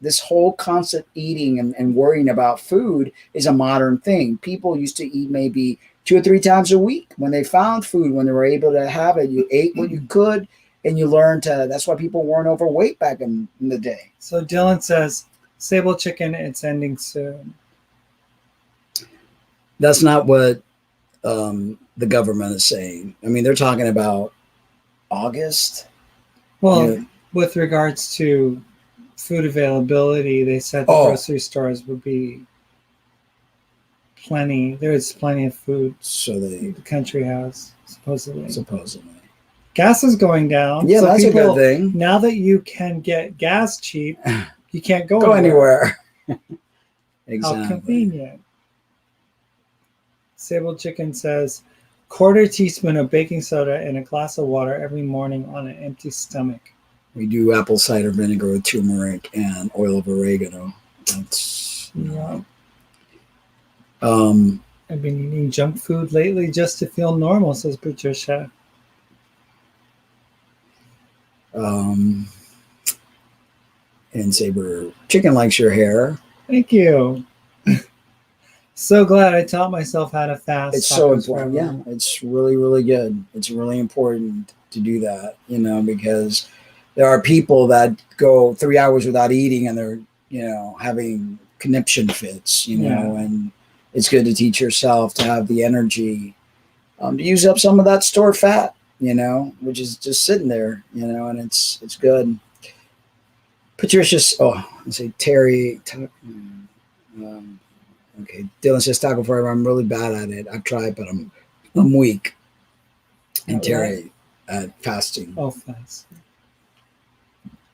This whole constant eating and worrying about food is a modern thing. People used to eat maybe 2 or 3 times a week when they found food, when they were able to have it. You ate what you could, and you learned to. That's why people weren't overweight back in the day. So Dylan says, Sable Chicken, it's ending soon. That's not what the government is saying. I mean, they're talking about August. Well, with regards to food availability, they said the grocery stores would be plenty. There's plenty of food. So the country has, supposedly. Gas is going down. Yeah, so that's a good thing. Now that you can get gas cheap, you can't go anywhere. Exactly. How convenient. Sable Chicken says, 1/4 teaspoon of baking soda in a glass of water every morning on an empty stomach. We do apple cider vinegar with turmeric and oil of oregano. That's I've been eating junk food lately just to feel normal, says Patricia. And Saber Chicken likes your hair. Thank you. So glad I taught myself how to fast. It's so important. Yeah, it's really, really good. It's really important to do that, because there are people that go 3 hours without eating and they're, having conniption fits, and it's good to teach yourself to have the energy to use up some of that stored fat, which is just sitting there, and it's good. Patricia's, let's say Terry. Okay, Dylan says taco forever. I'm really bad at it. I've tried, but I'm weak. And Terry at fasting. Fast.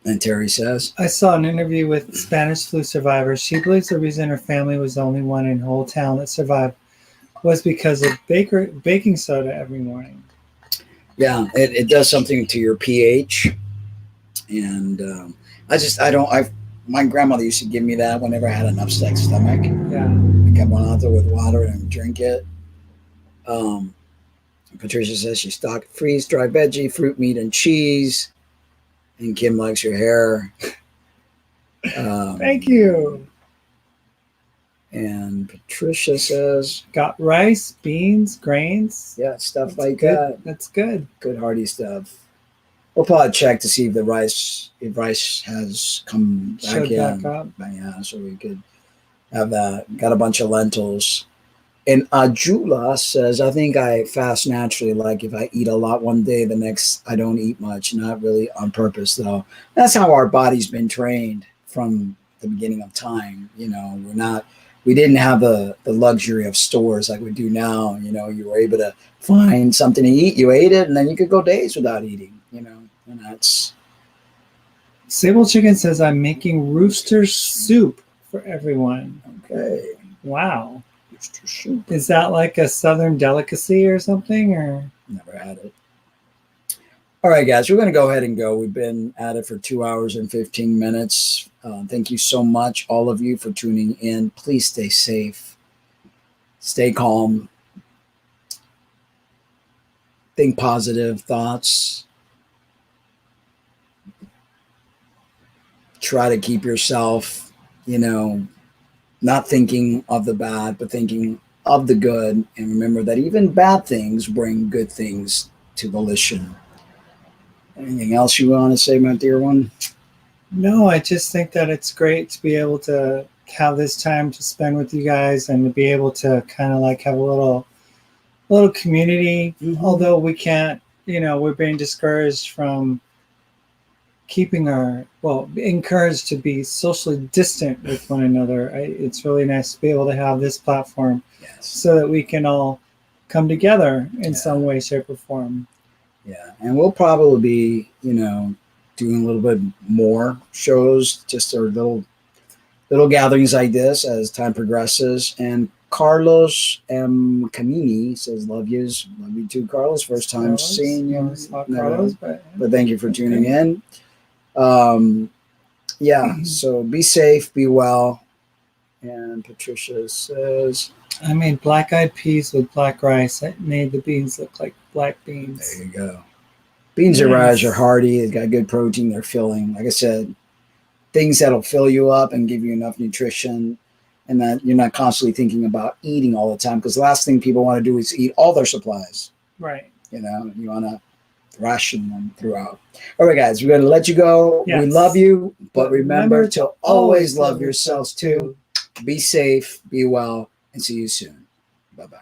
And Terry says, I saw an interview with Spanish flu survivor. She believes the reason her family was the only one in the whole town that survived was because of baking soda every morning. Yeah, it does something to your pH. And my grandmother used to give me that whenever I had an upset stomach. Yeah. I kept one out there with water and drink it. Patricia says she stocked freeze-dried veggie, fruit, meat, and cheese. And Kim likes your hair. Thank you. And Patricia says, got rice, beans, grains. Yeah, stuff That's like good. that. That's good. Good hearty stuff. We'll probably check to see if rice has come back in. Back up. But yeah, so we could have that. Got a bunch of lentils. And Ajula says, I think I fast naturally. Like if I eat a lot one day, the next I don't eat much. Not really on purpose though. That's how our body's been trained from the beginning of time. We didn't have the luxury of stores like we do now. You were able to find something to eat, you ate it, and then you could go days without eating, and that's. Sable Chicken says, I'm making rooster soup for everyone. Okay. Wow. Rooster soup. Is that like a Southern delicacy or something? Or never had it. All right, guys, we're going to go ahead and go. We've been at it for 2 hours and 15 minutes. Thank you so much, all of you, for tuning in. Please stay safe. Stay calm. Think positive thoughts. Try to keep yourself, not thinking of the bad, but thinking of the good. And remember that even bad things bring good things to volition. Anything else you want to say, my dear one? No, I just think that it's great to be able to have this time to spend with you guys and to be able to kind of like have a little community. Mm-hmm. Although we can't, we're being discouraged from encouraged to be socially distant with one another. It's really nice to be able to have this platform, yes, so that we can all come together in some way, shape, or form. Yeah, and we'll probably be, doing a little bit more shows, just our little gatherings like this as time progresses. And Carlos M. Canini says, love you too, Carlos. First time seeing you. Carlos, but thank you for tuning in. So be safe, be well. And Patricia says, I made black-eyed peas with black rice. I made the beans look like black beans. There you go. Beans or rice are hearty. They've got good protein. They're filling. Like I said, things that'll fill you up and give you enough nutrition, and that you're not constantly thinking about eating all the time. Because the last thing people want to do is eat all their supplies. Right. You want to ration them throughout. All right, guys, we're going to let you go. Yes. We love you, but remember to always love yourselves too. Be safe, be well, and see you soon. Bye-bye.